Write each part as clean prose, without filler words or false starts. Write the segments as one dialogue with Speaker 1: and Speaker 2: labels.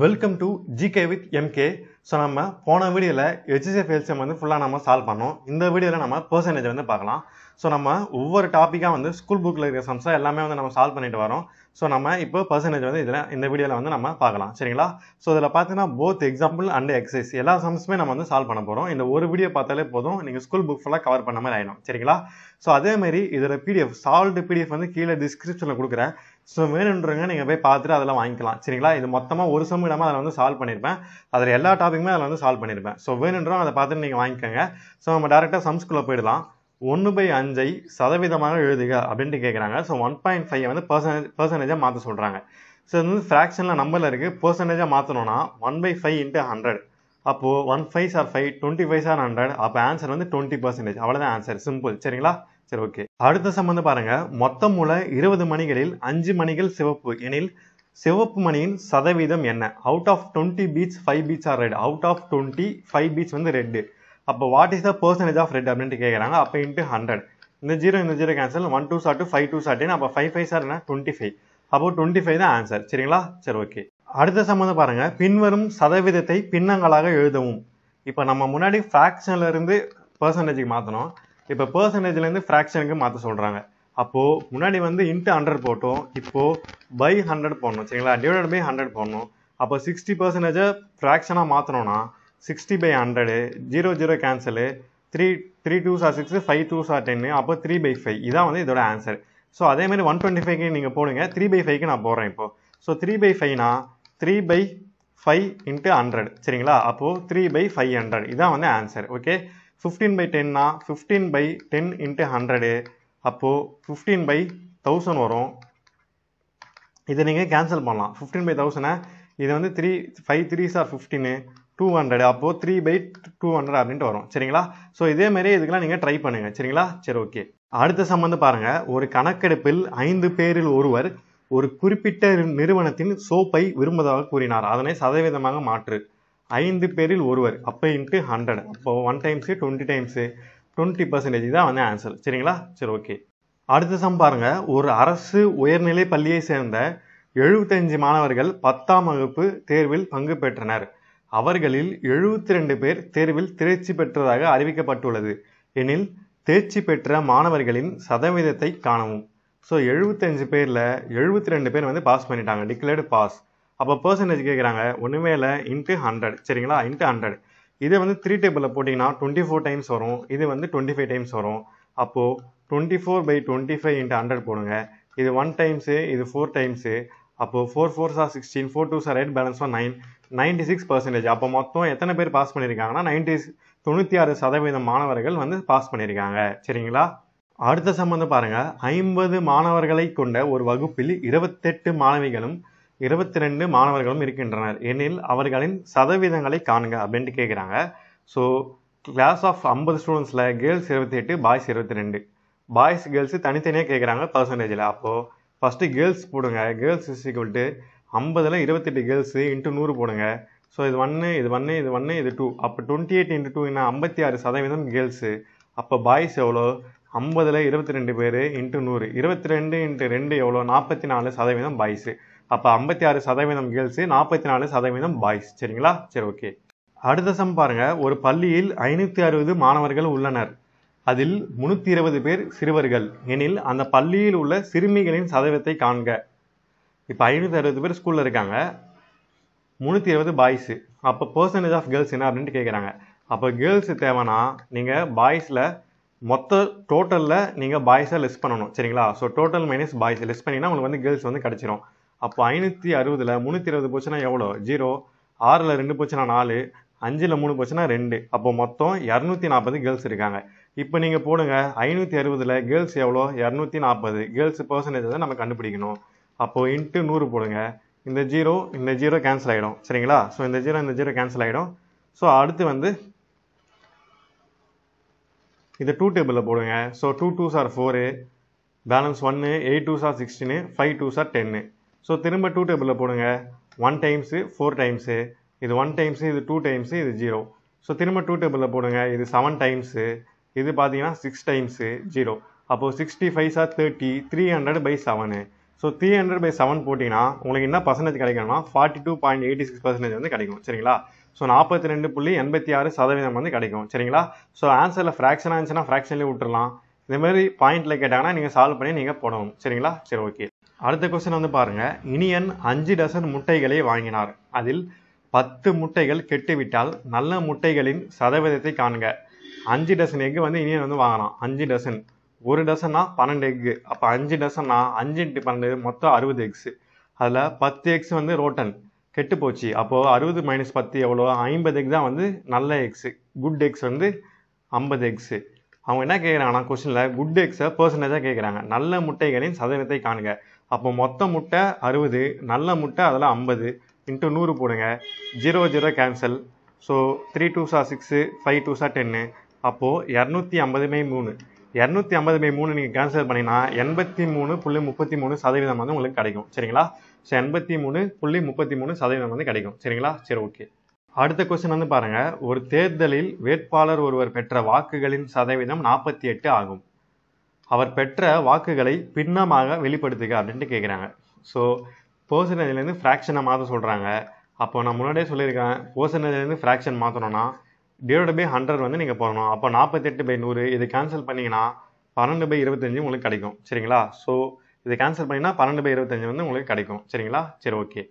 Speaker 1: Welcome to GK with MK. So நம்ம போன வீடியோவில் HCF LCM வந்து ஃபுல்லாக நம்ம சால்வ் பண்ணோம். இந்த வீடியோவில் நம்ம பர்சன்டேஜ் வந்து பார்க்கலாம். ஸோ நம்ம ஒவ்வொரு டாப்பிக்காக வந்து ஸ்கூல் புக்கில் இருக்கிற சம்ஸை எல்லாமே வந்து நம்ம சால்வ் பண்ணிட்டு வரோம். ஸோ நம்ம இப்போ பர்சன்டேஜ் வந்து இந்த வீடியோவில் வந்து நம்ம பார்க்கலாம், சரிங்களா? ஸோ இதில் பார்த்தீங்கன்னா போத் எக்ஸாம்பிள் அண்ட் எக்ஸசைஸ் எல்லா சம்ஸுமே நம்ம வந்து சால்வ் பண்ண போகிறோம். இந்த ஒரு வீடியோ பார்த்தாலே போதும், நீங்கள் ஸ்கூல் புக் ஃபுல்லாக கவர் பண்ண மாதிரி ஆகிடும், சரிங்களா? ஸோ அதேமாதிரி இதில் சால்வ்டு பிடிஎஃப் வந்து கீழே டிஸ்கிரிப்ஷனில் கொடுக்குறேன். ஸோ வேணுன்றவங்க நீங்கள் போய் பார்த்துட்டு அதெல்லாம் வாங்கிக்கலாம், சரிங்களா? இது மொத்தமாக ஒரு சம் இல்லாமல் அதில் வந்து சால்வ் பண்ணியிருப்பேன். அதில் எல்லா டாப்பிக்குமே அதில் வந்து சால்வ் பண்ணியிருப்பேன். ஸோ வேணுன்றவங்க அதை பார்த்துட்டு நீங்கள் வாங்கிக்கோங்க. ஸோ நம்ம டேரெக்டாக சம்ஸ்குள்ளே போயிடலாம். 1/5 சதவீதமாக எழுதுக அப்படின்ட்டு கேட்குறாங்க. ஸோ 1.5 வந்து பர்சன்டேஜாக மாற்ற சொல்கிறாங்க. ஸோ இது வந்து ஃப்ராக்ஷனில் நம்பரில் இருக்குது. பர்சன்டேஜாக மாற்றணும்னா 1/5 × 100. அப்போது 1 5s are 5, 25s are 100. அப்போ ஆன்சர் வந்து 20%. அவ்வளோதான் ஆன்சர், சிம்பிள், சரிங்களா? சரி, ஓகே. அடுத்த சம்பந்த பாருங்க. மொத்தம் உள்ள 20 மணிகளில் 5 மணிகள் சிவப்பு எனில் சிவப்பு மணியின் சதவீதம் என்ன? Out of 20 beads 5 beads are red. Out of 20 5 beads வந்து ரெட். அப்போ what is the percentage of red அப்படின்ட்டு கேட்குறாங்க. அப்போ இன்ட்டு 100. இந்த 0 cancel. 1 2s are 2, 5 2s are 10. அப்போ 5 5s are 25. அப்போ 25 தான் ஆன்சர், சரிங்களா? சரி, ஓகே. அடுத்த சம்பந்தம் பாருங்க. பின்வரும் சதவீதத்தை பின்னங்களாக எழுதவும். இப்போ நம்ம முன்னாடி ஃப்ராக்ஷன்ல இருந்து பர்சன்டேஜுக்கு மாற்றணும். இப்போ பர்சன்டேஜ்லேருந்து ஃப்ராக்ஷனுக்கு மாற்ற சொல்கிறாங்க. அப்போது முன்னாடி வந்து இன்ட்டு 100 போட்டோம். இப்போது பை 100 போடணும், சரிங்களா? டிவைடட் பை 100 போடணும். அப்போ 60% ஃப்ராக்ஷனாக மாற்றணும்னா 60/100. 0 cancel. 3 2s are 6, 5 2s are 10. அப்போ 3/5. இதான் வந்து இதோட ஆன்சர். ஸோ அதேமாதிரி 125க்கு நீங்கள் போடுங்க. 3/5க்கு நான் போடுறேன் இப்போ. ஸோ 3/5னா 3/5 × 100, சரிங்களா? அப்போது 3/500. இதான் வந்து ஆன்சர், ஓகே. 15/10னா 15/10 × 100. அப்போது 15/1000 வரும். இதை நீங்கள் கேன்சல் பண்ணலாம். 15/1000 இது வந்து 5 3s are 15, 200. அப்போது 3/200 அப்படின்ட்டு வரும், சரிங்களா? ஸோ இதேமாரி இதுக்கெல்லாம் நீங்கள் ட்ரை பண்ணுங்கள், சரிங்களா? சரி, ஓகே. அடுத்த சம்பந்தம் பாருங்கள். ஒரு கணக்கெடுப்பில் 5 பேரில் ஒருவர் ஒரு குறிப்பிட்ட நிறுவனத்தின் சோப்பை விரும்புவதாக கூறினார். அதனை சதவீதமாக மாற்று. 5 பேரில் ஒருவர், அப்போ இன்ட்டு 100. அப்போ 1 times 20 times 20%. தான் வந்து ஆன்சர், சரிங்களா? சரி, ஓகே. அடுத்த சம் பாருங்க. ஒரு அரசு உயர்நிலை பள்ளியை சேர்ந்த 75 மாணவர்கள் 10ஆம் வகுப்பு தேர்வில் பங்கு பெற்றனர். அவர்களில் 72 பேர் தேர்வில் தேர்ச்சி பெற்றதாக அறிவிக்கப்பட்டுள்ளது எனில் தேர்ச்சி பெற்ற மாணவர்களின் சதவீதத்தை காணவும். ஸோ 75 பேரில் 72 பேர் வந்து பாஸ் பண்ணிட்டாங்க, டிக்ளேர்டு பாஸ். அப்போ பர்சன்டேஜ் கேட்குறாங்க. ஒன்றுமே இல்லை, இன்ட்டு 100, சரிங்களா? இன்ட்டு 100. இதை வந்து 3 டேபிளில் போட்டிங்கன்னா 24 டைம்ஸ் வரும். இது வந்து 25 டைம்ஸ் வரும். அப்போது 24/25 × 100 போடுங்க. இது 1 டைம்ஸு, இது 4 டைம்ஸு. அப்போது 4 4s are 16, 4 2s are 8, balance 9, 96%. அப்போ மொத்தம் எத்தனை பேர் பாஸ் பண்ணியிருக்காங்கன்னா 96% மாணவர்கள் வந்து பாஸ் பண்ணியிருக்காங்க, சரிங்களா? அடுத்த சம்பந்தம் பாருங்க. 50 மாணவர்களை கொண்ட ஒரு வகுப்பில் 28 மாணவிகளும் 22 மாணவர்களும் இருக்கின்றனர் எனில் அவர்களின் சதவீதங்களை காணுங்க அப்படின்ட்டு கேட்குறாங்க. ஸோ கிளாஸ் ஆஃப் 50 ஸ்டூடெண்ட்ஸில் கேர்ள்ஸ் 28, பாய்ஸ் 22. பாய்ஸ் கேர்ள்ஸு தனித்தனியாக கேட்குறாங்க பர்சன்டேஜில். அப்போது ஃபஸ்ட்டு கேர்ள்ஸ் போடுங்க. கேர்ள்ஸ் இஸ் ஈக்குவல் டு 50ல் 28 கேர்ள்ஸு இன்ட்டு 100 போடுங்க. ஸோ இது 1 இது 1 இது 1 இது 2. அப்போ 28 × 2 என்ன? 56% கேர்ள்ஸு. அப்போ பாய்ஸ் எவ்வளோ? 50ல் 22 பேர் இன்ட்டு 100. 22 × 2 எவ்வளோ? 44% பாய்ஸு. அப்போ 56% கேர்ள்ஸு, 44% பாய்ஸ், சரிங்களா? சரி, ஓகே. அடுத்த சம் பாருங்க. ஒரு பள்ளியில் 560 மாணவர்கள் உள்ளனர். அதில் 320 பேர் சிறுவர்கள் எனில் அந்த பள்ளியில் உள்ள சிறுமிகளின் சதவீதத்தை காண்க. இப்போ 560 பேர் ஸ்கூலில் இருக்காங்க, 320 பாய்ஸு. அப்போ பர்சன்டேஜ் ஆஃப் கேர்ள்ஸ் என்ன அப்படின்ட்டு கேட்குறாங்க. அப்போ கேர்ள்ஸு தேவைன்னா நீங்கள் பாய்ஸில் மொத்த டோட்டலில் நீங்கள் பாய்ஸை லெஸ் பண்ணணும், சரிங்களா? So total minus boys less பண்ணிங்கன்னா உங்களுக்கு வந்து கேர்ள்ஸ் வந்து கிடச்சிரும். அப்போ 560ல் 320 போச்சுன்னா எவ்வளோ? 0. 6ல் 2 போச்சுன்னா 4, 5ல் 3 போச்சுன்னா 2. அப்போ மொத்தம் 240 கேர்ள்ஸ் இருக்காங்க. இப்போ நீங்கள் போடுங்க. 560ல் கேர்ள்ஸ் எவ்வளோ? 240. கேர்ள்ஸ் பர்சன்டேஜ் தான் நம்ம கண்டுபிடிக்கணும். அப்போது இன்ட்டு 100 போடுங்க. இந்த 0 கேன்சல் ஆகிடும், சரிங்களா? ஸோ இந்த 0 கேன்சல் ஆகிடும். ஸோ அடுத்து வந்து இதை 2 டேபிளில் போடுங்க. So 2 2s are 4, balance 1, 8 2s are 16, 5 2s are 10. So திரும்ப 2 டேபிளில் போடுங்க. 1 டைம்ஸு 4 டைம்ஸு, இது 1 டைம்ஸு, இது 2 டைம்ஸு, இது 0. ஸோ திரும்ப 2 டேபிளில் போடுங்க. இது 7 டைம்ஸு, இது பார்த்தீங்கன்னா 6 டைம்ஸு, 0. அப்போது 65s are 30, 300/7. ஸோ 300/7 போட்டிங்கன்னா உங்களுக்கு என்ன பர்சன்டேஜ் கிடைக்கணும்னா 42.86% வந்து கிடைக்கும் சரிங்களா. ஸோ 42.86% வந்து கிடைக்கும் சரிங்களா. ஸோ ஆன்சரில் ஃப்ராக்ஷனாக இருந்துச்சுன்னா ஃப்ராக்ஷன்லேயே விட்டுறலாம். இந்த மாதிரி பாயிண்ட்டில் கேட்டாங்கன்னா நீங்கள் சால்வ் பண்ணி நீங்கள் போடணும் சரிங்களா. சரி ஓகே. அடுத்த கொஸ்டின் வந்து பாருங்கள். இனியன் 5 டசன் முட்டைகளை வாங்கினார். அதில் 10 முட்டைகள் கெட்டுவிட்டால் நல்ல முட்டைகளின் சதவீதத்தை காண்க. 5 டசன் எக்கு வந்து இனியன் வந்து வாங்கலாம். 5 டசன், ஒரு டசன்னா 12 எக்கு. அப்போ 5 டசன்னா 5 × 12 மொத்தம் 60 எக்ஸ். அதில் 10 எக்ஸ் வந்து ரோட்டன் கெட்டு போச்சு. அப்போது 60 - 10 எவ்வளோ? 50 எக்ஸ் தான் வந்து நல்ல எக்ஸு. குட் எக்ஸ் வந்து 50 எக்ஸு. அவங்க என்ன கேட்குறாங்கன்னா கொஸ்டினில் குட் எக்ஸை பர்சன்டேஜாக கேட்குறாங்க. நல்ல முட்டைகளின் சதவீதத்தை காணுங்க. அப்போ மொத்த முட்டை 60, நல்ல முட்டை அதில் 50 × 100 போடுங்க. 0 0 cancel. So 3 2s are 6, 5 2s are 10. அப்போது 250/3 250/3 நீங்கள் கேன்சல் பண்ணிங்கன்னா 83.33% வந்து உங்களுக்கு கிடைக்கும் சரிங்களா. ஸோ 83.33% வந்து கிடைக்கும் சரிங்களா. சரி ஓகே. அடுத்த கொஸ்டின் வந்து பாருங்கள். ஒரு தேர்தலில் வேட்பாளர் ஒருவர் பெற்ற வாக்குகளின் சதவீதம் 48 ஆகும். அவர் பெற்ற வாக்குகளை பின்னமாக வெளிப்படுத்துக அப்படின்ட்டு கேட்குறாங்க. ஸோ பர்சன்டேஜ்லேருந்து ஃப்ராக்ஷனை மாற்ற சொல்கிறாங்க. அப்போ நான் முன்னாடியே சொல்லியிருக்கேன், பர்சன்டேஜ்லேருந்து ஃப்ராக்ஷன் மாற்றணும்னா /100 வந்து நீங்கள் போடணும். அப்போ 48/100 இது கேன்சல் பண்ணிங்கன்னா 12/25 உங்களுக்கு கிடைக்கும் சரிங்களா. ஸோ இதை கேன்சல் பண்ணிங்கன்னா 12/25 வந்து உங்களுக்கு கிடைக்கும் சரிங்களா. சரி ஓகே.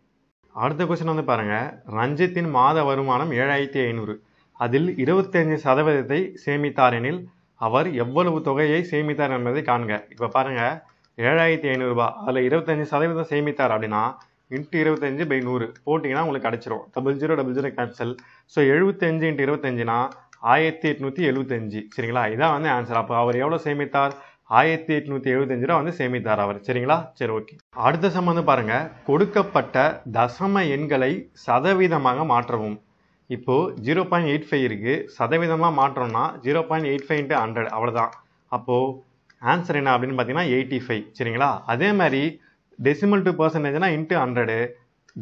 Speaker 1: அடுத்த கொஸ்டின் வந்து பாருங்கள். ரஞ்சித்தின் மாத வருமானம் 7500. அதில் 25% சேமித்தார் எனில் அவர் எவ்வளவு தொகையை சேமித்தார் என்பதை காண்க. இப்போ பாருங்கள், 7500 ரூபாய், அதில் 25% சேமித்தார் அப்படின்னா × 25/100 போட்டிங்கன்னா உங்களுக்கு கிடச்சிரும். 00 00 கேன்சல். ஸோ 75 × 25னா 1875 சரிங்களா. இதான் வந்து ஆன்சர். அப்போ அவர் எவ்வளோ சேமித்தார்? 1875 ரூபா வந்து சேமித்தார் அவர் சரிங்களா. சரி ஓகே. அடுத்த சம் வந்து பாருங்கள். கொடுக்கப்பட்ட தசம எண்களை சதவீதமாக மாற்றவும். இப்போது 0.85 இருக்குது. சதவீதமாக மாற்றோம்னா 0.85 × 100 அவ்வளோதான். அப்போது ஆன்சர் என்ன அப்படின்னு பார்த்தீங்கன்னா 85 சரிங்களா. அதே மாதிரி டெசிமல் டு பர்சன்டேஜ்னா × 100,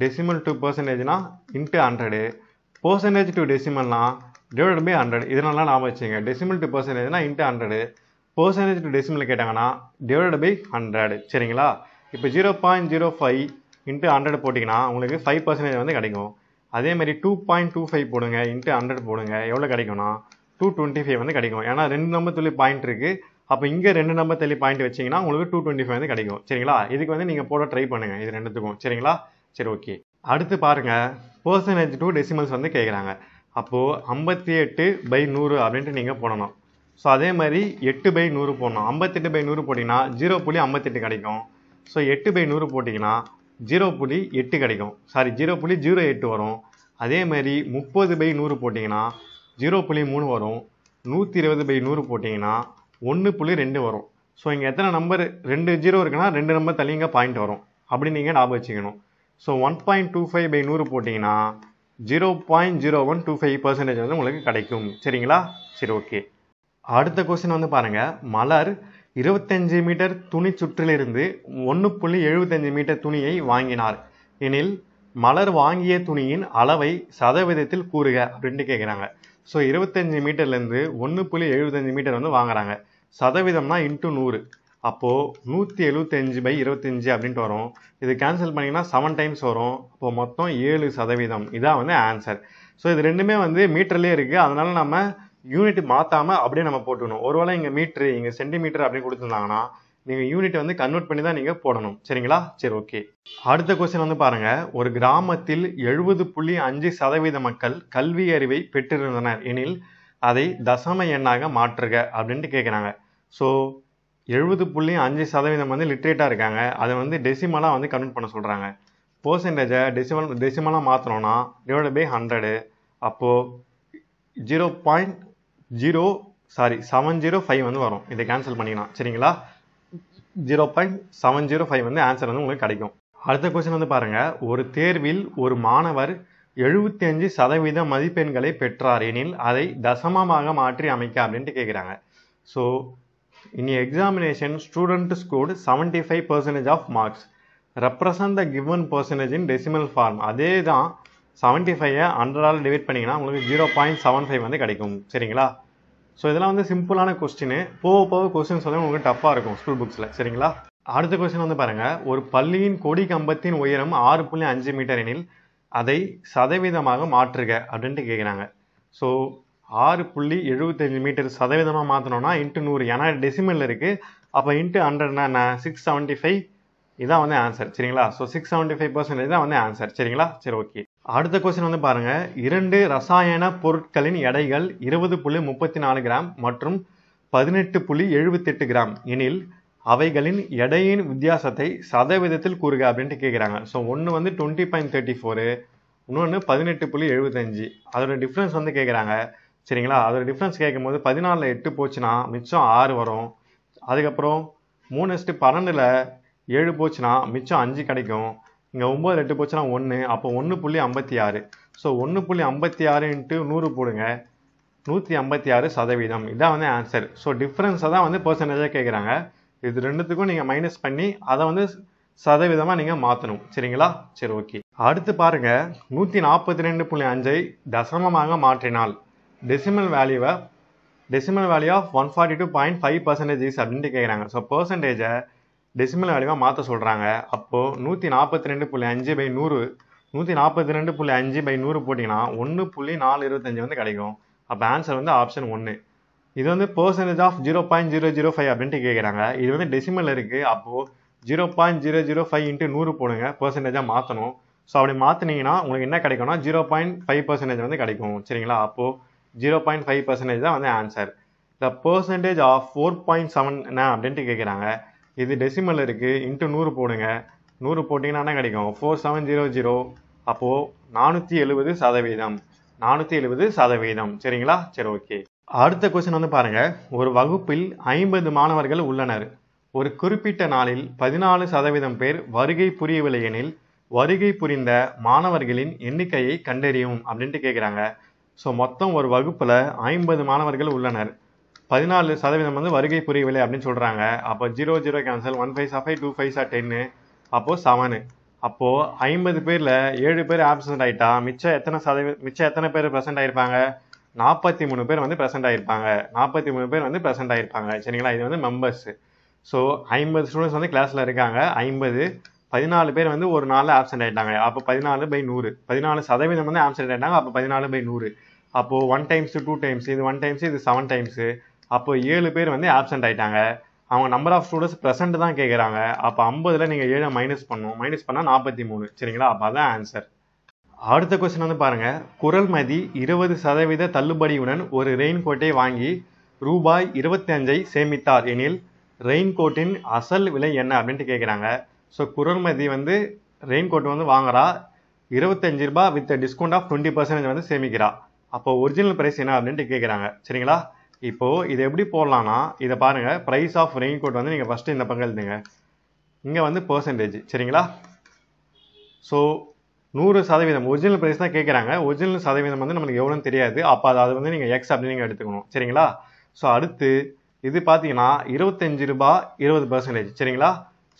Speaker 1: டெசிமல் டு பர்சன்டேஜ்னா × 100, பர்சன்டேஜ் டு டெசிமல்னா /100. இதனால ஞாபகம் வச்சுங்க. டெசிமல் டு பர்சன்டேஜ்னா × 100, பர்சன்டேஜ் டு டெசிமல் கேட்டாங்கன்னா /100 சரிங்களா. இப்போ 0.05 × 100 போட்டிங்கன்னா உங்களுக்கு 5% வந்து கிடைக்கும். அதே மாதிரி 2.25 போடுங்க, × 100 போடுங்க, எவ்வளோ கிடைக்கும்னா 225 வந்து கிடைக்கும். ஏன்னா 2 நம்பர் தள்ளி பாயிண்ட் இருக்குது. அப்போ இங்கே 2 நம்பர் தள்ளி பாயிண்ட் வச்சிங்கன்னா உங்களுக்கு 225 வந்து கிடைக்கும் சரிங்களா. இதுக்கு வந்து நீங்கள் போட ட்ரை பண்ணுங்கள் இது ரெண்டுத்துக்கும் சரிங்களா. சரி ஓகே. அடுத்து பாருங்கள், பர்சன்டேஜ் டு டெசிமல்ஸ் வந்து கேட்குறாங்க. அப்போது 58/100 அப்படின்ட்டு நீங்கள் போடணும். ஸோ அதே மாதிரி 8/100 போடணும். 58/100 போட்டிங்கன்னா 0.58 கிடைக்கும். ஸோ 8/100 போட்டிங்கன்னா 0.8 கிடைக்கும். சாரி 0.08 வரும். அதே மாதிரி 30/100 போட்டிங்கன்னா 0.3 வரும். 120/100 போட்டிங்கன்னா 1.2 வரும். ஸோ இங்கே எத்தனை நம்பர் 2 0 இருக்குன்னா 2 நம்பர் தள்ளிங்க பாயிண்ட் வரும். அப்படி நீங்கள் ஞாபகம் வச்சுக்கணும். ஸோ 1.25/100 போட்டிங்கன்னா 0.0125% வந்து உங்களுக்கு கிடைக்கும் சரிங்களா. சரி ஓகே. அடுத்த கொஸ்டின் வந்து பாருங்கள். மலர் 25 மீட்டர் துணி சுற்றிலிருந்து 1.75 மீட்டர் துணியை வாங்கினார் எனில் மலர் வாங்கிய துணியின் அளவை சதவீதத்தில் கூறுக அப்படின்ட்டு கேட்குறாங்க. ஸோ 25 மீட்டர்லேருந்து 1.75 மீட்டர் வந்து வாங்குறாங்க. சதவீதம்னா × 100. அப்போது 175/25 அப்படின்ட்டு வரும். இது கேன்சல் பண்ணிங்கன்னா 7 டைம்ஸ் வரும். அப்போது மொத்தம் 7%. இதான் வந்து ஆன்சர். ஸோ இது ரெண்டுமே வந்து மீட்டர்லேயே இருக்குது. அதனால நம்ம யூனிட் மாற்றாமல் அப்படியே நம்ம போட்டுக்கணும். ஒருவேளை இங்கே மீட்ரு இங்கே சென்டிமீட்டர் அப்படின்னு கொடுத்துருந்தாங்கன்னா நீங்கள் யூனிட் வந்து கன்வெர்ட் பண்ணி தான் நீங்கள் போடணும் சரிங்களா. சரி ஓகே. அடுத்த கொஸ்டின் வந்து பாருங்கள். ஒரு கிராமத்தில் 70.5% மக்கள் கல்வி அறிவை பெற்றிருந்தனர் எனில் அதை தசம எண்ணாக மாற்றுக அப்படின்ட்டு கேட்குறாங்க. ஸோ 70.5% வந்து லிட்ரேட்டாக இருக்காங்க. அதை வந்து டெசிமலாக வந்து கன்வெர்ட் பண்ண சொல்கிறாங்க. பர்சன்டேஜை டெசிமலாக மாற்றணும்னா /100. அப்போது 0.705 வந்து வரும். இதை கேன்சல் பண்ணிக்கலாம் சரிங்களா. 0.705 வந்து ஆன்சர் வந்து உங்களுக்கு கிடைக்கும். அடுத்த கொஸ்டின் வந்து பாருங்கள். ஒரு தேர்வில் ஒரு மாணவர் 75% மதிப்பெண்களை பெற்றார் எனில் அதை தசமமாக மாற்றி அமைக்க அப்படின்ட்டு கேட்குறாங்க. So in examination student scored 75% of marks. Represent the given percentage in decimal form. அதே தான் 75 100ஆல் டிவைட் பண்ணிங்கன்னா உங்களுக்கு 0.75 வந்து கிடைக்கும் சரிங்களா. ஸோ இதெல்லாம் வந்து சிம்பிளான கொஸ்டின். போக போக கொஸ்டின்ஸ் வந்து உங்களுக்கு டஃப்பாக இருக்கும் ஸ்கூல் புக்ஸில் சரிங்களா. அடுத்த கொஸ்டின் வந்து பாருங்க, ஒரு பள்ளியின் கொடி கம்பத்தின் உயரம் 6.5 மீட்டர் எனில் அதை சதவீதமாக மாற்றுக அப்படின்ட்டு கேட்குறாங்க. ஸோ 6.75 மீட்டர் சதவீதமாக மாற்றணும்னா இன்ட்டு 100, ஏன்னா டெசிமல் இருக்குது. அப்போ இன்ட்டு 100னா என்ன, 675 இதான் வந்து ஆன்சர். சரிங்களா? ஸோ 675% தான் வந்து ஆன்சர். சரிங்களா? சரி, ஓகே. அடுத்த கொஸ்டின் வந்து பாருங்க, 2 ரசாயன பொருட்களின் எடைகள் 20.34 கிராம் மற்றும் 18.78 கிராம் எனில் அவைகளின் எடையின் வித்தியாசத்தை சதவீதத்தில் கூறுக அப்படின்ட்டு கேட்குறாங்க. ஸோ ஒன்று வந்து 20.34, இன்னொன்று 18.75. அதோட டிஃப்ரென்ஸ் வந்து கேட்குறாங்க. சரிங்களா? அதோட டிஃப்ரென்ஸ் கேட்கும்போது 14ல் 8 போச்சுன்னா மிச்சம் 6 வரும். அதுக்கப்புறம் 3:12ல் 7 போச்சுன்னா மிச்சம் 5 கிடைக்கும். இங்கே 9ல் 8 போச்சுன்னா 1, அப்போ 1.56. ஸோ 1.56 இன்ட்டு 100 போடுங்க, 156%. இதான் வந்து ஆன்சர். ஸோ டிஃப்ரென்ஸை தான் வந்து பெர்சன்டேஜாக கேட்குறாங்க. இது ரெண்டுத்துக்கும் நீங்கள் மைனஸ் பண்ணி அதை வந்து சதவீதமாக நீங்கள் மாற்றணும். சரிங்களா? சரி, ஓகே. அடுத்து பாருங்க, 142.5ஐ தசமமாக மாற்றினால் டெசிமல் வேல்யூ ஆஃப் 142.5% அப்படின்ட்டு கேட்குறாங்க. ஸோ பெர்சன்டேஜை டெசிமல் வேல்யூவாக மாற்ற சொல்கிறாங்க. அப்போது 142.5/100 142.5/100 போட்டிங்கன்னா 1.425 வந்து கிடைக்கும். அப்போ ஆன்சர் வந்து ஆப்ஷன் 1. இது வந்து பெர்சன்டேஜ் ஆஃப் 0.005 அப்படின்ட்டு கேட்குறாங்க. இது வந்து டெசிமல் இருக்குது. அப்போது 0.005 இன்ட்டு 100 போடுங்க, பெர்சன்டேஜாக மாற்றணும். ஸோ அப்படி மாற்றினீங்கன்னா உங்களுக்கு என்ன கிடைக்கும்னா 0.5% வந்து கிடைக்கும். சரிங்களா? அப்போது 0.5% தான் வந்து ஆன்சர். த பெர்சன்டேஜ் ஆஃப் 4.7 என்ன அப்படின்ட்டு கேட்குறாங்க. இது டெசிமல் இருக்குது, இன்ட்டு 100 போடுங்க, 100 போட்டிங்கன்னா என்ன கிடைக்கும், 4700. அப்போது 470%. 470%. சரிங்களா? சரி, ஓகே. அடுத்த கொஸ்டின் வந்து பாருங்க, ஒரு வகுப்பில் 50 மாணவர்கள் உள்ளனர். ஒரு குறிப்பிட்ட நாளில் 14% பேர் வருகை புரியவில்லை எனில் வருகை புரிந்த மாணவர்களின் எண்ணிக்கையை கண்டறியும் அப்படின்ட்டு கேட்குறாங்க. ஸோ மொத்தம் ஒரு வகுப்பில் 50 மாணவர்கள் உள்ளனர். 14% வந்து வருகை புரியவில்லை அப்படின்னு சொல்கிறாங்க. அப்போ 0 0 கேன்சல், 1 5 5, 2 5 10, அப்போது 7. அப்போது 50 பேரில் 7 பேர் ஆப்சண்ட் ஆகிட்டா மிச்சம் எத்தனை பேர் ப்ரெசென்ட் ஆகிருப்பாங்க, 43 பேர் வந்து ப்ரெசென்ட் ஆகிருப்பாங்க. 43 பேர் வந்து ப்ரெசென்ட் ஆகிருப்பாங்க. சரிங்களா? இது வந்து மெம்பர்ஸ். ஸோ 50 ஸ்டூடெண்ட்ஸ் வந்து கிளாஸில் இருக்காங்க. 14 பேர் வந்து ஒரு நாளில் ஆப்சென்ட் ஆகிட்டாங்க. அப்போ 14/100, 14% வந்து ஆப்சென்ட் ஆகிட்டாங்க. அப்போ 14/100. அப்போது 1 டைம்ஸ் 2 டைம்ஸ், இது 1 டைம்ஸ், இது 7 டைம்ஸு. அப்போ 7 பேர் வந்து ஆப்சென்ட் ஆகிட்டாங்க. அவங்க நம்பர் ஆஃப் ஸ்டூடெண்ட்ஸ் ப்ரெசென்ட் தான் கேட்குறாங்க. அப்போ 50ல் நீங்கள் 7 மைனஸ் பண்ணணும். மைனஸ் பண்ணால் 43. சரிங்களா? அப்போ அதான் ஆன்சர். அடுத்த கொஸ்டின் வந்து பாருங்க, குரல்மதி 20% தள்ளுபடியுடன் ஒரு ரெயின்கோட்டை வாங்கி ரூபாய் 25ஐ சேமித்தார் எனில் ரெயின்கோட்டின் அசல் விலை என்ன அப்படின்ட்டு கேட்குறாங்க. ஸோ குரல்மதி வந்து ரெயின்கோட் வந்து வாங்குறா, 25 ரூபாய் வித் டிஸ்கவுண்ட் ஆஃப் 20% வந்து சேமிக்கிறா. அப்போ ஒரிஜினல் ப்ரைஸ் என்ன அப்படின்ட்டு கேட்குறாங்க. சரிங்களா? இப்போது இது எப்படி போடலான்னா, இதை பாருங்கள், ப்ரைஸ் ஆஃப் ரெயின்கோட் வந்து நீங்கள் ஃபஸ்ட்டு இந்த பக்கம் எழுதுங்க, இங்கே வந்து பெர்சன்டேஜ். சரிங்களா? ஸோ 100% ஒரிஜினல் ப்ரைஸ் தான் கேட்குறாங்க. ஒரிஜினல் சதவீதம் வந்து நம்மளுக்கு எவ்வளோன்னு தெரியாது. அப்போ அது வந்து நீங்கள் எக்ஸ் அப்படின்னு நீங்கள் எடுத்துக்கணும். சரிங்களா? ஸோ அடுத்து இது பார்த்தீங்கன்னா 25 ரூபாய் 20%. சரிங்களா?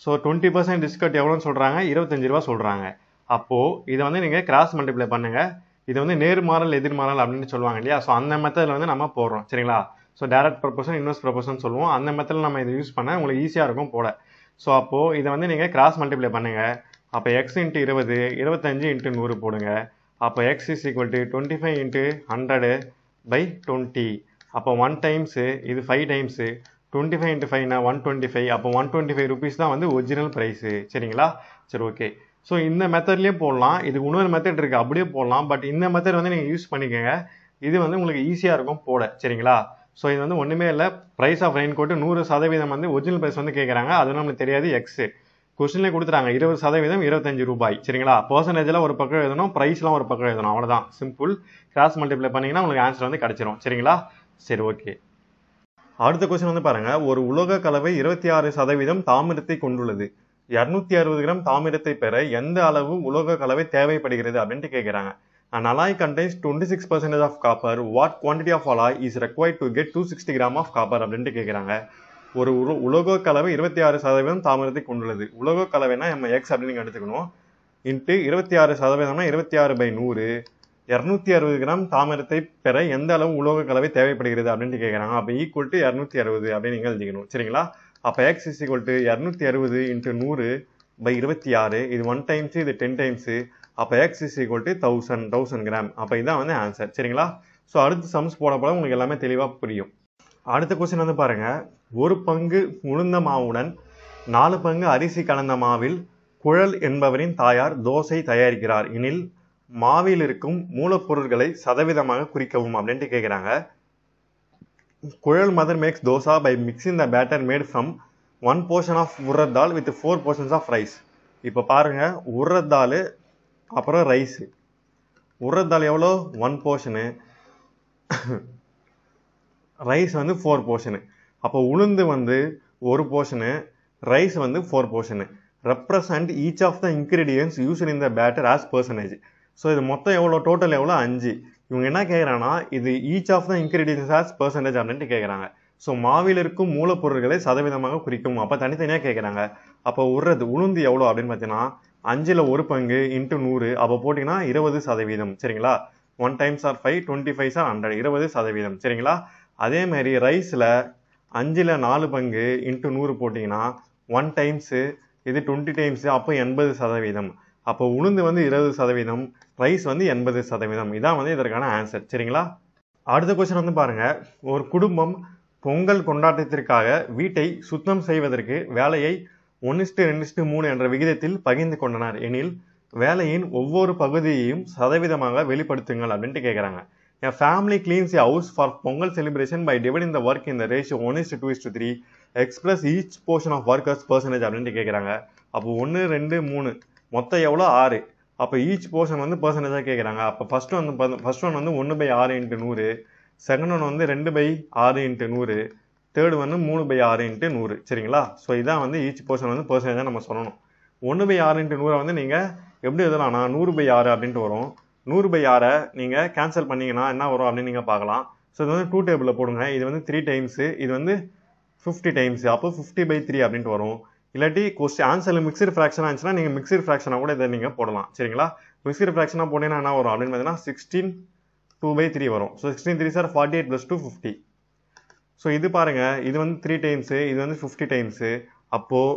Speaker 1: ஸோ 20% டிஸ்கவுண்ட் எவ்வளோன்னு சொல்கிறாங்க, 25 ரூபா சொல்கிறாங்க. அப்போது இதை வந்து நீங்கள் கிராஸ் மல்டிப்ளை பண்ணுங்கள். இது வந்து நேர்மாறல் எதிர்மாறல் அப்படின்னு சொல்லுவாங்க இல்லையா? ஸோ அந்த மெத்தடில் வந்து நம்ம போடுறோம். சரிங்களா? So direct proportion, inverse proportion சொல்லுவோம். அந்த மெத்தடில் நம்ம இதை யூஸ் பண்ண உங்களுக்கு ஈஸியாக இருக்கும் போட. ஸோ அப்போது இதை வந்து நீங்கள் கிராஸ் மல்டிப்ளை பண்ணுங்கள். அப்போ எக்ஸ் இன்ட்டு 20, 25 இன்ட்டு 100 போடுங்க. அப்போ x is equal to 25 into 100/20. அப்போ 1 டைம்ஸு, இது 5 டைம்ஸு, 25 இன்ட்டு 5னா 125. அப்போ 125 ருபீஸ் தான் வந்து ஒரிஜினல் ப்ரைஸு. சரிங்களா? சரி, ஓகே. ஸோ இந்த மெத்தட்லேயே போடலாம். இதுக்கு இன்னொரு மெத்தட் இருக்குது, அப்படியே போடலாம். பட் இந்த மெத்தட் வந்து நீங்கள் யூஸ் பண்ணிக்கோங்க. இது வந்து உங்களுக்கு ஈஸியாக இருக்கும் போட. சரிங்களா? ஸோ இது வந்து ஒன்றுமே இல்லை, ப்ரைஸ் ஆஃப் ரெயின்கோட்டு 100% வந்து ஒரிஜினல் ப்ரைஸ் வந்து கேட்குறாங்க. அது நம்மளுக்கு தெரியாது, எக்ஸு. கொஸ்டின்லேயே கொடுத்துறாங்க 20%, 25 ரூபாய். சரிங்களா? பர்சன்டேஜெலாம் ஒரு பக்கம் எழுதணும், ப்ரைஸ்லாம் ஒரு பக்கம் எழுதணும். அவ்வளோதான், சிம்பிள். கிராஸ் மல்டிப்ளை பண்ணிங்கன்னா உங்களுக்கு ஆன்சர் வந்து கிடச்சிரும். சரிங்களா? சரி, ஓகே. அடுத்த கொஸ்டின் வந்து பாருங்கள், ஒரு உலோக கலவை 26% தாமிரத்தை கொண்டுள்ளது. 260 கிராம் தாமிரத்தை பெற எந்த அளவு உலோக கலவை தேவைப்படுகிறது அப்படின்ட்டு கேட்குறாங்க. An alloy contains 26% of copper. What quantity of alloy is required to get 260 gram of copper அப்படின்ட்டு கேட்குறாங்க. ஒரு உலோக கலவை 26% தாமிரத்தை கொண்டுள்ளது. உலோக கலவைனா நம்ம எக்ஸ் அப்படின்னு நீங்கள் எடுத்துக்கணும். இன்ட்டு 26%னா 26/100. 260 கிராம் தாமிரத்தை பெற எந்த அளவு உலோக கலவை தேவைப்படுகிறது அப்படின்ட்டு கேட்குறாங்க. அப்போ ஈக்குவல் டு 260 அப்படின்னு நீங்கள் எழுதிக்கணும். சரிங்களா? அப்போ x is equal to 260 into 100/26. இது 1 டைம்ஸு, இது 10 டைம்ஸு. அப்போ x is equal to 1000 gram. அப்போ இதான் வந்து ஆன்சர். சரிங்களா? ஸோ அடுத்து சம்ஸ் போட போல உங்களுக்கு எல்லாமே தெளிவாக புரியும். அடுத்த கொஸ்டின் வந்து பாருங்க, 1 பங்கு உளுந்த மாவுடன் 4 பங்கு அரிசி கலந்த மாவில் குழல் என்பவரின் தாயார் தோசை தயாரிக்கிறார் எனில் மாவில் இருக்கும் மூலப்பொருட்களை சதவீதமாக குறிக்கவும் அப்படின்ட்டு கேட்குறாங்க. குழல் mother makes dosa by mixing the batter made from 1 portion of urad dal with 4 portions of rice. இப்போ பாருங்க, உரத் தால் அப்புறம் ரைஸு. உரத் தால் எவ்வளோ? 1 portion, ரைஸ் வந்து 4 portion. அப்போ உளுந்து வந்து 1 portion, ரைஸ் வந்து 4 portion. Represent each of the ingredients used in the batter as percentage. So இது மொத்தம் எவ்வளோ, டோட்டல் எவ்வளோ? 5. இவங்க என்ன கேட்குறாங்கன்னா, இது each of the ingredients as percentage அப்படின்ட்டு கேட்குறாங்க. ஸோ மாவில் இருக்கும் மூலப்பொருட்களை சதவீதமாக குறிக்கும். அப்போ தனித்தனியாக கேட்குறாங்க. அப்போ உளுந்து எவ்வளோ அப்படின்னு பார்த்தீங்கன்னா 5ல் 1 பங்கு இன்ட்டு 100. அப்போ போட்டிங்கன்னா 20%. சரிங்களா? 1 times are 5, 25 are 100, 20%. சரிங்களா? அதேமாதிரி ரைஸில் 5ல் 4 பங்கு இன்ட்டு 100 போட்டிங்கன்னா 1 times, இது 20 times, அப்போ 80%. அப்போ உளுந்து வந்து 20%, ரைஸ் வந்து 80%. இதான் வந்து இதற்கான ஆன்சர். சரிங்களா? அடுத்த கொஸ்டின் வந்து பாருங்க, ஒரு குடும்பம் பொங்கல் கொண்டாட்டத்திற்காக வீட்டை சுத்தம் செய்வதற்கு வேலையை 1:2:3 என்ற விகிதத்தில் பகிர்ந்து கொண்டனர் எனில் வேலையின் ஒவ்வொரு பகுதியையும் சதவீதமாக வெளிப்படுத்துங்கள் அப்படின்ட்டு கேட்குறாங்க. A family cleans a house for Pongal celebration by dividing the work in the ratio 1:2:3. Express each portion of work as percentage அப்படின்ட்டு கேட்குறாங்க. அப்போ 1, 2, 3 மொத்தம் எவ்வளோ? 6. அப்போ ஈச் போர்ஷன் வந்து பர்சன்டேஜாக கேட்குறாங்க. அப்போ ஃபர்ஸ்ட் ஒன் வந்து 1/6 இன்ட்டு 100, செகண்ட் ஒன் வந்து 2/6 இன்ட்டு 100, தேர்ட் வந்து 3/6 இன்ட்டு 100. சரிங்களா? ஸோ இதான் வந்து ஈச் போர்ஷன் வந்து பர்சன்டேஜாக நம்ம சொல்லணும். 1/6 இன்ட்டு 100 வந்து நீங்கள் எப்படி எழுதலாம்னா 100/6 அப்படின்ட்டு வரும். 100/6 நீங்கள் கேன்சல் பண்ணிங்கன்னா என்ன வரும் அப்படின்னு நீங்கள் பார்க்கலாம். ஸோ இது வந்து 2 டேபிளில் போடுங்க. இது வந்து 3 டைம்ஸு, இது வந்து 50 டைம்ஸு. அப்போ 50/3 அப்படின்ட்டு வரும். இல்லாட்டி ஆன்சரில் மிக்சர் ஃப்ராக்ஷனாக இருந்துச்சுன்னா நீங்கள் மிக்சர் ஃப்ராக்ஷனாக கூட இதை நீங்கள் போடலாம். சரிங்களா? மிக்சர் ஃப்ராக்ஷனாக போட்டீங்கன்னா என்ன வரும் அப்படின்னு பார்த்தீங்கன்னா 16 2/3 வரும். So 16 3 sir 48 + 2 50. ஸோ இது பாருங்கள், இது வந்து 3 டைம்ஸு, இது வந்து 50 டைம்ஸு. அப்போது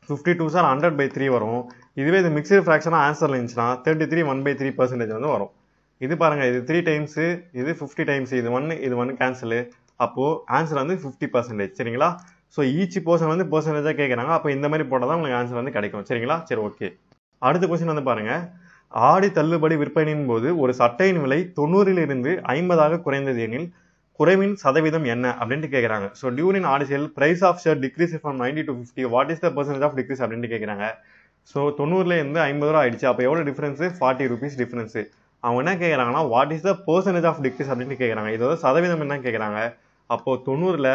Speaker 1: 52 சார் 100/3 வரும். இதுவே இது மிக்சர் ஃப்ராக்ஷனாக ஆன்சரில் இருந்துச்சுன்னா 33 1/3% வந்து வரும். இது பாருங்கள், இது 3 டைம்ஸு, இது 50 டைம்ஸு, இது ஒன்று கேன்சலு. அப்போது ஆன்சர் வந்து 50%. சரிங்களா? ஸோ ஈச் போர்ஷன் வந்து பர்சன்டேஜாக கேட்குறாங்க. அப்போ இந்த மாதிரி போட்டால் தான் உங்களுக்கு ஆன்சர் வந்து கிடைக்கும். சரிங்களா? சரி, ஓகே. அடுத்த கொஸ்டின் வந்து பாருங்கள், ஆடி தள்ளுபடி விற்பனையின் போது ஒரு சட்டையின் விலை 90லிருந்து 50ஆக குறைந்தது எனில் குறைவின் சதவீதம் என்ன அப்படின்ட்டு கேட்குறாங்க. So during Aadi sale price of shirt decrease from 90 to 50, what is the percentage of decrease அப்படின்ட்டு கேட்குறாங்க. ஸோ 90லேருந்து 50 ரூபா ஆயிடுச்சு. அப்போ எவ்வளோ டிஃப்ரென்ஸு? 40 rupees difference. அவங்க என்ன கேட்குறாங்கன்னா what is the percentage of decrease அப்படின்ட்டு கேட்குறாங்க. இதோட சதவீதம் என்ன கேட்குறாங்க. அப்போது 90ல்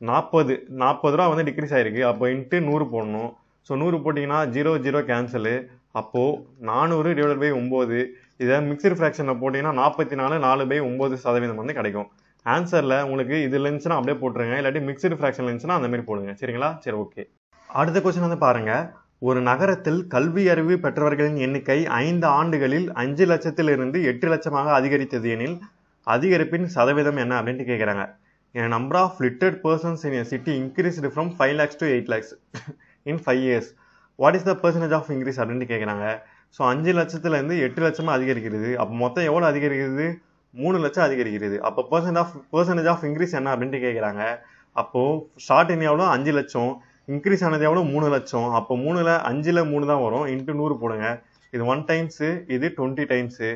Speaker 1: 40 ரூபா வந்து டிக்ரீஸ் ஆகிருக்கு. அப்போ இன்ட்டு 100 போடணும். ஸோ 100 போட்டிங்கன்னா 0 0 கேன்சலு. அப்போது 400 / 9. இதை மிக்சர் ஃப்ராக்ஷனில் போட்டிங்கன்னா 44 4/9% வந்து கிடைக்கும். ஆன்சரில் உங்களுக்கு இது இருந்துச்சுன்னா அப்படியே போட்டுருங்க, இல்லாட்டி மிக்சர் ஃப்ராக்ஷன் இருந்துச்சுன்னா அந்த மாதிரி போடுங்க. சரிங்களா? சரி, ஓகே. அடுத்த கொஸ்டின் வந்து பாருங்கள், ஒரு நகரத்தில் கல்வி அறிவு பெற்றவர்களின் எண்ணிக்கை 5 ஆண்டுகளில் 5 லட்சத்திலிருந்து 8 லட்சமாக அதிகரித்தது எனில் அதிகரிப்பின் சதவீதம் என்ன அப்படின்ட்டு கேட்குறாங்க. A number of literate persons in a city increased from 5 lakhs to 8 lakhs in 5 years. What is the percentage of increase அப்படின்ட்டு கேட்குறாங்க. ஸோ 5 லட்சத்துலேருந்து 8 லட்சமாக அதிகரிக்கிறது. அப்போ மொத்தம் எவ்வளோ அதிகரிக்கிறது? 3 லட்சம் அதிகரிக்கிறது. அப்போ பர்சன்டேஜ் ஆஃப் இன்க்ரீஸ் என்ன அப்படின்ட்டு கேட்குறாங்க. அப்போது ஸ்டார்டிங் எவ்வளோ? 5 லட்சம். இன்க்ரீஸ் ஆனது எவ்வளோ? 3 லட்சம். அப்போ 5ல் 3 தான் வரும். இன்ட்டு 100 போடுங்க. இது 1 டைம்ஸு, இது 20 டைம்ஸு.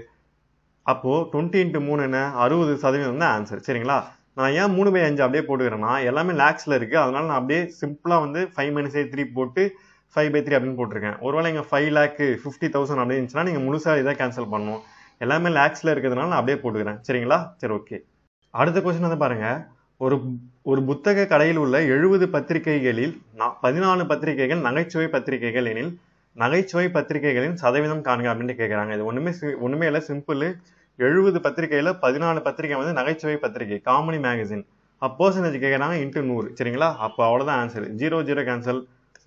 Speaker 1: அப்போது 20 × 3 என்ன? 60% தான் ஆன்சர். சரிங்களா? நான் ஏன் 3/5 அப்படியே போட்டுக்கிறேன்னா எல்லாமே லேக்ஸில் இருக்குது. அதனால நான் அப்படியே சிம்பிளாக வந்து 5 - 3 போட்டு 5/3 அப்படின்னு போட்டிருக்கேன். ஒருவேளை இங்கே 5,50,000 அப்படின்னு இருந்துச்சுன்னா நீங்கள் முழுசாக இதை கேன்சல் பண்ணணும். எல்லாமே லேக்ஸில் இருக்கிறதுனால நான் அப்படியே போட்டுக்கிறேன். சரிங்களா? சரி, ஓகே. அடுத்த கொஸ்டின் வந்து பாருங்கள், ஒரு புத்தக கடையில் உள்ள 70 பத்திரிகைகளில் 14 பத்திரிகைகள் நகைச்சுவை பத்திரிகைகள் எனில் நகைச்சுவை பத்திரிகைகளின் சதவீதம் காண்க அப்படின்ட்டு கேட்குறாங்க. இது ஒன்றுமே இல்லை, சிம்பிள். 70 பத்திரிகையில் 14 பத்திரிகை வந்து நகைச்சுவை பத்திரிகை, காமெடி மேகசின். அப்போ பர்சன்டேஜ் கேட்குறாங்க இன்ட்டு 100. சரிங்களா? அப்போ அவ்வளோதான் ஆன்சர். 0 0 கேன்சல்.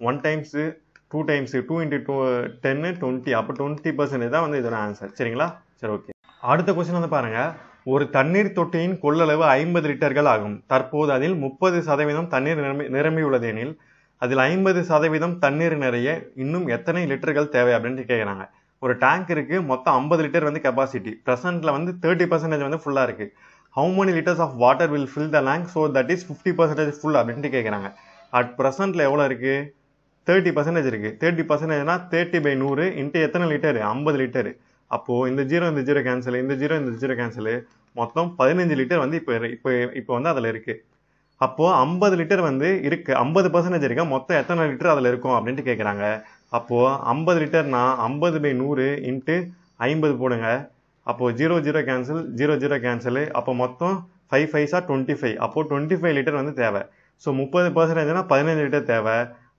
Speaker 1: 1 times, 2 times, 2 × 2 10 20. அப்போ 20% தான் வந்து இதோட ஆன்சர். சரிங்களா? சரி, ஓகே. அடுத்த கொஸ்டின் வந்து பாருங்கள், ஒரு தண்ணீர் தொட்டியின் கொள்ளளவு 50 லிட்டர்கள் ஆகும். தற்போது அதில் 30% தண்ணீர் நிரம்பியுள்ளது எனில் அதில் 50% தண்ணீர் நிறைய இன்னும் எத்தனை லிட்டர்கள் தேவை அப்படின்னு கேட்குறாங்க. ஒரு டேங்க் இருக்கு, மொத்தம் 50 லிட்டர் வந்து கெப்பாசிட்டி. ப்ரெசென்ட்ல வந்து 30% வந்து ஃபுல்லா இருக்கு. How many liters of water will fill the tank so that is 50% full அப்படின்ட்டு கேட்குறாங்க. அட் ப்ரெசென்ட்ல எவ்வளோ இருக்கு? 30% இருக்கு. 30%னா 30/100 இன்ட்டு எத்தனை லிட்டரு? 50 லிட்டரு. அப்போ இந்த ஜீரோ கேன்சல், இந்த ஜீரோ கேன்சல், மொத்தம் 15 லிட்டர் வந்து இப்போ வந்து அதில் இருக்கு. அப்போ 50 லிட்டர் வந்து இருக்கு, 50% இருக்கு. மொத்தம் எத்தனை லிட்டர் அதில் இருக்கும் அப்படின்ட்டு கேட்குறாங்க. அப்போ 50 லிட்டர்னா 50/100 இன்ட்டு 50 போடுங்க. அப்போ ஜீரோ கேன்சல் கேன்சல். அப்போ மொத்தம் 5 5s 25. அப்போ 25 லிட்டர் வந்து தேவை. ஸோ 30%னா 15 லிட்டர் தேவை.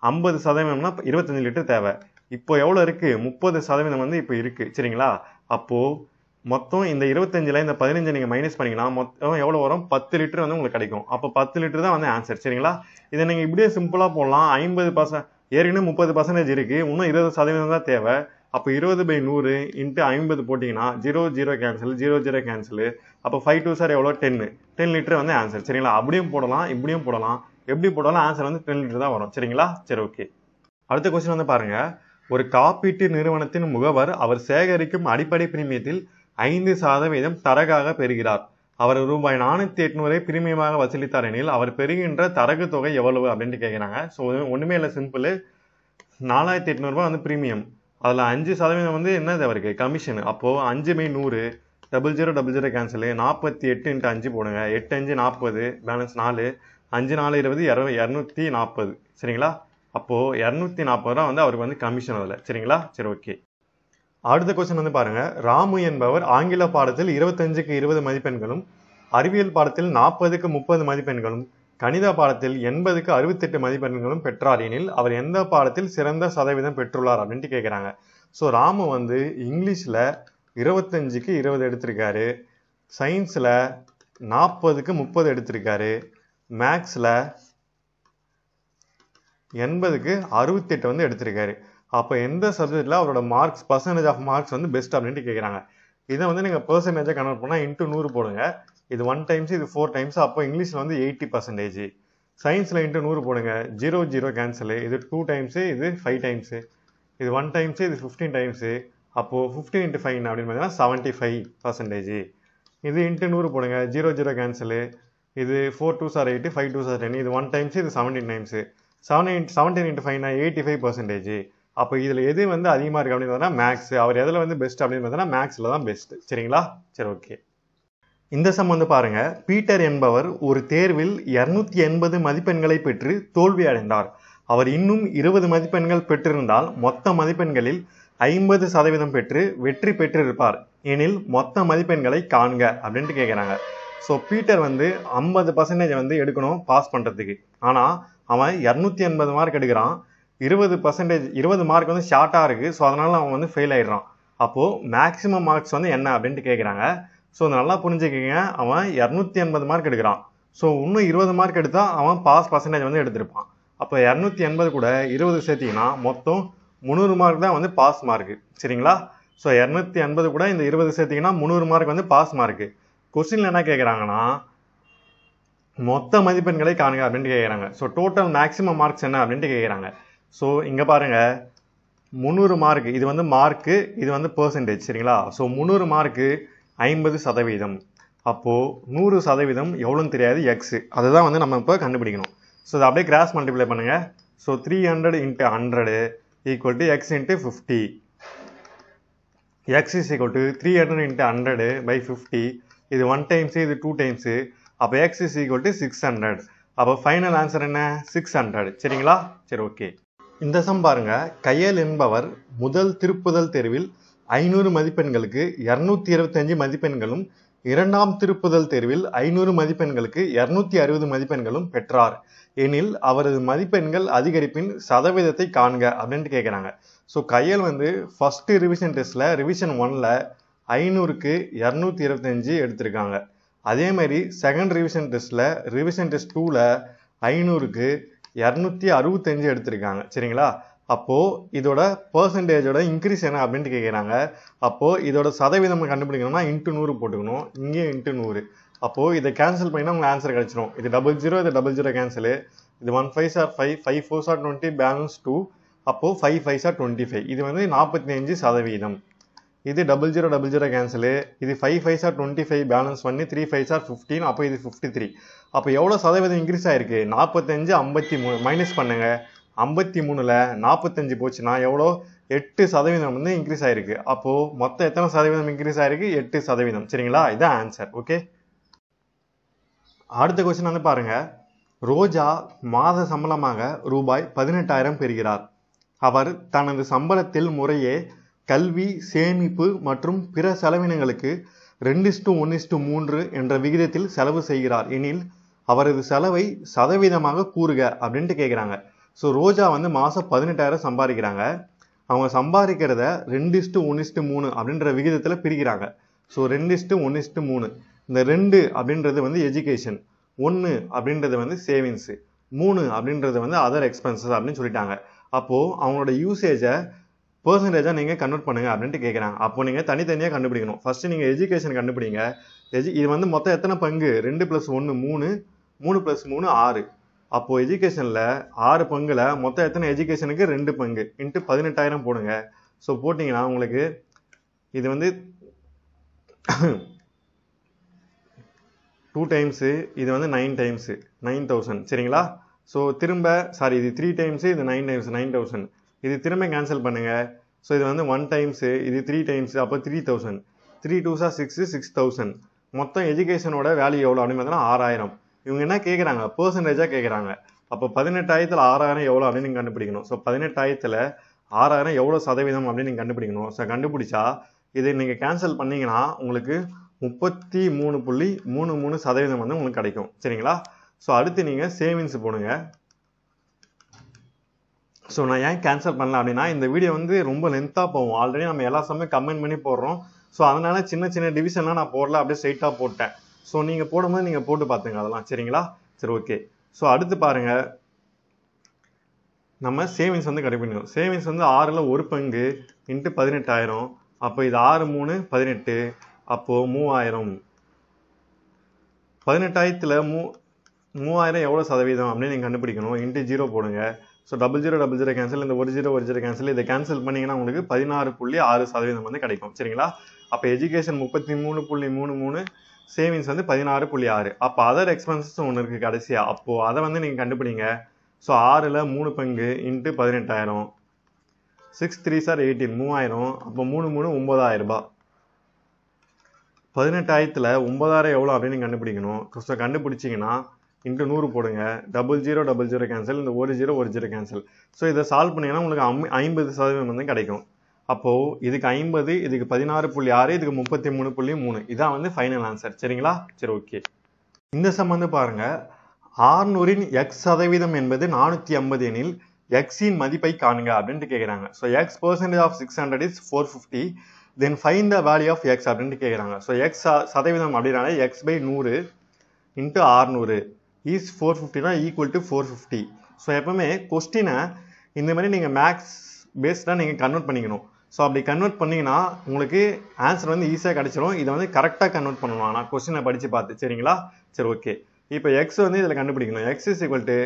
Speaker 1: 50%னா 25 லிட்டர் தேவை. இப்போ எவ்வளோ இருக்கு? 30% வந்து இப்போ இருக்கு. சரிங்களா? அப்போ மொத்தம் இந்த 25ல இந்த 15 நீங்க மைனஸ் பண்ணீங்கன்னா மொத்தம் எவ்வளவு வரும்? 10 லிட்டர் வந்து உங்களுக்கு கிடைக்கும். அப்போ 10 லிட்டர் தான் வந்து ஆன்சர். சரிங்களா? இதை நீங்க இப்படியே சிம்பிளா போடலாம். 50% ஏற்கனவே 30% இருக்கு, இன்னும் 20% தான் தேவை. அப்போ 20/100 இன்ட்டு 50 போட்டீங்கன்னா ஜீரோ கேன்சல். அப்போ 5 2s எவ்வளோ? 10 லிட்டர் வந்து ஆன்சர். சரிங்களா? அப்படியும் போடலாம், இப்படியும் போடலாம். எப்படி போடாலும் ஆன்சர் வந்து 10 லிட்டர் தான் வரும். சரிங்களா? சரி, ஓகே. அடுத்த கொஸ்டின் வந்து பாருங்க. ஒரு காப்பீட்டு நிறுவனத்தின் முகவர் அவர் சேகரிக்கும் அடிப்படை பிரீமியத்தில் 5% தரகாக பெறுகிறார். அவர் ரூபாய் 408 பிரீமியமாக வசூலித்தார் எனில் அவர் பெறுகின்ற தரகு தொகை எவ்வளவு அப்படின்னு கேட்கிறாங்க. ஸோ ஒண்ணுமே இல்லை, சிம்பிள். 4800 வந்து பிரீமியம். அதுல 5% வந்து என்னது அவருக்கு? கமிஷன். அப்போ 5/100 0000 கேன்சல். 48 இன்ட்டு 5 போடுங்க. 8 5 40, பேலன்ஸ் 4, 5 4 20, 240. சரிங்களா? அப்போ 240 ரூபா வந்து அவருக்கு வந்து கமிஷன் அதுல. சரிங்களா? சரி, ஓகே. அடுத்த கொஸ்டின் வந்து பாருங்க. ராமு என்பவர் ஆங்கில பாடத்தில் 25க்கு 20 மதிப்பெண்களும், அறிவியல் பாடத்தில் 40க்கு 30 மதிப்பெண்களும், கணித பாடத்தில் 80க்கு 68 மதிப்பெண்களும் பெற்றார் எனில் அவர் எந்த பாடத்தில் சிறந்த சதவீதம் பெற்றுள்ளார் அப்படின்ட்டு கேட்குறாங்க. ஸோ ராமு வந்து இங்கிலீஷ்ல 25க்கு 20 எடுத்திருக்காரு, சயின்ஸ்ல 40க்கு 30 எடுத்திருக்காரு, மேக்ஸ்ல 80க்கு 68 வந்து எடுத்திருக்காரு. அப்போ எந்த சப்ஜெக்ட்ல அவரோட மார்க்ஸ், பர்சன்டேஜ் ஆஃப் மார்க்ஸ் வந்து பெஸ்ட் அப்படின்ட்டு கேட்குறாங்க. இதை வந்து நீங்கள் பர்சன்டேஜாக கன்வெர்ட் பண்ணால் இன்ட்டு 100 போடுங்க. இது 1 டைம்ஸ், இது 4 டைம்ஸ். அப்போ இங்கிலீஷில் வந்து 80%. சயின்ஸில் இன்ட்டு 100 போடுங்க. Zero cancel. இது 2 டைம்ஸு, இது 5 டைம்ஸு. இது 1 டைம்ஸு, இது 15 டைம்ஸு. அப்போது 15 இன்ட்டு 5 அப்படின்னு பார்த்தீங்கன்னா 75%. இது இன்ட்டு 100 போடுங்க. Zero cancel. இது 4 2s 8, 5 2s 10. இது 1 டைம்ஸு, இது 17 டைம்ஸு. 17 இன்ட்டு 5னா 85%. அப்போ இதில் எது வந்து அதிகமாக இருக்குது அப்படின்னு பார்த்தீங்கன்னா மேக்ஸ். அவர் எதில் வந்து பெஸ்ட் அப்படின்னு பார்த்தீங்கன்னா மேக்ஸில் தான் பெஸ்ட். சரிங்களா? சரி, ஓகே. இந்த சம் வந்து பாருங்க. பீட்டர் என்பவர் ஒரு தேர்வில் 280 மதிப்பெண்களை பெற்று தோல்வி அடைந்தார். அவர் இன்னும் 20 மதிப்பெண்கள் பெற்றிருந்தால் மொத்த மதிப்பெண்களில் 50% பெற்று வெற்றி பெற்றிருப்பார் எனில் மொத்த மதிப்பெண்களை காண்க அப்படின்ட்டு கேட்குறாங்க. ஸோ பீட்டர் வந்து 50% வந்து எடுக்கணும் பாஸ் பண்ணுறதுக்கு. ஆனால் அவன் 280 மார்க் எடுக்கிறான். 20 மார்க் வந்து ஷார்ட்டாக இருக்குது. ஸோ அதனால அவன் வந்து ஃபெயில் ஆயிடுறான். அப்போது மேக்ஸிமம் மார்க்ஸ் வந்து என்ன அப்படின்ட்டு கேட்குறாங்க. ஸோ நல்லா புரிஞ்சுக்கிங்க. அவன் 280 மார்க் எடுக்கிறான். ஸோ இன்னும் 20 மார்க் எடுத்தால் அவன் பாஸ் பர்சன்டேஜ் வந்து எடுத்திருப்பான். அப்போ 280 கூட 20 சேர்த்திங்கன்னா மொத்தம் 300 மார்க் தான் வந்து பாஸ் மார்க்கு. சரிங்களா? ஸோ 280 கூட இந்த 20 சேர்த்திங்கன்னா 300 மார்க் வந்து பாஸ் மார்க்கு. கொஸ்டின்ல என்ன கேட்குறாங்கன்னா மொத்த மதிப்பெண்களை காணுங்க அப்படின்ட்டு கேட்குறாங்க. ஸோ டோட்டல் மேக்ஸிமம் மார்க்ஸ் என்ன அப்படின்ட்டு கேட்குறாங்க. ஸோ இங்கே பாருங்க, 300 மார்க், இது வந்து மார்க்கு, இது வந்து பெர்சன்டேஜ். சரிங்களா? So 300 mark 50%. அப்போது 100% எவ்வளோன்னு தெரியாது, எக்ஸ். அதுதான் வந்து நம்ம இப்போ கண்டுபிடிக்கணும். ஸோ இதை அப்படியே கிராஸ் மல்டிப்ளை பண்ணுங்க. So 300 into 100 equal to x into 50. X is equal to 300 into 100 by 50. இது 1 டைம்ஸு, இது 2 டைம்ஸு. அப்போ எக்ஸ் இஸ் ஈக்குவல் டு 600. அப்போ ஃபைனல் ஆன்சர் என்ன? 600. சரிங்களா? சரி, ஓகே. இந்த சம் பாருங்க. கையல் என்பவர் முதல் திருப்புதல் தேர்வில் 500 மதிப்பெண்களுக்கு 225 மதிப்பெண்களும், இரண்டாம் திருப்புதல் தேர்வில் 500 மதிப்பெண்களுக்கு 260 மதிப்பெண்களும் பெற்றார் எனில் அவரது மதிப்பெண்கள் அதிகரிப்பின் சதவீதத்தை காண்க அப்படின்ட்டு கேட்குறாங்க. ஸோ கையல் வந்து ஃபர்ஸ்ட் ரிவிஷன் டெஸ்ட்ல ரிவிஷன் 1ல 500க்கு 225 எடுத்திருக்காங்க. அதே மாதிரி செகண்ட் ரிவிஷன் டெஸ்ட்ல ரிவிஷன் டெஸ்ட் 2ல 500க்கு 265 எடுத்திருக்காங்க. சரிங்களா? அப்போ இதோட பெர்சன்டேஜோட இன்க்ரீஸ் என்ன அப்படின்ட்டு கேட்குறாங்க. அப்போ இதோட சதவீதம் கண்டுபிடிக்கணும்னா இன்ட்டு 100 போட்டுக்கணும், இங்கே இன்ட்டு 100. அப்போ இதை கேன்சல் பண்ணினா உங்களுக்கு ஆன்சர் கிடைச்சிடும். இது 00, இது 00 கேன்சல், இது 1 5s are 5, 5 4s are 20, balance 2. அப்போ 5 5s are 25. இது வந்து 45%. இது 00 00 கேன்சல், இது 5 5s are 25, balance 1, 3 5s are 15. அப்போ இது 53. அப்போ எவ்வளோ சதவீதம் இன்க்ரீஸ் ஆயிருக்கு? 45 53 மைனஸ் பண்ணுங்க. 53ல் 45 போச்சுன்னா எவ்வளோ? 8% வந்து இன்க்ரீஸ் ஆயிருக்கு. அப்போ மொத்தம் எத்தனை சதவீதம் இன்க்ரீஸ் ஆயிருக்கு? 8%. சரிங்களா? இதுதான் ஆன்சர். ஓகே, அடுத்த கொஸ்டின் வந்து பாருங்க. ரோஜா மாத சம்பளமாக ரூபாய் 18,000 பெறுகிறார். அவர் தனது சம்பளத்தில் முறையே கல்வி, சேமிப்பு மற்றும் பிற செலவினங்களுக்கு 2:1:3 என்ற விகிதத்தில் செலவு செய்கிறார் எனில் அவரது செலவை சதவீதமாக கூறுக அப்படின்ட்டு கேட்குறாங்க. ஸோ ரோஜா வந்து மாதம் 18,000 சம்பாதிக்கிறாங்க. அவங்க சம்பாதிக்கிறத 2:1:3 அப்படின்ற விகிதத்தில் பிரிக்கிறாங்க. ஸோ 2:1:3. இந்த 2 அப்படின்றது வந்து எஜுகேஷன், 1 அப்படின்றது வந்து சேவிங்ஸு, 3 அப்படின்றது வந்து அதர் எக்ஸ்பென்சஸ் அப்படின்னு சொல்லிட்டாங்க. அப்போது அவங்களோட யூசேஜை பெர்சன்டேஜாக நீங்கள் கன்வெர்ட் பண்ணுங்க அப்படின்ட்டு கேட்குறாங்க. அப்போ நீங்கள் தனித்தனியாக கண்டுபிடிக்கணும். ஃபஸ்ட்டு நீங்கள் எஜுகேஷன் கண்டுபிடிங்க. இது வந்து மொத்தம் எத்தனை பங்கு? 2 + 1 3, 3 + 3 6. அப்போது எஜுகேஷனில் 6 பங்குல மொத்தம் எத்தனை? எஜுகேஷனுக்கு 2 பங்கு இன்ட்டு 18,000 போடுங்க. ஸோ போட்டிங்கன்னா உங்களுக்கு இது வந்து 2 டைம்ஸு, இது வந்து 9 டைம்ஸு, 9,000. சரிங்களா? ஸோ திரும்ப இது 3 டைம்ஸு, இது 9 டைம்ஸ், 9,000. இது திரும்ப கேன்சல் பண்ணுங்க. ஸோ இது வந்து 1 டைம்ஸு, இது 3 டைம்ஸு, அப்போ 3,000. 3 2s are 6, 6,000. மொத்தம் எஜுகேஷனோட வேல்யூ எவ்வளோ அப்படின்னு பார்த்தீங்கன்னா 6,000. இவங்க என்ன கேட்குறாங்க? பெர்சன்டேஜாக கேட்குறாங்க. அப்போ 18,000ல் 6,000 எவ்வளோ அப்படின்னு நீங்கள் கண்டுபிடிக்கணும். ஸோ 18,000ல் 6,000 எவ்வளோ சதவீதம் அப்படின்னு நீங்கள் கண்டுபிடிக்கணும். ஸோ கண்டுபிடிச்சா இதை நீங்கள் கேன்சல் பண்ணிங்கன்னா உங்களுக்கு 33.33% வந்து உங்களுக்கு கிடைக்கும். சரிங்களா? ஸோ அடுத்து நீங்கள் சேவிங்ஸ் போடுங்க. ஸோ நான் ஏன் கேன்சல் பண்ணல அப்படின்னா இந்த வீடியோ வந்து ரொம்ப லென்த்தாக போகும். ஆல்ரெடி நம்ம எல்லா சமயம் கமெண்ட் பண்ணி போடுறோம். ஸோ அதனால சின்ன சின்ன டிவிஷன்லாம் நான் போடல, அப்படியே ஸ்ட்ரைட்டாக போட்டேன். ஸோ நீங்கள் போடும்போது நீங்கள் போட்டு பார்த்துங்க அதெல்லாம். சரிங்களா? சரி, ஓகே. ஸோ அடுத்து பாருங்கள், நம்ம சேவிங்ஸ் வந்து கண்டுபிடிக்கணும். சேவிங்ஸ் வந்து 6ல் 1 பங்கு இன்ட்டு 18,000. அப்போ இது 6 3 18. அப்போது 3,000. 18,000ல் 3,000 எவ்வளோ சதவீதம் அப்படின்னு நீங்கள் கண்டுபிடிக்கணும். இன்ட்டு 0 போடுங்க. ஸோ 00 00 கேன்சல், இந்த 1 0 கேன்சல். இதை கேன்சல் பண்ணிங்கன்னா உங்களுக்கு 16.6% வந்து கிடைக்கும். சரிங்களா? அப்போ எஜுகேஷன் 33.33, சேவிங்ஸ் வந்து 16.6. அப்போ அதர் எக்ஸ்பென்சஸ் ஒன்று இருக்குது கடைசியாக. அப்போது அதை வந்து நீங்கள் கண்டுபிடிங்க. ஸோ 6ல் 3 பங்கு இன்ட்டு 18,000. 6 3s are 18, 3,000. அப்போ 3 3 9,000 ரூபாய். 18,000ல் 9,000 எவ்வளோ அப்படின்னு நீங்கள் கண்டுபிடிக்கணும். ஸோ கண்டுபிடிச்சிங்கன்னா இன்ட்டு 100 போடுங்க. 00 00 கேன்சல், இந்த 1 0 கேன்சல். ஸோ இதை சால்வ் பண்ணிங்கன்னா உங்களுக்கு 50% வந்து கிடைக்கும். அப்போது இதுக்கு 50, இதுக்கு 16.6, இதுக்கு 33.3. இதான் வந்து ஃபைனல் ஆன்சர். சரிங்களா? சரி, ஓகே. இந்த சம் வந்து பாருங்கள். 600இன் x% என்பது 450 எனில் x-இன் மதிப்பை காணுங்க அப்படின்ட்டு கேட்குறாங்க. So x percentage of 600 is 450. Then find the value of x அப்படின்ட்டு கேட்குறாங்க. ஸோ x சதவீதம் அப்படின்னாலே x/100 இன்ட்டு 600 இஸ் 450னா ஈக்குவல் டு 450. ஸோ எப்பவுமே கொஸ்டினை இந்த மாதிரி நீங்கள் மேக்ஸ் பேஸ்டாக நீங்கள் கன்வெர்ட் பண்ணிக்கணும். ஸோ அப்படி கன்வெர்ட் பண்ணிங்கன்னா உங்களுக்கு ஆன்சர் வந்து ஈஸியாக கிடச்சிடும். இதை வந்து கரெக்டாக கன்வெர்ட் பண்ணணும் ஆனால் கொஸ்டினை படித்து பார்த்து. சரிங்களா? சரி, ஓகே. இப்போ எக்ஸ் வந்து இதில் கண்டுபிடிக்கணும். X is equal to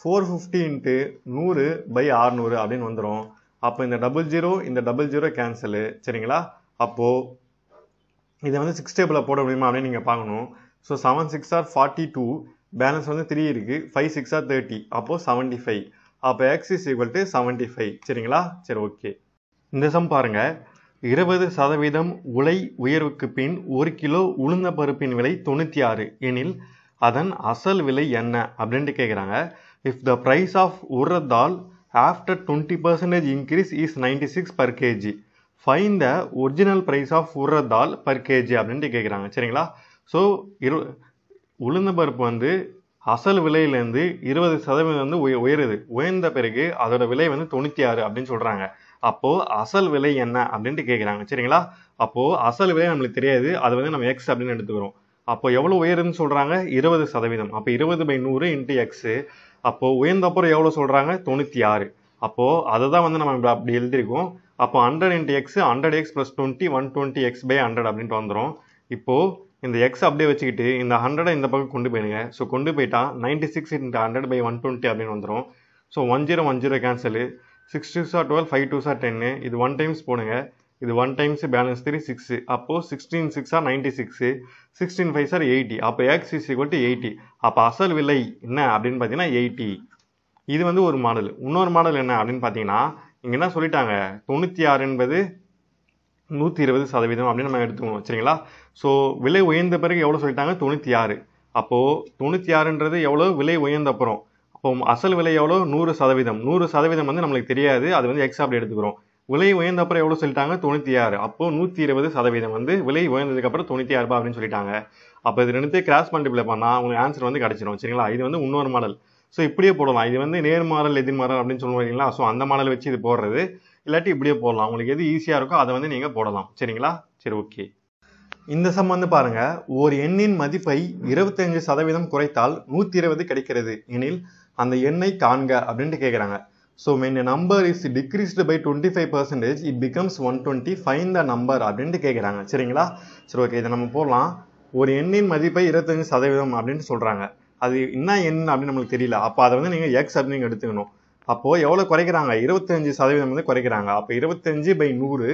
Speaker 1: 450 into 100/600 அப்படின்னு வந்துடும். அப்போ இந்த 00 இந்த 00 கேன்சலு. சரிங்களா? அப்போது இதை வந்து 6 டேபிளில் போட முடியுமா அப்படின்னு நீங்கள் பார்க்கணும். ஸோ 7 6 are 42, பேலன்ஸ் வந்து 3 இருக்குது, 5 6 are 30. அப்போது 75. அப்போ எக்ஸ் இஸ் ஈக்குவல் டு 75. சரிங்களா? சரி, ஓகே. இந்த சம் பாருங்கள். 20% உலை உயர்வுக்கு பின் 1 கிலோ உளுந்த பருப்பின் விலை 96 எனில் அதன் அசல் விலை என்ன அப்படின்ட்டு கேட்குறாங்க. If the price of urad dal after 20% increase is 96 per kg, find the original price of urad dal per kg அப்படின்ட்டு கேட்குறாங்க. சரிங்களா? ஸோ உளுந்த பருப்பு வந்து அசல் விலையிலேருந்து 20% வந்து உயருது. உயர்ந்த பிறகு அதோட விலை வந்து 96 அப்படின்னு சொல்கிறாங்க. அப்போது அசல் விலை என்ன அப்படின்ட்டு கேட்குறாங்க. சரிங்களா? அப்போது அசல் விலை நம்மளுக்கு தெரியாது, அது வந்து நம்ம எக்ஸ் அப்படின்னு எடுத்துக்கிறோம். அப்போ எவ்வளோ உயருதுன்னு சொல்கிறாங்க? 20%. அப்போ 20/100 இன்ட்டு எக்ஸு. அப்போது உயர்ந்த அப்புறம் எவ்வளோ சொல்கிறாங்க? 96. அப்போது அதை தான் வந்து நம்ம அப்படி எழுதியிருக்கோம். அப்போ 100 × x 100x + 20 120x/100 அப்படின்ட்டு வந்துடும். இப்போது இந்த எக்ஸ் அப்படியே வச்சுக்கிட்டு இந்த 100 இந்த பக்கம் கொண்டு போயிடுங்க. ஸோ கொண்டு போயிட்டா 96 × 100/120 அப்படின்னு வந்துடும். So 10 cancel, 6 2s are 12, 5 2s are 10. இது 1 டைம்ஸ் போடுங்க. இது 1 டைம்ஸ் பேலன்ஸ் 3 6. அப்போது 16 6 are 96, 16 5s are 80. அப்போ x = 80. அப்போ அசல் விலை என்ன அப்படின்னு பார்த்தீங்கன்னா 80. இது வந்து ஒரு மாடல். இன்னொரு மாடல் என்ன அப்படின்னு பார்த்தீங்கன்னா, இங்கே என்ன சொல்லிட்டாங்க, 96 என்பது 120% அப்படின்னு நம்ம எடுத்துக்கணும். சரிங்களா? ஸோ விலை உயர்ந்த பிறகு எவ்வளோ சொல்லிட்டாங்க, 96. அப்போது 96ன்றது எவ்வளோ, விலை உயர்ந்த அப்புறம். அப்போ அசல் விலை எவ்வளோ, 100%. 100% வந்து நம்மளுக்கு தெரியாது, அது வந்து எக்ஸ் அப்படி எடுத்துக்கிறோம். விலை உயர்ந்த அப்புறம் எவ்வளோ சொல்லிட்டாங்க, 96. அப்போது 120% வந்து விலை உயர்ந்ததுக்கப்புறம் 96 ரூபாய் அப்படின்னு சொல்லிட்டாங்க. அப்போ இது ரெண்டுத்தையும் கிராஸ் மல்டிப்ளை பண்ணால் உங்களுக்கு ஆன்சர் வந்து கிடச்சிடும். சரிங்களா? இது வந்து இன்னொரு மாடல். ஸோ இப்படியே போடலாம். இது வந்து நேர்மாறல் எதிர்மாறல் அப்படின்னு சொல்லுவோம் இல்லைங்களா? ஸோ அந்த மாடல் வச்சு இது போடுறது, இல்லாட்டி இப்படியே போடலாம். உங்களுக்கு எது ஈஸியாக இருக்கோ அதை வந்து நீங்கள் போடலாம். சரிங்களா? சரி, ஓகே. இந்த சம் வந்து பாருங்க, ஒரு எண்ணின் மதிப்பை 25% குறைத்தால் 120 கிடைக்கிறது எனில் அந்த எண்ணை காண்க அப்படின்ட்டு கேட்குறாங்க. So when a number is decreased by 25%, it becomes 120, find the number அப்படின்ட்டு கேட்குறாங்க. சரிங்களா? சரி, ஓகே. இதை நம்ம போடலாம். ஒரு எண்ணின் மதிப்பை 25% அப்படின்ட்டு சொல்கிறாங்க. அது என்ன எண் அப்படின்னு நம்மளுக்கு தெரியல. அப்போ அதை வந்து நீங்கள் எக்ஸ் அப்படின்னு நீங்கள் எடுத்துக்கணும். அப்போது எவ்வளோ குறைக்கிறாங்க, 25% வந்து குறைக்கிறாங்க. அப்போ 25/100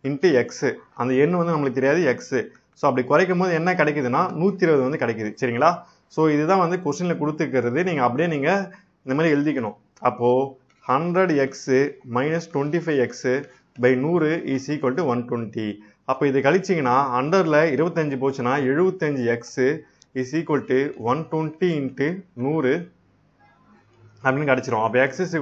Speaker 1: × எக்ஸு, அந்த எண் வந்து நம்மளுக்கு தெரியாது, எக்ஸு. ஸோ அப்படி குறைக்கும் போது என்ன கிடைக்குதுன்னா 120 வந்து கிடைக்குது. சரிங்களா? ஸோ இதுதான் வந்து கொஸ்டினில் கொடுத்துக்கிறது. நீங்கள் அப்படியே நீங்கள் இந்த மாதிரி எழுதிக்கணும். அப்போது 100x - 25x/100 = 120. அப்போ இது கழிச்சிங்கன்னா 100ல் 25 போச்சுன்னா 75x = 120 × 100 அப்படின்னு கிடச்சிரும். அப்போ x =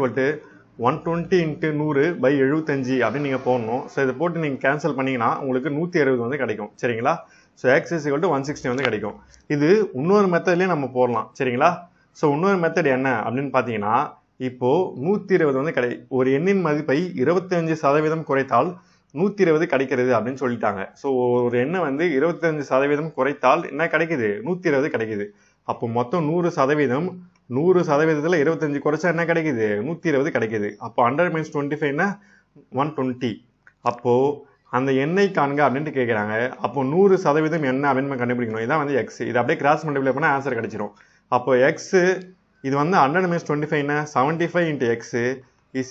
Speaker 1: 120 × 100/75 அப்படின்னு நீங்கள் போடணும். ஸோ இதை போட்டு நீங்கள் கேன்சல் பண்ணிங்கன்னா உங்களுக்கு 160 வந்து கிடைக்கும். சரிங்களா? ஸோ x = 160 வந்து கிடைக்கும். இது இன்னொரு மெத்தட்லேயே நம்ம போடலாம். சரிங்களா? ஸோ இன்னொரு மெத்தட் என்ன அப்படின்னு பார்த்தீங்கன்னா, இப்போது 120 வந்து ஒரு எண்ணின் மதிப்பை 25% குறைத்தால் 120 கிடைக்கிறது அப்படின்னு சொல்லிட்டாங்க. ஸோ ஒரு எண்ணை வந்து 25% குறைத்தால் என்ன கிடைக்குது, 120 கிடைக்குது. அப்போ மொத்தம் 100%, 100%ல் 25 குறைச்சா என்ன கிடைக்குது, 120 கிடைக்குது. அப்போ 100 - 25 120. அப்போது அந்த எண்ணை காண்க அப்படின்ட்டு கேட்குறாங்க. அப்போ 100% என்ன அப்படின்னு கண்டுபிடிக்கணும். இதான் வந்து எக்ஸ். இது அப்படியே கிராஸ் மல்டிப்ளை பண்ணால் ஆன்சர் கிடைச்சிரும். அப்போ எக்ஸு இது வந்து 100 - 25 75 × x =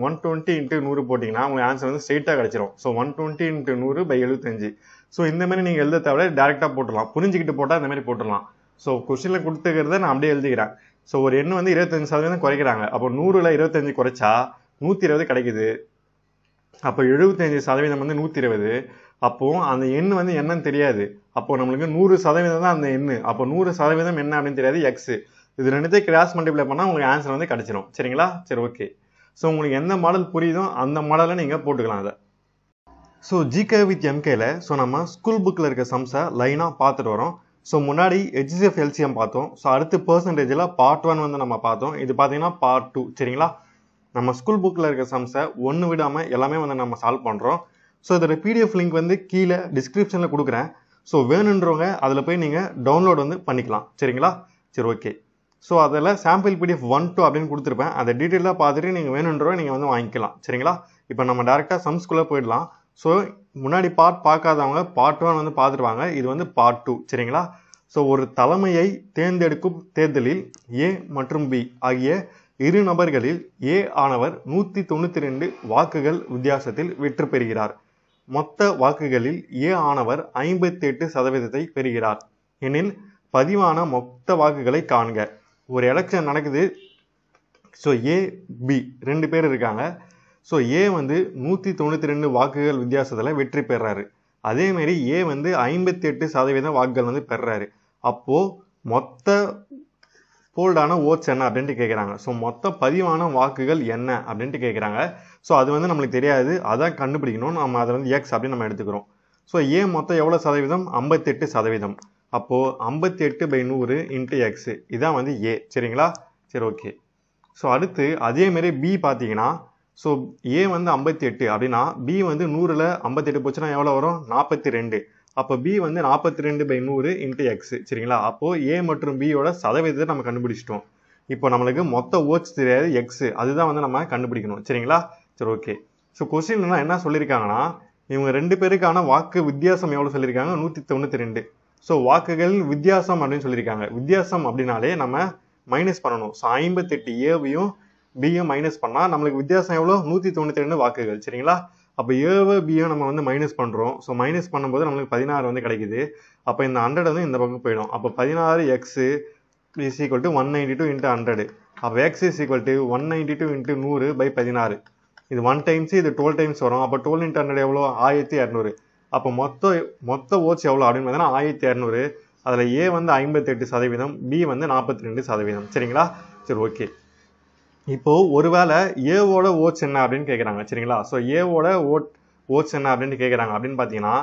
Speaker 1: 120 × 100 போட்டிங்கன்னா உங்களுக்கு ஆன்சர் வந்து ஸ்ட்ரெயிட்டாக கிடச்சிரும். ஸோ 120 × 100/75. ஸோ இந்த மாதிரி நீங்கள் எழுத தவிர டேரெக்டாக போட்டுடலாம். புரிஞ்சுக்கிட்டு போட்டால் இந்த மாதிரி போட்டுடலாம். ஸோ கொஸ்டினில் கொடுத்துக்கிறத நான் அப்படியே எழுதிக்கிறேன். ஸோ ஒரு எண்ணு வந்து 25% குறைக்கிறாங்க. அப்போ 100ல் 25 குறைச்சா 120 கிடைக்குது. அப்போ 75% வந்து 120. அப்போது அந்த எண் வந்து என்னன்னு தெரியாது. அப்போது நம்மளுக்கு 100% தான் அந்த எண். அப்போ 100% என்ன அப்படின்னு தெரியாது, எக்ஸு. இது ரெண்டுத்தையும் கிராஸ் மல்டிப்ளை பண்ணால் உங்களுக்கு ஆன்சர் வந்து கிடச்சிரும். சரிங்களா? சரி, ஓகே. ஸோ உங்களுக்கு எந்த மாடல் புரியுதோ அந்த மாடலில் நீங்கள் போட்டுக்கலாம் அதை. ஸோ ஜிகே வித் எம்கேல ஸோ நம்ம ஸ்கூல் புக்கில் இருக்க சம்ஸை லைனாக பார்த்துட்டு வரோம். ஸோ முன்னாடி HCF LCM பார்த்தோம். ஸோ அடுத்து பர்சன்டேஜில் பார்ட் 1 வந்து நம்ம பார்த்தோம். இது பார்த்தீங்கன்னா பார்ட் 2. சரிங்களா? நம்ம ஸ்கூல் புக்கில் இருக்க சம்ஸை ஒன்று விடாமல் எல்லாமே வந்து நம்ம சால்வ் பண்ணுறோம். ஸோ இதோட PDF லிங்க் வந்து கீழே டிஸ்கிரிப்ஷனில் கொடுக்குறேன். ஸோ வேணுன்றவங்க அதில் போய் நீங்கள் டவுன்லோட் வந்து பண்ணிக்கலாம். சரிங்களா? சரி, ஓகே. ஸோ அதில் சாம்பிள் PDF 1 2 அப்படின்னு கொடுத்துருப்பேன். அதை டீட்டெயிலாக பார்த்துட்டு நீங்கள் வேணுன்றவங்க நீங்கள் வந்து வாங்கிக்கலாம். சரிங்களா? இப்போ நம்ம டேரெக்டாக சம்ஸ்குள்ளே போயிடலாம். ஸோ முன்னாடி பார்ட் பார்க்காதவங்க பார்ட் 1 வந்து பார்த்துருவாங்க. இது வந்து பார்ட் 2. சரிங்களா? ஸோ ஒரு தலைமையை தேர்ந்தெடுக்கும் தேர்தலில் A மற்றும் B ஆகிய இரு நபர்களில் A ஆனவர் 192 வாக்குகள் வித்தியாசத்தில் வெற்றி பெறுகிறார். மொத்த வாக்குகளில் A ஆனவர் 58% பெறுகிறார் எனில் பதிவான மொத்த வாக்குகளை காண்க. ஒரு எலெக்ஷன் நடக்குது. ஸோ A B 2 பேர் இருக்காங்க. ஸோ A வந்து 192 வாக்குகள் வித்தியாசத்தில் வெற்றி பெறாரு. அதேமாரி A வந்து 58% வாக்குகள் வந்து பெறாரு. அப்போது மொத்த போல்டான ஓட்ஸ் என்ன அப்படின்ட்டு கேட்குறாங்க. ஸோ மொத்த பதிவான வாக்குகள் என்ன அப்படின்ட்டு கேட்குறாங்க. ஸோ அது வந்து நம்மளுக்கு தெரியாது, அதான் கண்டுபிடிக்கணும். நம்ம அதை வந்து எக்ஸ் அப்படின்னு நம்ம எடுத்துக்கிறோம். ஸோ A மொத்தம் எவ்வளோ சதவீதம், 58%. அப்போது 58/100 × எக்ஸு, இதான் வந்து A. சரிங்களா? சரி, ஓகே. ஸோ அடுத்து அதேமாரி B பார்த்தீங்கன்னா, ஸோ A வந்து 58 அப்படின்னா B வந்து 100ல் 58 போச்சுன்னா எவ்வளோ வரும், 42. அப்போ B வந்து 42/100 × எக்ஸு. சரிங்களா? அப்போது A மற்றும் Bயோட சதவீதத்தை நம்ம கண்டுபிடிச்சிட்டோம். இப்போ நம்மளுக்கு மொத்த ஓட்ஸ் தெரியாது எக்ஸ், அதுதான் வந்து நம்ம கண்டுபிடிக்கணும். சரிங்களா? சரி, ஓகே. ஸோ கொஸ்டின் என்ன சொல்லியிருக்காங்கன்னா, இவங்க 2 பேருக்கான வாக்கு வித்தியாசம் எவ்வளோ சொல்லியிருக்காங்க? 192. ஸோ வாக்குகள் வித்தியாசம் அப்படின்னு சொல்லியிருக்காங்க. வித்தியாசம் அப்படின்னாலே நம்ம மைனஸ் பண்ணணும். ஸோ 58 ஏவையும் பியும் மைனஸ் பண்ணால் நம்மளுக்கு வித்தியாசம் எவ்வளோ? 192 வாக்குகள். சரிங்களா? அப்போ ஏவை பியும் நம்ம வந்து மைனஸ் பண்ணுறோம். ஸோ மைனஸ் பண்ணும்போது நம்மளுக்கு 16 வந்து கிடைக்குது. அப்போ இந்த 100 வந்து இந்த பக்கம் போயிடும். அப்போ 16 x is equal to 192 into 100. அப்போ x is equal to 192 into 100 by 16. இது 1 டைம்ஸ், இது 12 டைம்ஸ் வரும். அப்போ 12 இன்ட்டு 100 எவ்வளோ? 1200. அப்போ மொத்த ஓட்ஸ் எவ்வளோ அப்படின்னு பார்த்தீங்கன்னா 1200. அதில் ஏ வந்து 58%, பி வந்து 42%. சரிங்களா? சரி, ஓகே. இப்போ ஒருவேளை ஏவோட ஓட்ஸ் என்ன அப்படின்னு கேட்குறாங்க. சரிங்களா? ஸோ ஏவோட ஓட்ஸ் என்ன அப்படின்னு கேட்குறாங்க. அப்படின்னு பார்த்தீங்கன்னா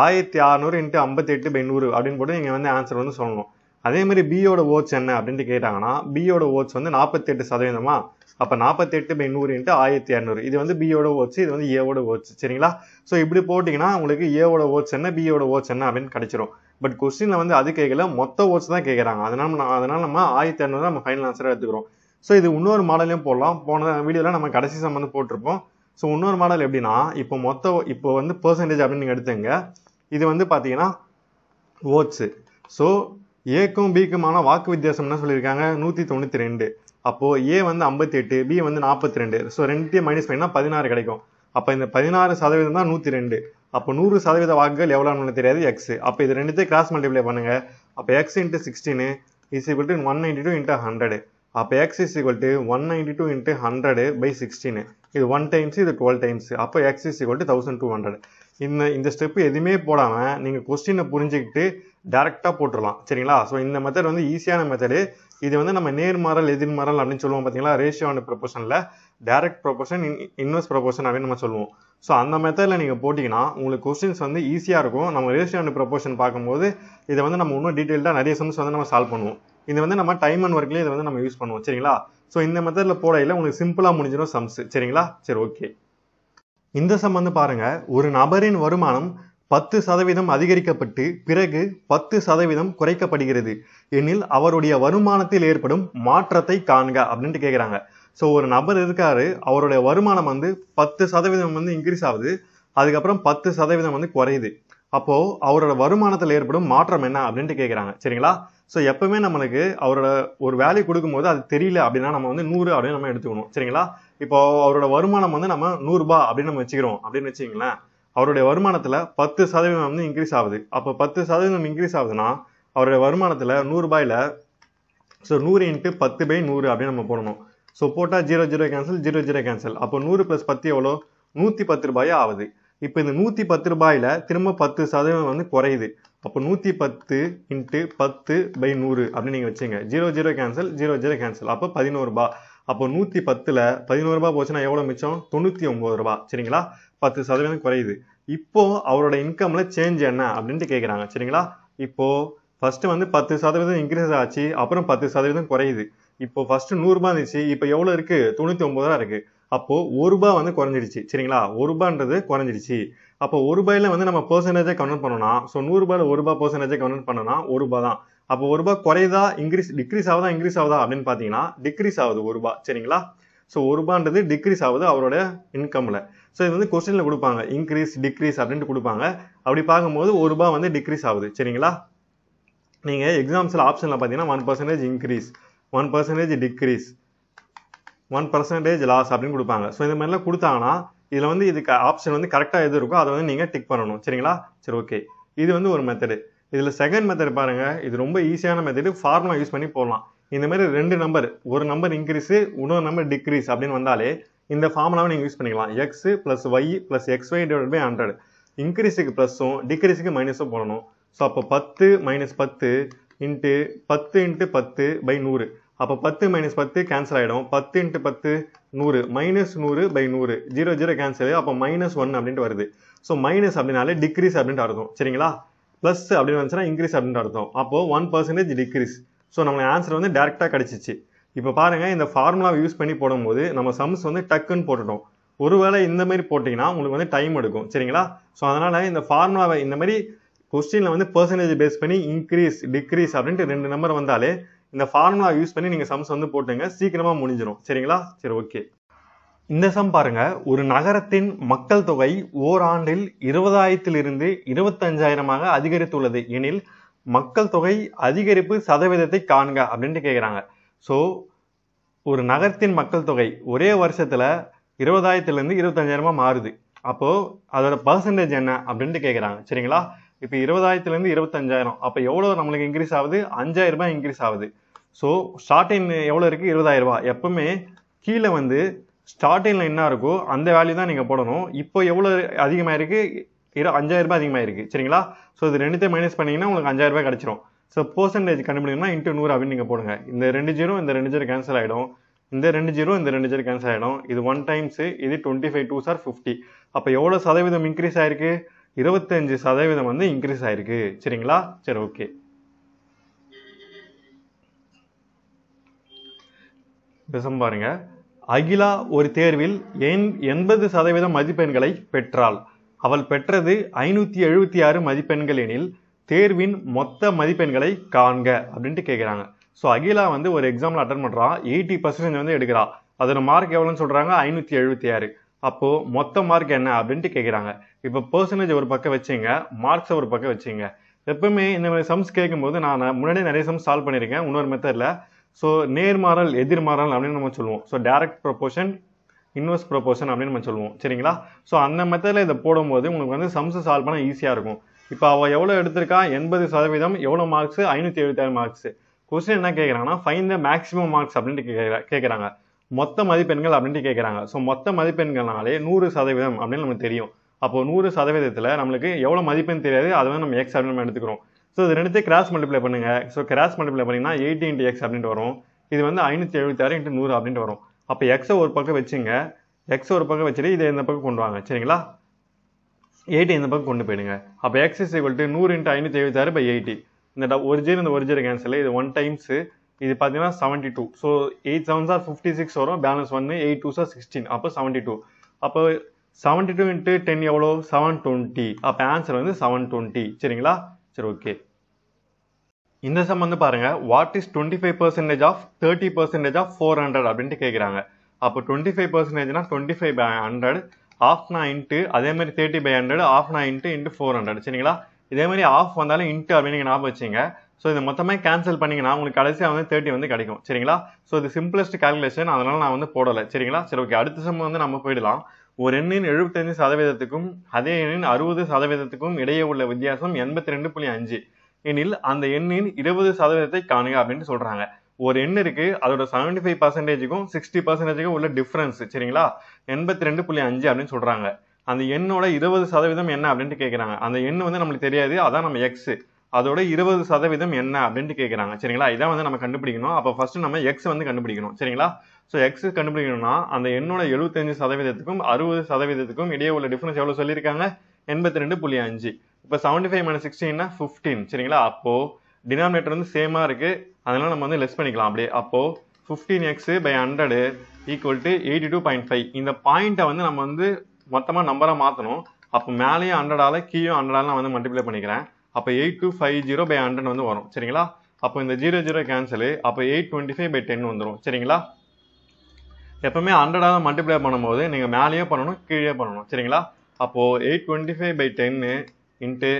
Speaker 1: 1600 இன்ட்டு 58/100 அப்படின்னு போட்டு நீங்கள் வந்து ஆன்சர் வந்து சொல்லணும். அதே மாதிரி பியோட ஓட்ஸ் என்ன அப்படின்ட்டு கேட்டாங்கன்னா, பியோட ஓட்ஸ் வந்து 48%. அப்போ 48/100 இன்ட்டு 1200. இது வந்து பியோட ஓட்ஸ், இது வந்து ஏவோட ஓட்ஸ். சரிங்களா? ஸோ இப்படி போட்டிங்கன்னா உங்களுக்கு ஏவோட ஓட்ஸ் என்ன, பியோட ஓட்ஸ் என்ன அப்படின்னு கிடைச்சிரும். பட் கொஸ்டினில் வந்து அது கேட்கல, மொத்த ஓட்ஸ் தான் கேட்குறாங்க. அதனால நம்ம 1200 நம்ம ஃபைனல் ஆன்சராக எடுத்துக்கிறோம். ஸோ இது இன்னொரு மாடலையும் போடலாம். போன வீடியோவில் நம்ம கடைசி சம் வந்து போட்டிருப்போம். ஸோ இன்னொரு மாடல் எப்படின்னா, இப்போ வந்து பெர்சன்டேஜ் அப்படின்னு நீங்கள் எடுத்துங்க. இது வந்து பார்த்தீங்கன்னா ஓட்ஸு. ஸோ ஏக்கும் பிக்குமான வாக்கு வித்தியாசம் என்ன சொல்லியிருக்காங்க? 192. அப்போது ஏ வந்து 58, பி வந்து 42. ஸோ ரெண்டுத்தையும் மைனஸ் பண்ணினா 16 கிடைக்கும். அப்போ இந்த 16% தான் 102. அப்போ 100% வாக்குகள் எவ்வளோன்னு தெரியாது, எக்ஸ். அப்போ இது ரெண்டுத்தையும் கிராஸ் மல்டிப்ளை பண்ணுங்க. அப்போ x into 16 is equal to 192 into 100. அப்போ x is equal to 192 into 100 by 16. இது 1 டைம்ஸ், இது 12 டைம்ஸ். அப்போ எக்ஸ் இஸ் ஈக்குவல் டு 1200. இந்த ஸ்டெப்பு எதுவுமே போடாமல் நீங்கள் கொஸ்டினை புரிஞ்சுக்கிட்டு டேரெக்டாக போட்டுடலாம். சரிங்களா? ஸோ இந்த மெத்தட் வந்து ஈஸியான மெத்தடு. இது வந்து நம்ம நேர்மாறல் எதிர்மாறல் அப்படின்னு சொல்லுவோம் பார்த்தீங்களா? ரேஷியோ அண்ட் ப்ரொபோஷனில் டைரக்ட் ப்ரொபோஷன், இன்வெர்ஸ் ப்ரொபோஷன் அப்படின்னு நம்ம சொல்லுவோம். ஸோ அந்த மெத்தடில் நீங்கள் போட்டிங்கன்னா உங்களுக்கு கொஸ்டின்ஸ் வந்து ஈஸியாக இருக்கும். நம்ம ரேஷியோ அண்ட் ப்ரொபோஷன் பார்க்கும்போது இதை வந்து நம்ம இன்னும் டீட்டெயில்டாக நிறைய சம்ஸ் வந்து நம்ம சால்வ் பண்ணுவோம். இது வந்து நம்ம டைம் அண்ட் ஒர்க்லேயே இதை வந்து நம்ம யூஸ் பண்ணுவோம். சரிங்களா? ஸோ இந்த மெத்தடில் போடையில் உங்களுக்கு சிம்பிளாக முடிஞ்சிடும் சம்ஸ். சரிங்களா? சரி, ஓகே. இந்த சம் வந்து பாருங்க, ஒரு நபரின் வருமானம் 10% அதிகரிக்கப்பட்டு பிறகு 10% குறைக்கப்படுகிறது எனில் அவருடைய வருமானத்தில் ஏற்படும் மாற்றத்தை காண்க அப்படின்ட்டு கேட்குறாங்க. ஸோ ஒரு நபர் இருக்காரு, அவருடைய வருமானம் வந்து 10% வந்து இன்க்ரீஸ் ஆகுது, அதுக்கப்புறம் 10% வந்து குறையுது. அப்போ அவரோட வருமானத்தில் ஏற்படும் மாற்றம் என்ன அப்படின்ட்டு கேட்குறாங்க. சரிங்களா? ஸோ எப்பவுமே நம்மளுக்கு அவரோட ஒரு வேல்யூ கொடுக்கும்போது அது தெரியல அப்படின்னா நம்ம வந்து 100 அப்படின்னு நம்ம எடுத்துக்கணும். சரிங்களா? இப்போ அவரோட வருமானம் வந்து நம்ம 100 ரூபாய் அப்படின்னு நம்ம வச்சுக்கிறோம் அப்படின்னு வச்சுங்களேன். அவருடைய வருமானத்துல 10% வந்து இன்க்ரீஸ் ஆகுது. அப்போ 10% இன்க்ரீஸ் ஆகுதுன்னா அவருடைய வருமானத்துல 100 ரூபாயில 100 இன்ட்டு 10/100 அப்படின்னு நம்ம போடணும். ஸோ போட்டால் 0 கேன்சல், 0 கேன்சல். அப்போ 100 + 10 எவ்வளோ? 110 ரூபாயா ஆகுது. இப்போ இந்த 110 ரூபாயில திரும்ப 10% வந்து குறையுது. அப்போ 110 இன்ட்டு 10/100 அப்படின்னு நீங்கள் வச்சுங்க. 0 கேன்சல், 0 கேன்சல். அப்போ 11 ரூபாய். அப்போ 110ல் 11 ரூபாய் போச்சுன்னா எவ்வளோ மிச்சம்? 99 ரூபாய். சரிங்களா? 10% குறையுது. இப்போ அவரோட இன்கம்ல சேஞ்ச் என்ன அப்படின்ட்டு கேட்குறாங்க. சரிங்களா? இப்போ ஃபர்ஸ்ட் வந்து 10% இன்க்ரீஸ் ஆச்சு, அப்புறம் 10% குறையுது. இப்போ ஃபர்ஸ்ட் 100 ரூபாய் இருந்துச்சு, இப்போ எவ்வளோ இருக்கு? 99 ரூபா இருக்கு. அப்போ 1 ரூபாய் வந்து குறைஞ்சிடுச்சு. சரிங்களா? 1 ரூபான்றது குறைஞ்சிடுச்சு. அப்போ 1 ரூபாயில வந்து நம்ம பெர்சன்டேஜை கன்வெர்ட் பண்ணோம்னா, ஸோ 100 ரூபாயில 1 ரூபாய் பெர்சன்டேஜை கன்வெர்ட் பண்ணோம்னா 1 ரூபாய் தான். அப்போ 1 ரூபாய் குறையுதா, டிக்ரீஸ் ஆகுதா, இன்க்ரீஸ் ஆகுதா அப்படின்னு பார்த்தீங்கன்னா டிக்ரீஸ் ஆகுது 1 ரூபாய். சரிங்களா? ஸோ 1 ரூபான்றது டிக்ரீஸ் ஆகுது அவரோட இன்கம்ல. ஸோ இது வந்து கொஸ்டின்ல கொடுப்பாங்க, இன்க்ரீஸ் டிக்ரீஸ் அப்படின்ட்டு கொடுப்பாங்க. அப்படி பார்க்கும்போது 1 ரூபாய் வந்து டிக்ரீஸ் ஆகுது. சரிங்களா? நீங்க எக்ஸாம்ஸ்ல ஆப்ஷன்ல பார்த்தீங்கன்னா 1% இன்க்ரீஸ், 1% டிக்ரீஸ், 1% லாஸ் அப்படின்னு கொடுப்பாங்க. ஸோ இந்த மாதிரிலாம் கொடுத்தாங்கன்னா இதில் வந்து இதுக்கு ஆப்ஷன் வந்து கரெக்டாக எது இருக்கோ அதை வந்து நீங்கள் டிக் பண்ணணும். சரிங்களா? சரி, ஓகே. இது வந்து ஒரு மெத்தடு. இதில் செகண்ட் மெத்தட் பாருங்க, இது ரொம்ப ஈஸியான மெத்தடு. ஃபார்முலா யூஸ் பண்ணி போடலாம். இந்த மாதிரி 2 நம்பர், ஒரு நம்பர் இன்க்ரீஸ், இன்னொரு நம்பர் டிக்ரீஸ் அப்படின்னு வந்தாலே இந்த ஃபார்முலாவை நீங்கள் யூஸ் பண்ணிக்கலாம். x + y + xy / 100. இன்க்ரீஸுக்கு ப்ளஸும் டிக்ரீஸுக்கு மைனஸும் போடணும். ஸோ அப்போ 10 - 10 இன்ட்டு 10 × 10/100. அப்போ 10 - 10 கேன்சல் ஆகிடும். 10 × 10 100, -100/100, 0 கேன்சல். அப்போ -1 அப்படின்ட்டு வருது. ஸோ மைனஸ் அப்படின்னாலே டிக்ரீஸ் அப்படின்ட்டு அர்த்தம். சரிங்களா? ப்ளஸ் அப்படின்னு வந்துச்சுன்னா இன்க்ரீஸ் அப்படின்ட்டு அர்த்தம். அப்போ 1% டிக்ரீஸ். ஸோ நம்ம ஆன்சர் வந்து டேரெக்டாக கிடச்சிச்சு. இப்போ பாருங்க, இந்த ஃபார்முலாவை யூஸ் பண்ணி போடும்போது நம்ம சம்ஸ் வந்து டக்குன்னு போட்டுட்டோம். ஒருவேளை இந்த மாதிரி போட்டிங்கன்னா உங்களுக்கு வந்து டைம் எடுக்கும். சரிங்களா? ஸோ அதனால இந்த ஃபார்முலாவை இந்த மாதிரி கொஸ்டின்ல வந்து பெர்சன்டேஜ் பேஸ் பண்ணி இன்க்ரீஸ் டிக்ரீஸ் அப்படின்ட்டு 2 நம்பர் வந்தாலே இந்த ஃபார்முலா யூஸ் பண்ணி நீங்கள் சம்ஸ் வந்து போட்டுங்க, சீக்கிரமாக முடிஞ்சிடும். சரிங்களா? சரி, ஓகே. இந்த சம் பாருங்க, ஒரு நகரத்தின் மக்கள் தொகை ஓராண்டில் 20,000 25,000 அதிகரித்துள்ளது எனில் மக்கள் தொகை அதிகரிப்பு சதவீதத்தை காண்க அப்படின்ட்டு கேட்குறாங்க. ஸோ ஒரு நகரத்தின் மக்கள் தொகை ஒரே வருஷத்துல 20,000 25,000 மாறுது. அப்போ அதோட பர்சன்டேஜ் என்ன அப்படின்ட்டு கேட்குறாங்க. சரிங்களா? இப்போ 20,000 25,000, அப்போ எவ்வளோ நம்மளுக்கு இன்க்ரீஸ் ஆகுது? 5,000 இன்க்ரீஸ் ஆகுது. ஸோ ஸ்டார்டிங் எவ்வளோ இருக்கு? 20,000. எப்பவுமே கீழே வந்து ஸ்டார்டிங்ல என்ன இருக்கோ அந்த வேல்யூ தான் நீங்க போடணும். இப்போ எவ்வளவு அதிகமா இருக்கு? 5,000 அதிகமா இருக்கு. சரிங்களா? ஸோ இது ரெண்டுத்தையும் மைனஸ் பண்ணீங்கன்னா உங்களுக்கு 5,000 கிடைச்சிரும். ஸோ பெர்சன்டேஜ் கண்டுபிடிக்கணும்னா இன்ட்டு 100 அப்படின்னு நீங்க போடுங்க. இந்த 2 0 இந்த 2 0 கேன்சல் ஆயிடும். இந்த 2 0 இந்த 2 0 கேன்சல் ஆயிடும். இது 1 டைம்ஸ், இது 25 2s are 50. அப்ப எவ்வளவு சதவீதம் இன்க்ரீஸ் ஆயிருக்கு? 25% வந்து இன்க்ரீஸ் ஆயிருக்கு. சரிங்களா? சரி, ஓகே. பேசம் பாருங்க, அகிலா ஒரு தேர்வில் 80% மதிப்பெண்களை பெற்றாள். அவள் பெற்றது 576 மதிப்பெண்கள் எனில் தேர்வின் மொத்த மதிப்பெண்களை காண்க அப்படின்ட்டு கேட்குறாங்க. ஸோ அகிலா வந்து ஒரு எக்ஸாம்பிள் அட்டன் பண்ணுறான், 80% வந்து எடுக்கிறா. அதோட மார்க் எவ்வளோன்னு சொல்கிறாங்க? 576. அப்போ மொத்த மார்க் என்ன அப்படின்ட்டு கேட்குறாங்க. இப்போ பெர்சன்டேஜ் ஒரு பக்கம் வச்சுங்க, மார்க்ஸை ஒரு பக்கம் வச்சுங்க. எப்பவுமே இந்த மாதிரி சம்ஸ் கேட்கும்போது நான் முன்னாடி நிறைய சம்ஸ் சால்வ் பண்ணியிருக்கேன் இன்னொரு மெத்தடில். ஸோ நேர்மாறல் எதிர்மாறல் அப்படின்னு நம்ம சொல்லுவோம். So direct proportion inverse proportion அப்படின்னு நம்ம சொல்லுவோம். சரிங்களா? ஸோ அந்த மெத்தடில் இதை போடும்போது உங்களுக்கு வந்து சம்ஸ் சால்வ் பண்ண ஈஸியாக இருக்கும். இப்போ அவள் எவ்வளோ எடுத்திருக்கா? 80%. எவ்வளோ மார்க்ஸ்? 576 மார்க்ஸ். கொஸ்டின் என்ன கேட்குறாங்கன்னா, ஃபைண்ட் த மேக்ஸிமம் மார்க்ஸ் அப்படின்ட்டு கேட்குறாங்க. மொத்த மதிப்பெண்கள் அப்படின்ட்டு கேட்குறாங்க. ஸோ மொத்த மதிப்பெண்கள்னாலே 100% அப்படின்னு நமக்கு தெரியும். அப்போ 100%த்தில் நம்மளுக்கு எவ்வளோ மதிப்பெண் தெரியாது, அதை வந்து நம்ம எக்ஸ் அப்படின்னு நம்ம எடுத்துக்கிறோம். ஸோ இது ரெண்டுத்தையும் கிராஸ் மல்டிப்ளை பண்ணுங்க. ஸோ கிராஸ் மல்டிப்ளை பண்ணிங்கன்னா 80 × x அப்படின்ட்டு வரும். இது வந்து 576 × 100 அப்படின்ட்டு வரும். அப்போ எக்ஸை ஒரு பக்கம் வச்சுங்க, எக்ஸ் ஒரு பக்கம் வச்சுட்டு இதை இந்த பக்கம் கொண்டு வாங்க. சரிங்களா? 80 இந்த பக்கம் கொண்டு போயிடுங்க. அப்போ எக்ஸ் இஸ் ஈக்குவல் டு 100 × 576/80. இந்த ஒரு ஜீரோ இந்த ஒரு ஜீரோ கேன்சல். இது 1 டைம்ஸ், இது பார்த்தீங்கன்னா 72. ஸோ 8 7s are 56 வரும். Balance 1, 8 2s are 16. அப்போ 72. அப்போ 72 × 10 எவ்வளோ? 720. அப்போ ஆன்சர் வந்து 720. சரிங்களா? சரி, ஓகே. இந்த சம் வந்து பாருங்க, வாட் இஸ் 25% ஆஃப் 30% ஆஃப் 400 அப்படின்ட்டு கேட்குறாங்க. அப்போ 25%னா 25/100, ஆஃப்னா இன்ட்டு, அதே மாதிரி 30/100, ஆஃப்னா இன்ட்டு 400. சரிங்களா? இதே மாதிரி ஆஃப் வந்தாலும் இன்ட்டு அப்படின்னு நீங்கள் ஞாபகம் வச்சுங்க. ஸோ இது மொத்தமாக கேன்சல் பண்ணிங்கன்னா உங்களுக்கு கடைசியாக வந்து 30 வந்து கிடைக்கும். சரிங்களா? ஸோ இது சிம்பிளஸ்ட் கால்குலேஷன், அதனால நான் வந்து போடலை. சரிங்களா? சரி, ஓகே. அடுத்த சம் வந்து நம்ம போயிடலாம். ஒரு எண்ணின் 75%க்கும் அதே எண்ணின் 60%க்கும் இடையே உள்ள வித்தியாசம் 82.5 எனில் அந்த எண்ணின் 20% காணுங்க அப்படின்னு சொல்றாங்க. ஒரு எண் இருக்கு, அதோட 75%க்கும் 60%க்கும் உள்ள டிஃபரன்ஸ். சரிங்களா? 82.5 அப்படின்னு சொல்றாங்க. அந்த எண்ணோட 20% என்ன அப்படின்ட்டு கேட்குறாங்க. அந்த எண் வந்து நம்மளுக்கு தெரியாது, அதான் நம்ம எக்ஸ். அதோட 20% என்ன அப்படின்ட்டு கேட்குறாங்க. சரிங்களா? இதான் வந்து நம்ம கண்டுபிடிக்கணும். அப்போ ஃபர்ஸ்ட் நம்ம எக்ஸ் வந்து கண்டுபிடிக்கணும். சரிங்களா? ஸோ எக்ஸ் கண்டுபிடிக்கணும்னா அந்த எண்ணோட 75%க்கும் 60%க்கும் இடையே உள்ள டிஃபரன்ஸ் எவ்வளோ சொல்லியிருக்காங்க? 82.5. இப்போ 75 - 16 15. சரிங்களா? அப்போ டினாமினேட்டர் வந்து சேமா இருக்கு, அதனால நம்ம வந்து லெஸ் பண்ணிக்கலாம் அப்படியே. அப்போ 15x/100 ஈக்குவல் டு 82.5. இந்த பாயிண்ட்டை வந்து நம்ம வந்து மொத்தமாக நம்பராக மாற்றணும். அப்போ மேலேயும் 100ஆல கீழே 100ஆல நான் வந்து மல்டிப்ளை பண்ணிக்கிறேன். அப்போ 8250/100 வந்து வரும். சரிங்களா? அப்போ இந்த 0 0 கேன்சலு. அப்போ 825/10 வந்துடும். சரிங்களா? எப்பவுமே 100ஆல மல்டிப்ளை பண்ணும்போது நீங்கள் மேலேயே பண்ணணும், கீழே பண்ணணும். சரிங்களா? அப்போ 825/10 இன்ட்டு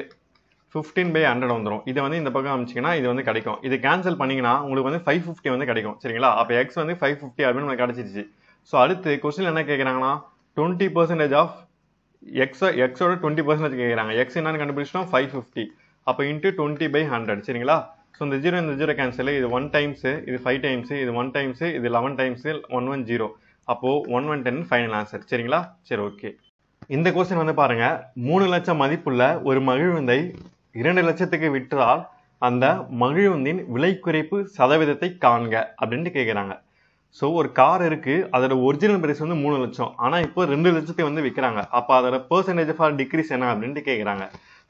Speaker 1: 15/100 வந்துடும். இதை வந்து இந்த பக்கம் அமைச்சிங்கன்னா இது வந்து கிடைக்கும். இது கேன்சல் பண்ணீங்கன்னா உங்களுக்கு வந்து 550 வந்து கிடைக்கும். சரிங்களா? அப்போ எக்ஸ் வந்து 550 அப்படின்னு நமக்கு கிடைச்சிருச்சு. ஸோ அடுத்து கொஸ்டின் என்ன கேட்குறாங்கன்னா, 20% ஆஃப் எக்ஸோட 20% கேட்குறாங்க. எக்ஸ் என்னன்னு கண்டுபிடிச்சிட்டோம்? 550. அப்போ இன்ட்டு 20/100. சரிங்களா? ஸோ இந்த 0 இந்த 0 கேன்சல். இது 1 டைம்ஸ், இது 5 டைம்ஸ், இது 1 டைம்ஸ், இது 11 டைம்ஸ், 110. அப்போ 1110 ஃபைனல் ஆன்சர். சரிங்களா? சரி, ஓகே. இந்த கொஸ்டின் வந்து பாருங்க, 3 லட்சம் மதிப்புள்ள ஒரு மகிழுந்தை 2 லட்சத்துக்கு விற்றால் அந்த மகிழுந்தின் விலை குறைப்பு சதவீதத்தை காண்க அப்படின்ட்டு கேட்குறாங்க. ஸோ ஒரு கார் இருக்கு, அதோட ஒரிஜினல் பிரைஸ் வந்து 3 லட்சம், ஆனால் இப்போ 2 லட்சத்தை வந்து விற்கிறாங்க. அப்போ அதோட பெர்சன்டேஜ் ஃபார் டிக்ரீஸ் என்ன அப்படின்ட்டு கேட்குறாங்க.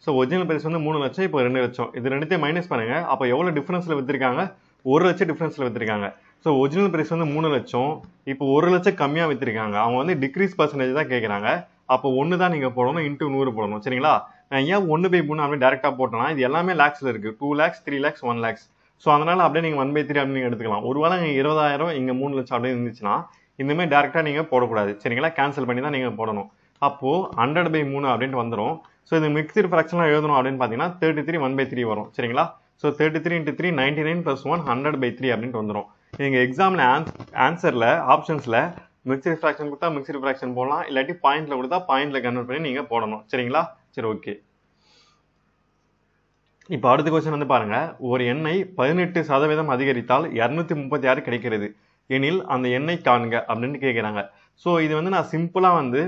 Speaker 1: ஸோ ஒரிஜினல் பிரைஸ் வந்து 3 லட்சம், இப்போ 2 லட்சம். இது ரெண்டுத்தையும் மைனஸ் பண்ணுங்க. அப்போ எவ்வளோ டிஃபரன்ஸில் விற்றுருக்காங்க? 1 லட்சம் டிஃபரன்ஸில் விற்றுருக்காங்க. ஸோ ஒரிஜினல் பிரைஸ் வந்து 3 லட்சம், இப்போ 1 லட்சம் கம்மியாக விற்றுருக்காங்க. அவங்க வந்து டிக்ரீஸ் பர்சன்டேஜ் தான் கேட்குறாங்க. அப்போ 1 தான் நீங்கள் போடணும், இன்ட்டு 100 போடணும். சரிங்களா? நான் ஏன் 1/3 அப்படி டேரெக்டாக போட்டேன்னா இது எல்லாமே லேக்ஸில் இருக்குது. 2 lakhs 3 lakhs 1 lakhs. ஸோ அதனால் அப்படியே நீங்கள் 1/3 அப்படின்னு நீங்கள் எடுத்துக்கலாம். ஒருவேளை நீங்கள் 20,000 இங்கே 3 லட்சம் அப்படின்னு இருந்துச்சுன்னா இந்தமாதிரி டேரெக்டாக நீங்கள் போடக்கூடாது. சரிங்களா, கேன்சல் பண்ணி தான் நீங்கள் போடணும். அப்போது 100/3 அப்படின்ட்டு வந்துடும். ஸோ இது மிக்சடு ஃப்ராக்ஷனாக எழுதணும் அப்படின்னு பார்த்தீங்கன்னா 33 1/3 வரும். சரிங்களா, ஸோ 33 × 3 99 + 1 100/3 அப்படின்ட்டு வந்துடும். நீங்கள் எக்ஸாமில் ஆன்சரில் ஆப்ஷன்ஸில் மிக்சடு ஃப்ராக்ஷன் கொடுத்தா மிக்சடு ஃப்ராக்ஷன் போடலாம், இல்லாட்டி பாயிண்டில் கொடுத்தா பாயிண்டில் கன்வெர்ட் பண்ணி நீங்கள் போடணும். சரிங்களா, சரி ஓகே. இப்போ அடுத்த கொஸ்டின் வந்து பாருங்க, ஒரு எண்ணை 18% அதிகரித்தால் 236 கிடைக்கிறது எனில் அந்த எண்ணை காண்க அப்படின்னு கேட்குறாங்க. ஸோ இது வந்து நான் சிம்பிளாக வந்து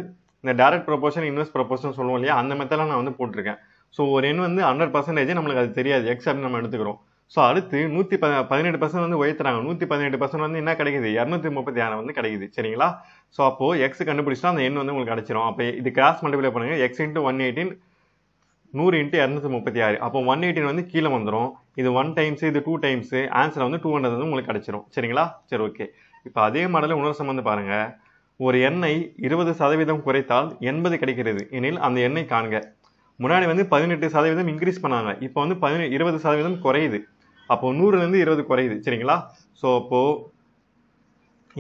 Speaker 1: இந்த டைரக்ட் ப்ரொபோர்ஷன் இன்வெர்ஸ் ப்ரொபோர்ஷன் சொல்லுவோம் இல்லையா, அந்த மெத்தடில் நான் வந்து போட்டிருக்கேன். ஸோ ஒரு எண் வந்து 100% நம்மளுக்கு அது தெரியாது, எக்ஸ் அப்படின்னு நம்ம எடுத்துக்கிறோம். ஸோ அடுத்து 118% வந்து உயர்த்துறாங்க. 118% வந்து என்ன கிடைக்குது, 236 வந்து கிடைக்குது. சரிங்களா, ஸோ அப்போ எக்ஸ் கண்டுபிடிச்சா அந்த எண் வந்து உங்களுக்கு கிடைச்சிரும். அப்போ இது கிராஸ் மல்டிப்ளை பண்ணுங்க, எக்ஸ் × 118 100 × 236. அப்போ 118 வந்து கீழே வந்துடும். இது 1 டைம்ஸ், இது 2 டைம்ஸ், ஆன்சர் வந்து 200 வந்து உங்களுக்கு கிடைச்சிரும். சரிங்களா, சரி ஓகே. இப்போ அதே மாடலில் இன்னொரு சம் வந்து பாருங்க, ஒரு எண்ணை 20% குறைத்தால் 80 கிடைக்கிறது எனில் அந்த எண்ணை காண்க. முன்னாடி வந்து 18% இன்க்ரீஸ் பண்ணாங்க, இப்போ வந்து 20% குறையுது. அப்போ 100லேருந்து 20 குறையுது. சரிங்களா, ஸோ அப்போ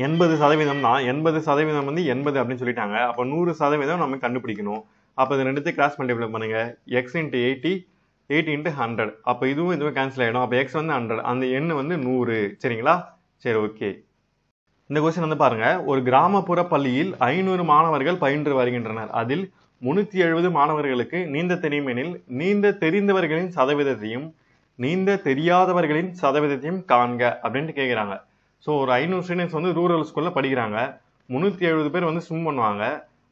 Speaker 1: 80% தான், 80% வந்து 80 அப்படின்னு சொல்லிட்டாங்க. அப்போ 100% நம்ம கண்டுபிடிக்கணும். அப்போ இது ரெண்டுத்தையும் கிராஸ் மல்டிப்ளை பண்ணுங்க, எக்ஸ் × 80 8 × 100. அப்போ இதுவும் கேன்சல் ஆகிடும். அப்போ எக்ஸ் வந்து 100, அந்த எண் வந்து 100. சரிங்களா, சரி ஓகே. இந்த கொஸ்டின் வந்து பாருங்க, ஒரு கிராமப்புற பள்ளியில் 500 மாணவர்கள் பயின்று வருகின்றனர். அதில் 370 மாணவர்களுக்கு நீந்த தெரியும் எனில் நீந்த தெரிந்தவர்களின் சதவீதத்தையும் நீந்த தெரியாதவர்களின் சதவீதத்தையும் காண்க அப்படின்ட்டு கேட்குறாங்க. ஸோ ஒரு 500 ஸ்டூடெண்ட்ஸ் வந்து ரூரல் ஸ்கூலில் படிக்கிறாங்க. 370 பேர் வந்து ஸ்விம் பண்ணுவாங்க.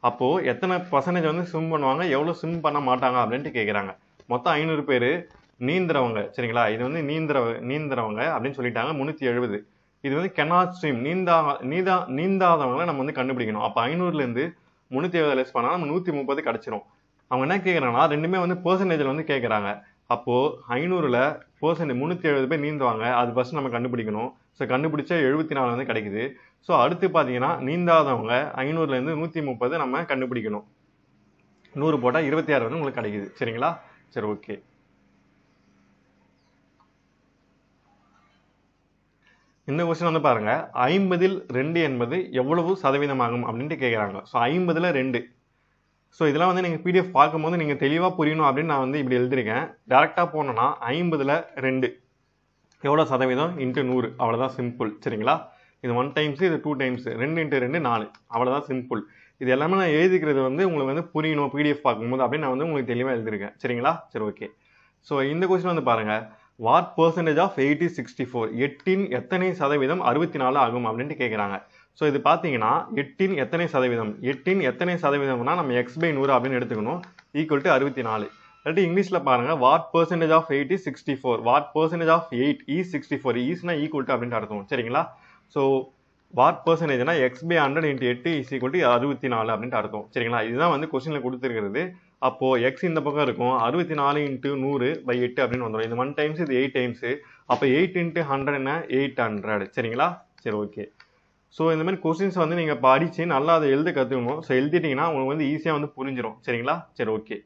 Speaker 1: அப்போது எத்தனை பர்சன்டேஜ் வந்து ஸ்விம் பண்ணுவாங்க, எவ்வளோ ஸ்விம் பண்ண மாட்டாங்க அப்படின்ட்டு கேட்குறாங்க. மொத்தம் 500 பேர் நீந்துறவங்க. சரிங்களா, இது வந்து நீந்துறவங்க அப்படின்னு சொல்லிட்டாங்க 370. இது வந்து cannot swim, நீந்தாதவங்களை நம்ம வந்து கண்டுபிடிக்கணும். அப்போ 500லேருந்து 370 லெஸ் பண்ணால் நம்ம 130 கிடச்சிரும். அவங்க என்ன கேட்குறாங்கன்னா ரெண்டுமே வந்து பெர்சன்டேஜில் வந்து கேட்குறாங்க. அப்போது 500ல் 370 பேர் நீந்துவாங்க, அது ஃபர்ஸ்ட் நம்ம கண்டுபிடிக்கணும். ஸோ கண்டுபிடிச்சா 74 வந்து கிடைக்குது. ஸோ அடுத்து பார்த்தீங்கன்னா நீந்தாதவங்க 500லேருந்து 130 நம்ம கண்டுபிடிக்கணும். 100 போட்டால் 26 வந்து உங்களுக்கு கிடைக்குது. சரிங்களா, சரி ஓகே. இந்த கொஸ்டின் வந்து பாருங்க, 50ல் 2 என்பது எவ்வளவு சதவீதமாகும் அப்படின்ட்டு கேட்குறாங்க. ஸோ 50ல் 2. ஸோ இதெல்லாம் வந்து நீங்கள் பிடிஎஃப் பார்க்கும்போது நீங்கள் தெளிவாக புரியணும் அப்படின்னு நான் வந்து இப்படி எழுதியிருக்கேன். டேரெக்டாக போனோன்னா 50ல் 2 எவ்வளோ சதவீதம் × 100, அவ்வளோதான் சிம்பிள். சரிங்களா, இது 1 டைம்ஸ், இது 2 டைம்ஸ், 2 × 2 4, அவ்வளோதான் சிம்பிள். இது எல்லாமே நான் எழுதிக்கிறது வந்து உங்களுக்கு வந்து புரியணும் பிடிஎஃப் பார்க்கும்போது அப்படின்னு நான் வந்து உங்களுக்கு தெளிவாக எழுதியிருக்கேன். சரிங்களா, சரி ஓகே. ஸோ இந்த கொஸ்டின் வந்து பாருங்க, வாட் பர்சன்டேஜ் ஆஃப் 8 is 64, 8ன் எத்தனை சதவீதம் 64 ஆகும் அப்படின்ட்டு கேட்குறாங்க. ஸோ இது பார்த்தீங்கன்னா 8ன் எத்தனை சதவீதம், 8ன் எத்தனை சதவீதம்னா நம்ம x/100 அப்படின்னு எடுத்துக்கணும், ஈக்குவல் டு 64. இல்லாட்டி இங்கிலீஷில் பாருங்க, what percentage of 8 is 64, what percentage of 8 is 64, ஈஸ்னா ஈக்குவல் டு அப்படின்ட்டு அர்த்தம். சரிங்களா, ஸோ வாட் பர்சன்டேஜ்னா x/100 × 8 is equal to 64 அப்படின்ட்டு அர்த்தம். சரிங்களா, இதுதான் வந்து கொஸ்டினில் கொடுத்துருக்கிறது. அப்போது எக்ஸ் இந்த பக்கம் இருக்கும், 64 × 100/8 அப்படின்னு வந்துடும். இது 1 டைம்ஸ், இது 8 டைம்ஸு. அப்போ 8 × 100 என்ன, 800. சரிங்களா, சரி ஓகே. ஸோ இந்த மாதிரி கொஸ்டின்ஸ் வந்து நீங்கள் படித்து நல்லா அதை எழுத கற்றுக்கணும். ஸோ எழுதிட்டிங்கன்னா உங்களுக்கு வந்து ஈஸியாக வந்து புரிஞ்சிடும். சரிங்களா, சரி ஓகே.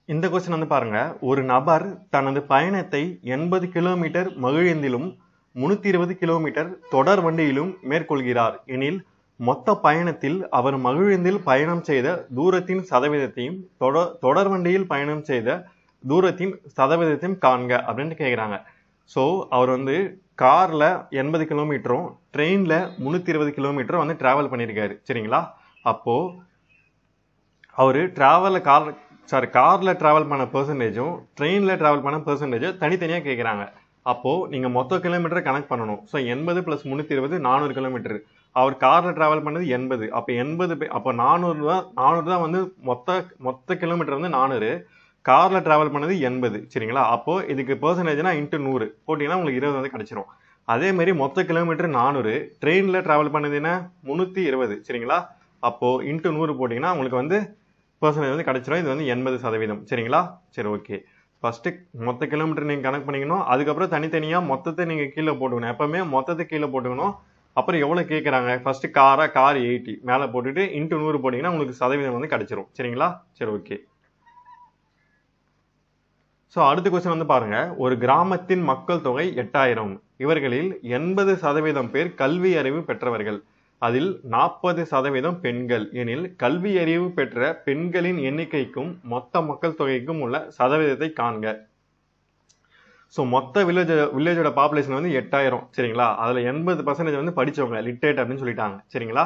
Speaker 1: இந்த கொஸ்டின் வந்து பாருங்க, ஒரு நபர் தனது பயணத்தை 80 கிலோமீட்டர் மகிழுந்திலும் 320 கிலோமீட்டர் தொடர் வண்டியிலும் மேற்கொள்கிறார் எனில் மொத்த பயணத்தில் அவர் மகிழுந்தில் பயணம் செய்த தூரத்தின் சதவீதத்தையும் தொடர் வண்டியில் பயணம் செய்த தூரத்தின் சதவீதத்தையும் காண்க அப்படின்னு கேட்குறாங்க. ஸோ அவர் வந்து காரில் 80 கிலோமீட்டரும் ட்ரெயினில் 320 கிலோமீட்டரும் வந்து ட்ராவல் பண்ணியிருக்காரு. சரிங்களா, அப்போது அவர் காரில் ட்ராவல் பண்ண பெர்சன்டேஜும் ட்ரெயினில் ட்ராவல் பண்ண பெர்சன்டேஜும் தனித்தனியாக கேட்குறாங்க. அப்போது நீங்கள் மொத்த கிலோமீட்டரை கனெக்ட் பண்ணணும். So 80 + 320 400 kilometre. அவர் காரில் ட்ராவல் பண்ணது 80. அப்போ 80 அப்போ 400 தான் வந்து மொத்த கிலோமீட்டர் வந்து 400. காரில் ட்ராவல் பண்ணது 80. சரிங்களா, அப்போது இதுக்கு பெர்சன்டேஜ்னா × 100 போட்டிங்கன்னா உங்களுக்கு 20 வந்து கிடச்சிரும். அதேமாரி மொத்த கிலோமீட்டர் 400, ட்ரெயினில் ட்ராவல் பண்ணது என்ன 320. சரிங்களா, அப்போது × 100 போட்டிங்கன்னா உங்களுக்கு வந்து பெர்சன்டேஜ் வந்து கிடச்சிரும். இது வந்து 80%. சரிங்களா, சரி ஓகே. ஃபஸ்ட்டு மொத்த கிலோமீட்டர் நீங்கள் கனெக்ட் பண்ணிக்கணும், அதுக்கப்புறம் தனித்தனியாக மொத்தத்தை நீங்கள் கீழே போட்டுக்கணும். எப்போவுமே மொத்தத்தை கீழே போட்டுக்கணும். அப்புறம் எவ்வளோ கேட்குறாங்க, ஃபஸ்ட்டு கார் 80 மேலே போட்டுட்டு × 100 போட்டிங்கன்னா உங்களுக்கு சதவீதம் வந்து கிடச்சிரும். சரிங்களா, சரி ஓகே. ஸோ அடுத்த கொஸ்டின் வந்து பாருங்க, ஒரு கிராமத்தின் மக்கள் தொகை 8000. இவர்களில் 80% பேர் கல்வி அறிவு பெற்றவர்கள். அதில் 40% பெண்கள் எனில் கல்வி அறிவு பெற்ற பெண்களின் எண்ணிக்கைக்கும் மொத்த மக்கள் தொகைக்கும் உள்ள சதவீதத்தை காண்க. ஸோ மொத்த வில்லேஜோட பாப்புலேஷன் வந்து 8000 சரிங்களா. அதில் 80% வந்து படித்தவங்க லிட்ரேட் அப்படின்னு சொல்லிட்டாங்க சரிங்களா.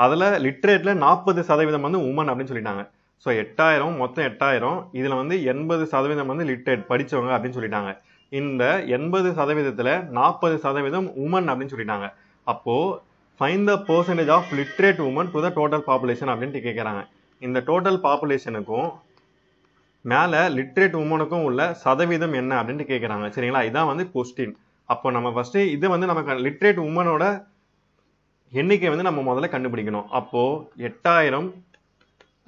Speaker 1: அதில் லிட்ரேட்டில் 40% வந்து உமன் அப்படின்னு சொல்லிட்டாங்க. ஸோ 8000 மொத்தம் 8000, இதில் வந்து 80% வந்து லிட்ரேட் படித்தவங்க அப்படின்னு சொல்லிட்டாங்க. இந்த 80%த்தில் 40% உமன் அப்படின்னு சொல்லிட்டாங்க. அப்போது find the percentage of literate woman to the total population அப்படின்ட்டு கேட்குறாங்க. இந்த டோட்டல் பாப்புலேஷனுக்கும் மேலே லிட்ரேட் உமனுக்கும் உள்ள சதவீதம் என்ன அப்படின்ட்டு கேட்குறாங்க சரிங்களா. இதான் வந்து கொஸ்டின். அப்போ நம்ம ஃபஸ்ட்டு இது வந்து நமக்கு லிட்ரேட் உமனோட எண்ணிக்கை வந்து நம்ம முதல்ல கண்டுபிடிக்கணும். அப்போது 8000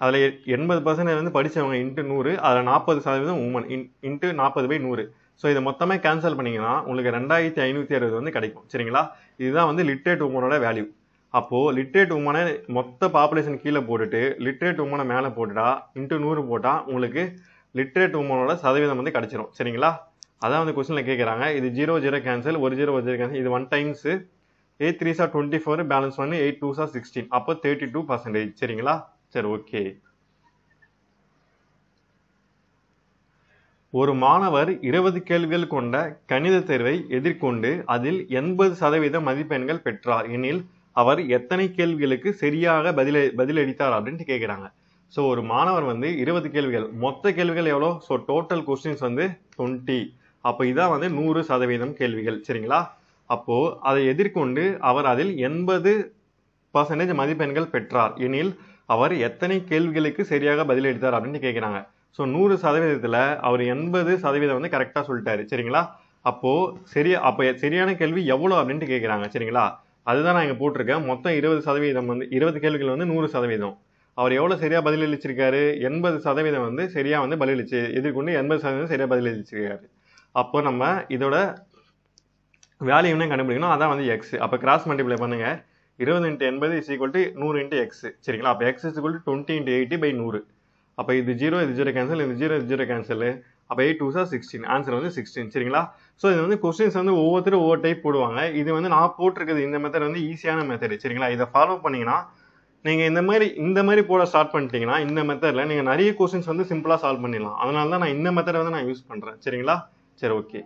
Speaker 1: அதில் 80% வந்து படித்தவங்க இன்ட்டு 100, அதில் 40% உமன் இன்ட்டு 40/100. ஸோ இதை மொத்தமே கேன்சல் பண்ணிங்கன்னா உங்களுக்கு 2560 வந்து கிடைக்கும் சரிங்களா. இதுதான் வந்து லிட்ரேட் உமனோட வேல்யூ. அப்போது லிட்ரேட் உமனை மொத்த பாப்புலேஷன் கீழே போட்டுட்டு லிட்ரேட் உமனை மேலே போட்டுட்டா இன்ட்டு 100 போட்டால் உங்களுக்கு லிட்ரேட் உமனோட சதவீதம் வந்து கிடச்சிரும் சரிங்களா. அதான் வந்து கொஸ்டினில் கேட்குறாங்க. இது 0 0 கேன்சல், ஒரு 0 1 0 கேன்சல். இது 1 டைம்ஸு 8 3s are 24, பேலன்ஸ் பண்ணி 8 2s are 16. அப்போ 32% சரிங்களா. சரி ஓகே. ஒரு மாணவர் 20 கேள்விகள் கொண்ட கணித தேர்வை எதிர்கொண்டு அதில் 80% மதிப்பெண்கள் பெற்றார் எனில் அவர் எத்தனை கேள்விகளுக்கு சரியாக பதிலளித்தார் அப்படின்ட்டு கேட்குறாங்க. ஸோ ஒரு மாணவர் வந்து 20 கேள்விகள், மொத்த கேள்விகள் எவ்வளோ? ஸோ டோட்டல் கொஸ்டின்ஸ் வந்து 20. அப்போ இதான் வந்து 100% கேள்விகள் சரிங்களா. அப்போது அதை எதிர்கொண்டு அவர் அதில் 80% மதிப்பெண்கள் பெற்றார் எனில் அவர் எத்தனை கேள்விகளுக்கு சரியாக பதிலளித்தார் அப்படின்னு கேட்குறாங்க. ஸோ 100%த்தில் அவர் 80% வந்து கரெக்டாக சொல்லிட்டாரு சரிங்களா. அப்போ சரியான கேள்வி எவ்வளோ அப்படின்ட்டு கேட்குறாங்க சரிங்களா. அதுதான் நான் இங்கே போட்டிருக்கேன். மொத்தம் 20% வந்து 20 கேள்விகள் வந்து 100%. அவர் எவ்வளோ சரியாக பதிலளிச்சிருக்காரு? 80% வந்து சரியாக வந்து எதிர்கொண்டு 80% சரியாக பதிலளிச்சிருக்காரு. அப்போ நம்ம இதோட வேல்யூன்னு கண்டுபிடிக்கணும். அதான் வந்து எக்ஸ். அப்போ கிராஸ் மல்டிப்ளை பண்ணுங்க. 20 × 80 = 100 × x சரிங்களா. அப்போ x = 20 × 80/100. அப்போ இது 0 இது 0 கேன்சல், இது 0 இது 0 கேன்சல். அப்போ 8 2s are 16. ஆன்சர் வந்து 16 சரிங்களா. ஸோ இது வந்து கொஸ்டின்ஸ் வந்து ஒவ்வொருத்தரும் ஒவ்வொரு டைப் போடுவாங்க. இது வந்து நான் போட்டிருக்குது இந்த மெத்தட் வந்து ஈஸியான மெத்தட் சரிங்களா. இதை ஃபாலோ பண்ணிங்கன்னா நீங்கள் இந்த மாதிரி போட ஸ்டார்ட் பண்ணிட்டீங்கன்னா இந்த மெத்தடில் நீங்கள் நிறைய கொஸ்டின்ஸ் வந்து சிம்பிளாக சால்வ் பண்ணிடலாம். அதனால தான் நான் இந்த மெத்தடை வந்து நான் யூஸ் பண்ணுறேன் சரிங்களா. சரி ஓகே.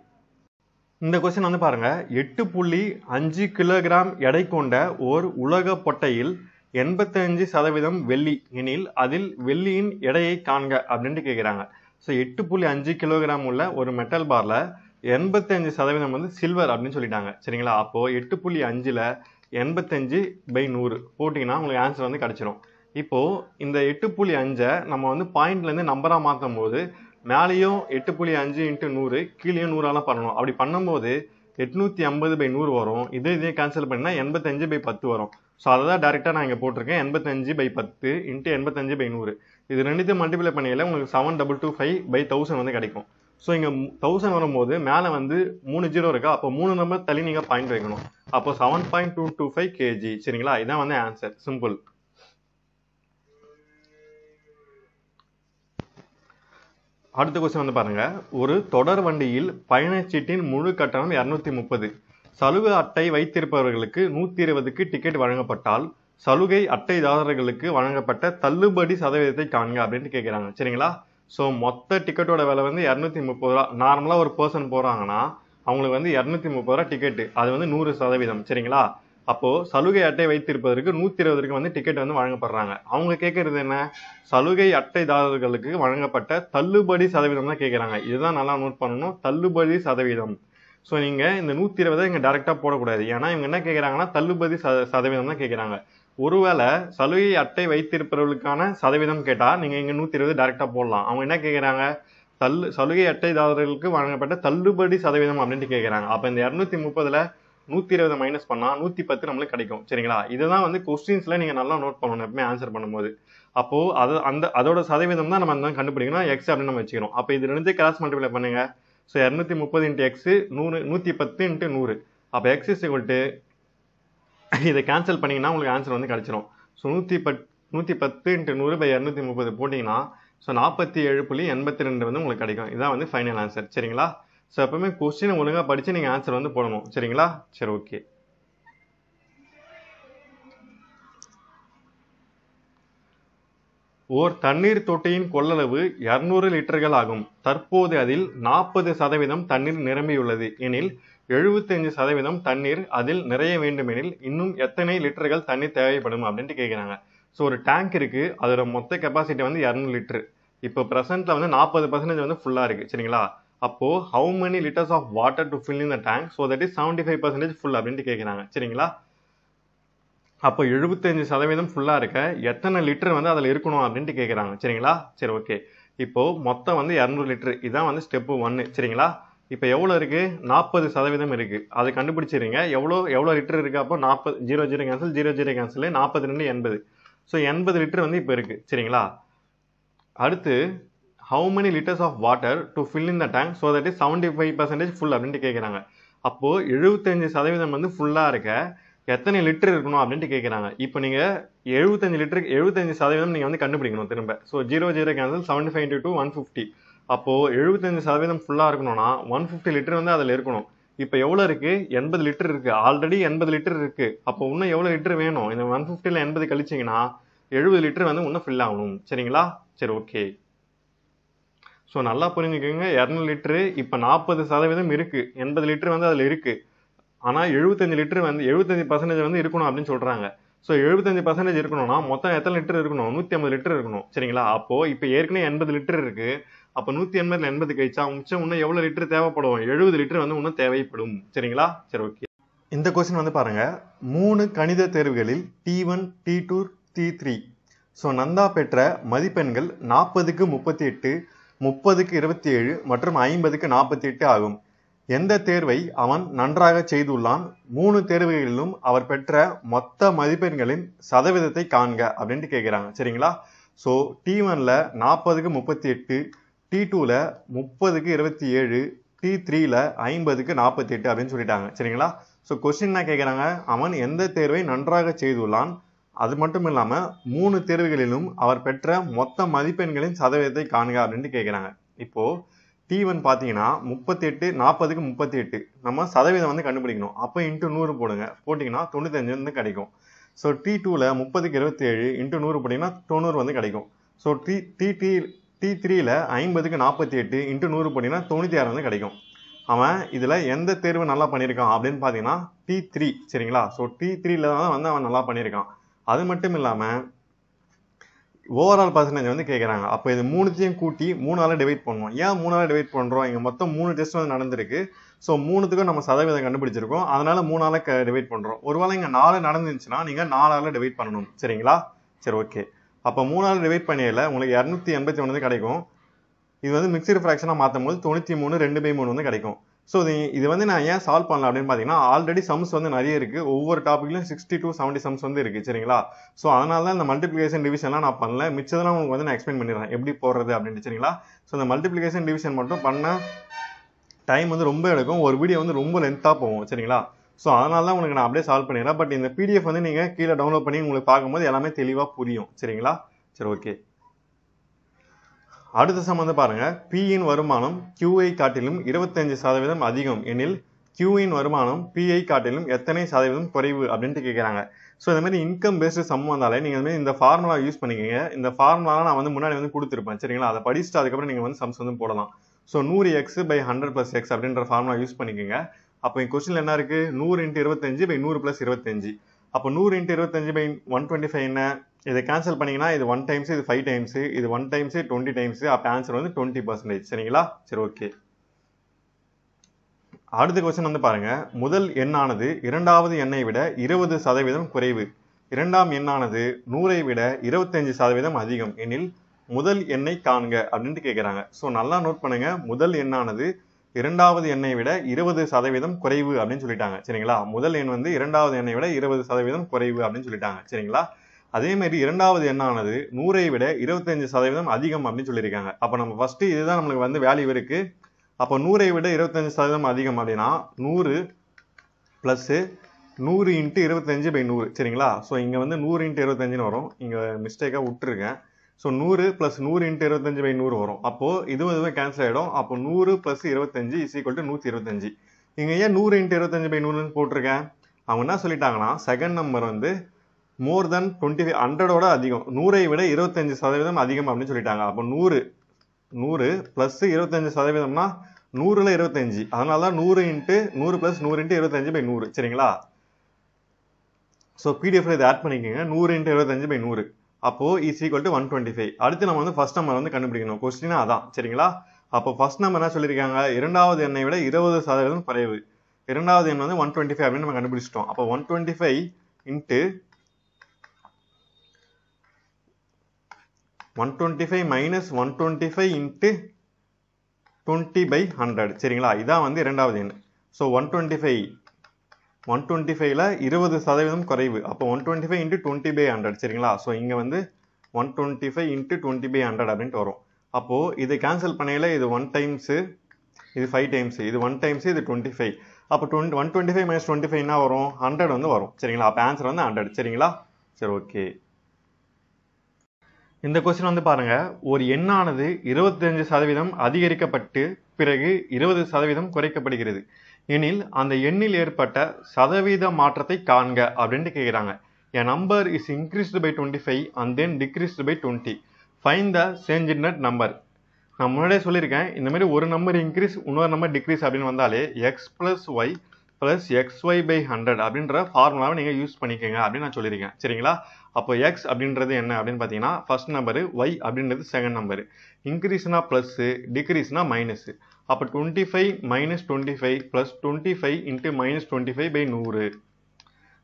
Speaker 1: இந்த கொஸ்டின் வந்து பாருங்க, 8.5 கிலோகிராம் எடை கொண்ட ஓர் உலக பொட்டையில் 85% வெள்ளி எனில் அதில் வெள்ளியின் எடையை காண்க அப்படின்ட்டு கேட்குறாங்க. ஸோ 8.5 கிலோகிராம் உள்ள ஒரு மெட்டல் பாரில் 85% வந்து சில்வர் அப்படின்னு சொல்லிட்டாங்க சரிங்களா. அப்போது 8.5ல் 85/100 போட்டிங்கன்னா உங்களுக்கு ஆன்சர் வந்து கிடச்சிரும். இப்போது இந்த 8.5 நம்ம வந்து பாயிண்ட்லேருந்து நம்பராக மாற்றும் போது மேலேயும் 8.5 × 100 கீழேயும் 100ஆல் பண்ணணும். அப்படி பண்ணும்போது 850/100 வரும். இதே கேன்சல் பண்ணினா 85/10 வரும். ஸோ அதை தான் டேரெக்டாக நான் இங்கே போட்டிருக்கேன். 85/10 × 85/100. இது ரெண்டுத்தையும் மல்டிப்ளை பண்ணியில் உங்களுக்கு 7225/1000 வந்து கிடைக்கும். ஸோ இங்கே 1000 வரும்போது மேலே வந்து 3 0 இருக்கா. அப்போ 3 நம்பர் தள்ளி நீங்கள் பாயிண்ட் வைக்கணும். அப்போ 7.225 kg சரிங்களா. இதான் வந்து ஆன்சர். சிம்பிள். அடுத்த கொஸ்டின் வந்து பாருங்க, ஒரு தொடர் வண்டியில் பயணச்சீட்டின் முழு கட்டணம் 230. சலுகை அட்டை வைத்திருப்பவர்களுக்கு 120க்கு டிக்கெட் வழங்கப்பட்டால் சலுகை அட்டைதாரர்களுக்கு வழங்கப்பட்ட தள்ளுபடி சதவீதத்தை காண்க அப்படின்ட்டு கேட்குறாங்க சரிங்களா. ஸோ மொத்த டிக்கெட்டோட விலை வந்து 230 ரூபா. நார்மலாக ஒரு பர்சன் போகிறாங்கன்னா அவங்களுக்கு வந்து 230 ரூபா டிக்கெட்டு. அது வந்து 100% சரிங்களா. அப்போது சலுகை அட்டை வைத்திருப்பதற்கு 120க்கு வந்து டிக்கெட் வந்து வழங்கப்படுறாங்க. அவங்க கேட்குறது என்ன? சலுகை அட்டைதாரர்களுக்கு வழங்கப்பட்ட தள்ளுபடி சதவீதம் தான் கேட்குறாங்க. இதுதான் நல்லா நோட் பண்ணணும், தள்ளுபடி சதவீதம். ஸோ நீங்கள் இந்த 120 இங்கே டேரெக்டாக போடக்கூடாது. ஏன்னா இவங்க என்ன கேட்குறாங்கன்னா தள்ளுபடி சதவீதம் தான் கேட்குறாங்க. ஒருவேளை சலுகை அட்டை வைத்திருப்பவர்களுக்கான சதவீதம் கேட்டால் நீங்கள் இங்கே 120 டேரெக்டாக போடலாம். அவங்க என்ன கேட்குறாங்க? சலுகை அட்டைதாரர்களுக்கு வழங்கப்பட்ட தள்ளுபடி சதவீதம் அப்படின்ட்டு கேட்குறாங்க. அப்போ இந்த 230ல் 120 மைனஸ் பண்ணால் 110 நம்மளுக்கு கிடைக்கும் சரிங்களா. இதுதான் வந்து கொஸ்டின்ஸில் நீங்கள் நல்லா நோட் பண்ணணும் எப்பவுமே ஆன்சர் பண்ணும்போது. அப்போது அதோட சதவீதம் தான் நம்ம கண்டுபிடிக்கணும். எக்ஸ் அப்படின்னு நம்ம வச்சுக்கணும். அப்போ இது ரெண்டுத்தையும் கிராஸ் மல்டிப்ளை பண்ணுங்க. So 230 × x 110 × 100. அப்போ x இதை கேன்சல் பண்ணிங்கன்னா உங்களுக்கு ஆன்சர் வந்து கிடச்சிரும். ஸோ 110 × 100/230 போட்டிங்கன்னா ஸோ 47.82 வந்து உங்களுக்கு கிடைக்கும். இதான் வந்து ஃபைனல் ஆன்சர். சரிங்களா? ஸோ எப்பவுமே கொஸ்டினை ஒழுங்காக படித்து நீங்கள் ஆன்சர் வந்து போடணும். சரிங்களா? சரி, ஓகே. ஓர் தண்ணீர் தொட்டியின் கொள்ளளவு 200 லிட்டர்கள் ஆகும். தற்போது அதில் 40% தண்ணீர் நிரம்பியுள்ளது எனில் 75% தண்ணீர் அதில் நிறைய வேண்டுமெனில் இன்னும் எத்தனை லிட்டர்கள் தண்ணீர் தேவைப்படும் அப்படின்ட்டு கேட்குறாங்க. ஸோ ஒரு டேங்க் இருக்கு, அதோட மொத்த கெப்பாசிட்டி வந்து 200 லிட்டர். இப்போ ப்ரெசென்ட்ல வந்து 40% வந்து ஃபுல்லா இருக்கு. சரிங்களா? அப்போ how many liters of water to fill in the tank so that is 75% full அப்படின்ட்டு கேட்குறாங்க. சரிங்களா? அப்போ 75% ஃபுல்லா இருக்க எத்தனை லிட்டர் வந்து அதில் இருக்கணும் அப்படின்ட்டு கேட்குறாங்க. சரிங்களா? சரி, ஓகே. இப்போ மொத்தம் வந்து 200 லிட்டர். இதான் வந்து ஸ்டெப் 1. சரிங்களா? இப்போ எவ்வளோ இருக்கு? 40% இருக்கு. அதை கண்டுபிடிச்சிருங்க. எவ்வளோ லிட்டர் இருக்கு? அப்போ 40 0 கேன்சல் 0 கேன்சல் 42 80. ஸோ 80 லிட்டர் வந்து இப்போ இருக்கு. சரிங்களா? அடுத்து how many liters of water to fill in the tank so that is 75% full அப்படின்ட்டு கேட்குறாங்க. அப்போ 75% வந்து ஃபுல்லா இருக்க எத்தனை லிட்டர் இருக்கணும் அப்படின்ட்டு கேட்குறாங்க. இப்போ நீங்க 75 லிட்டருக்கு 75% நீங்க வந்து கண்டுபிடிக்கணும் திரும்ப. So 0 cancel 75 into 2 150. அப்போ 75% ஃபுல்லா இருக்கணும்னா 150 லிட்டர் வந்து அதில் இருக்கணும். இப்போ எவ்வளோ இருக்கு? 80 லிட்டர் இருக்கு. ஆல்ரெடி 80 லிட்டர் இருக்கு. அப்போ இன்னும் எவ்வளோ லிட்டர் வேணும்? இந்த 150ல 80 கழிச்சிங்கன்னா 70 லிட்டர் வந்து இன்னும் ஃபில் ஆகணும். சரிங்களா? சரி, ஓகே. ஸோ நல்லா புரிஞ்சுக்கோங்க. 200 லிட்டரு இப்போ 40% இருக்கு. 80 லிட்டர் வந்து அதில் இருக்கு. ஆனால் 75 லிட்டர் வந்து 75% வந்து இருக்கணும் அப்படின்னு சொல்றாங்க. ஸோ 75% இருக்கணும்னா மொத்தம் எத்தனை லிட்டர் இருக்கணும்? 150 லிட்டர் இருக்கணும். சரிங்களா? அப்போ இப்போ ஏற்கனவே 80 லிட்டர் இருக்கு. அப்போ 180ல 80 கழிச்சா மிச்சம் இன்னும் எவ்வளோ லிட்டர் தேவைப்படும்? 70 லிட்டர் வந்து இன்னும் தேவைப்படும். சரிங்களா? சரி, ஓகே. இந்த கொஸ்டின் வந்து பாருங்க. 3 கணித தேர்வுகளில் T1, T2, T3. So Nanda பெற்ற மதிப்பெண்கள் 40க்கு 38, 30க்கு 27 மற்றும் 50க்கு 48 ஆகும். எந்த தேர்வை அவன் நன்றாக செய்துள்ளான்? 3 தேர்வுகளிலும் அவர் பெற்ற மொத்த மதிப்பெண்களின் சதவீதத்தை காண்க அப்படின்ட்டு கேட்குறாங்க. சரிங்களா? ஸோ T1ல 40க்கு 38, T2ல 30க்கு 27, T3ல 50க்கு 48 அப்படின்னு சொல்லிட்டாங்க. சரிங்களா? ஸோ கொஸ்டின் என்ன கேட்குறாங்க? அவன் எந்த தேர்வை நன்றாக செய்துள்ளான், அது மட்டும் இல்லாம 3 தேர்வுகளிலும் அவர் பெற்ற மொத்த மதிப்பெண்களின் சதவீதத்தை காண்க அப்படின்ட்டு கேட்குறாங்க. இப்போ T1 பார்த்தீங்கன்னா 38, 40க்கு 38 நம்ம சதவீதம் வந்து கண்டுபிடிக்கணும். அப்போ இன்ட்டு 100 போடுங்க. போட்டிங்கன்னா 95 வந்து கிடைக்கும். ஸோ T2ல 30க்கு 27 இன்ட்டு 100 போட்டிங்கன்னா 90 வந்து கிடைக்கும். ஸோ T3ல 50க்கு 48 இன்ட்டு 100 போட்டிங்கன்னா 96 வந்து கிடைக்கும். அவன் இதில் எந்த தேர்வு நல்லா பண்ணியிருக்கான் அப்படின்னு பார்த்தீங்கன்னா T3. சரிங்களா? ஸோ T3ல தான் வந்து அவன் நல்லா பண்ணியிருக்கான். அது மட்டும் இல்லாமல் ஓவரால் பர்சன்டேஜ் வந்து கேட்குறாங்க. அப்போ இது 3த்தையும் கூட்டி 3ஆல் டிவைட் பண்ணுவோம். ஏன் 3ஆல் டிவைட் பண்ணுறோம்? இங்கே மொத்தம் 3 டெஸ்ட் வந்து நடந்திருக்கு. ஸோ 3த்துக்கும் நம்ம சதவீதம் கண்டுபிடிச்சிருக்கோம். அதனால 3ஆல் டிவைட் பண்ணுறோம். ஒருவேளை இங்கே 4 நடந்துச்சுன்னா நீங்கள் 4ஆல் டிவைட் பண்ணணும். சரிங்களா? சரி, ஓகே. அப்போ 3ஆல் டிவைட் பண்ணியல உங்களுக்கு 281 வந்து கிடைக்கும். இது வந்து மிக்சடு ஃப்ராக்ஷனாக மாற்றும் போது 93 2/3 வந்து கிடைக்கும். ஸோ இது வந்து நான் ஏன் சால்வ் பண்ணலாம் அப்படின்னு பார்த்தீங்கன்னா ஆல்ரெடி சம்ஸ் வந்து நிறைய இருக்குது. ஒவ்வொரு டாப்பிக்லையும் 60 to 70 சம்ஸ் வந்து இருக்குது. சரிங்களா? ஸோ அதனால தான் இந்த மல்டிப்ளிகேஷன் டிவிஷன்லாம் நான் பண்ணல. மிச்சதெல்லாம் உங்களுக்கு வந்து நான் எக்ஸ்பிளைன் பண்ணிடுறேன் எப்படி போடுறது அப்படின்ட்டு. சரிங்களா? ஸோ இந்த மல்டிப்ளிகேஷன் டிவிஷன் மட்டும் பண்ண டைம் வந்து ரொம்ப எடுக்கும். ஒரு வீடியோ வந்து ரொம்ப லென்த்தாக போகும். சரிங்களா? ஸோ அதனால தான் உங்களுக்கு நான் அப்படியே சால்வ் பண்ணிடுறேன். பட் இந்த பிடிஎஃப் வந்து நீங்கள் கீழே டவுன்லோட் பண்ணி உங்களுக்கு பார்க்கும்போது எல்லாமே தெளிவாக புரியும். சரிங்களா? சரி, ஓகே. அடுத்த சம் வந்து பாருங்க. Pயின் வருமானம் Qஐ காட்டிலும் 25% அதிகம் எனில் Qயின் வருமானம் Pஐ காட்டிலும் எத்தனை சதவீதம் குறைவு அப்படின்ட்டு கேட்குறாங்க. ஸோ இந்த மாதிரி இன்கம் பேஸ்டு சம் வந்தாலே நீங்கள் இந்த ஃபார்முலா யூஸ் பண்ணிக்கோங்க. இந்த ஃபார்முலா நான் வந்து முன்னாடி வந்து கொடுத்துருப்பேன். சரிங்களா? அதை படிச்சுட்டு அதுக்கப்புறம் நீங்கள் வந்து சம்ஸ் வந்து போடலாம். ஸோ 100x/100 + x அப்படின்ற ஃபார்முலா யூஸ் பண்ணிக்கோங்க. அப்போ என் கொஸ்டின்ல என்ன இருக்கு? 100 × 25/100 + 25. அப்போ 100 × 25/125 என்ன? இதை கேன்சல் பண்ணீங்கன்னா இது 1 டைம்ஸ், இது 5 டைம்ஸ், இது 1 டைம்ஸ் 20 டைம்ஸ். அப்போ ஆன்சர் வந்து 20%. சரிங்களா? சரி, ஓகே. அடுத்த கொஸ்டின் வந்து பாருங்க. முதல் எண்ணானது இரண்டாவது எண்ணை விட 20% குறைவு. இரண்டாம் எண்ணானது 100ஐ விட 25% அதிகம் எனில் முதல் எண்ணை காண்க அப்படின்ட்டு கேட்குறாங்க. ஸோ நல்லா நோட் பண்ணுங்க. முதல் எண்ணானது இரண்டாவது எண்ணை விட 20% குறைவு அப்படின்னு சொல்லிட்டாங்க. சரிங்களா? முதல் எண் வந்து இரண்டாவது எண்ணை விட 20% குறைவு அப்படின்னு சொல்லிட்டாங்க. சரிங்களா? அதே மாதிரி இரண்டாவது எண்ணானது 100ஐ விட 25% அதிகம் அப்படின்னு சொல்லியிருக்காங்க. அப்போ நம்ம ஃபர்ஸ்ட் இதுதான் நம்மளுக்கு வந்து வேல்யூ இருக்கு. அப்போ 100ஐ விட 25% அதிகம் அப்படின்னா 100 + 100 × 25/100. சரிங்களா? ஸோ இங்கே வந்து 100 × 25ன்னு வரும். இங்கே மிஸ்டேக்காக விட்டுருக்கேன். ஸோ 100 + 100 × 25/100 வரும். அப்போது இதுவும் கேன்சல் ஆகிடும். அப்போ 100 + 25 = 125. இங்கே ஏன் 100 × 25/100 போட்டிருக்கேன்? அவங்க என்ன சொல்லிட்டாங்கன்னா செகண்ட் நம்பர் வந்து மோர் தென் 25 100ஓட அதிகம், 100ஐ விட 25% அதிகம் அப்படின்னு சொல்லிட்டாங்க. அப்போ 100 + 25%னா 100ல் 25. அதனால தான் 100 × 100 + 100 × 25/100. சரிங்களா? ஸோ பிடிஎஃப்ல இதை ஆட் பண்ணிக்கோங்க. 100 × 25/100 அப்போ = 125. அடுத்து நம்ம வந்து ஃபர்ஸ்ட் நம்பர் வந்து கண்டுபிடிக்கணும். கொஸ்டினா அதான். சரிங்களா? அப்போ ஃபர்ஸ்ட் நம்பர் என்ன சொல்லியிருக்காங்க? இரண்டாவது எண்ணை விட 20% குறைவு. இரண்டாவது எண் வந்து 125 அப்படின்னு நம்ம கண்டுபிடிச்சிட்டோம். அப்போ 125 × 125 - 125 × 20/100. சரிங்களா? இதான் வந்து இரண்டாவது எண். ஸோ 125ல 20% குறைவு. அப்போ 125 × 20/100. சரிங்களா? ஸோ இங்கே வந்து 125 × 20/100 அப்படின்ட்டு வரும். அப்போது இதை கேன்சல் பண்ணையில் இது 1 டைம்ஸு, இது 5 டைம்ஸு, இது 1 டைம்ஸு, இது 25. அப்போ 125 - 25 என்ன வரும்? 100 வந்து வரும். சரிங்களா? அப்போ ஆன்சர் வந்து 100. சரிங்களா? சரி, ஓகே. இந்த கொஸ்டின் வந்து பாருங்க, ஒரு எண்ணானது 25% அதிகரிக்கப்பட்டு பிறகு 20% குறைக்கப்படுகிறது எனில் அந்த எண்ணில் ஏற்பட்ட சதவீத மாற்றத்தை காண்க அப்படின்ட்டு கேட்குறாங்க. A number is increased by 25 and then decreased by 20. Find the change in that number. நான் முன்னாடியே சொல்லியிருக்கேன், இந்த மாதிரி ஒரு நம்பர் இன்க்ரீஸ் இன்னொரு நம்பர் டிக்ரீஸ் அப்படின்னு வந்தாலே x + y + xy/100 அப்படின்ற ஃபார்முலாவை நீங்கள் யூஸ் பண்ணிக்கோங்க அப்படின்னு நான் சொல்லியிருக்கேன். சரிங்களா? அப்போ x அப்படின்றது என்ன அப்படின்னு பார்த்தீங்கன்னா ஃபர்ஸ்ட் நம்பரு, y அப்படின்றது செகண்ட் நம்பரு. இன்க்ரீஸ்னா ப்ளஸ்ஸு, டிக்ரீஸ்னா மைனஸு. அப்போ 25 - 25 + 25 × -25/100.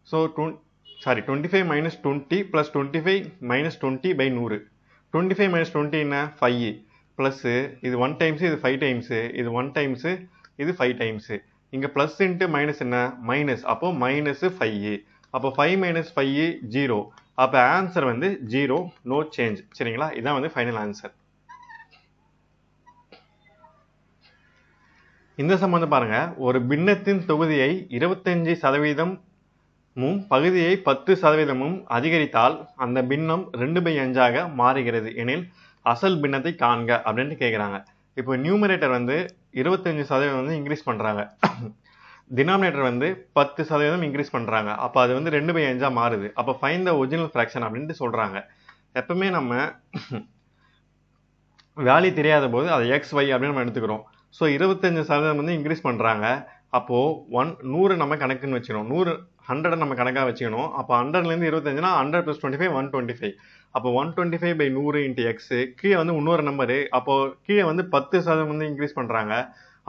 Speaker 1: ஸோ 25 - 20 + 25 - 20/100. 25 - 20 என்ன? 5 ப்ளஸ்ஸு, இது 1 டைம்ஸு, இது 5 டைம்ஸு, இது 1 டைம்ஸு, இது 5 டைம்ஸு. இங்கே ப்ளஸ் இன்ட்டு மைனஸ் என்ன? மைனஸ். அப்போ -5. அப்போ 5 - 5 0. அப்போ ஆன்சர் வந்து 0, நோ சேஞ்ச். சரிங்களா? இதான் வந்து ஃபைனல் ஆன்சர். இந்த சம் வந்து பாருங்க, ஒரு பின்னத்தின் தொகுதியை 25% பகுதியை 10% அதிகரித்தால் அந்த பின்னம் 2/5 மாறுகிறது எனில் அசல் பின்னத்தை காண்க அப்படின்ட்டு கேட்குறாங்க. இப்போ நியூமரேட்டர் வந்து 25% வந்து இன்க்ரீஸ் பண்ணுறாங்க, டினாமினேட்டர் வந்து 10% இன்க்ரீஸ் பண்ணுறாங்க. அப்போ அது வந்து 2/5 மாறுது. அப்போ ஃபைண்ட் த ஒரிஜினல் ஃப்ராக்ஷன் அப்படின்ட்டு சொல்கிறாங்க. எப்பவுமே நம்ம வேல்யூ தெரியாத போது அதை XY அப்படின்னு நம்ம எடுத்துக்கிறோம். ஸோ 25% வந்து இன்க்ரீஸ் பண்ணுறாங்க. அப்போது 100 நம்ம கணக்குன்னு வச்சுக்கணும், 100 நம்ம கணக்காக வச்சுக்கணும். அப்போ 100லேருந்து 25னா 100 + 25 125. அப்போ 125/100 × x. கீழே வந்து இன்னொரு நம்பரு, அப்போது கீழே வந்து 10% வந்து இன்க்ரீஸ் பண்ணுறாங்க.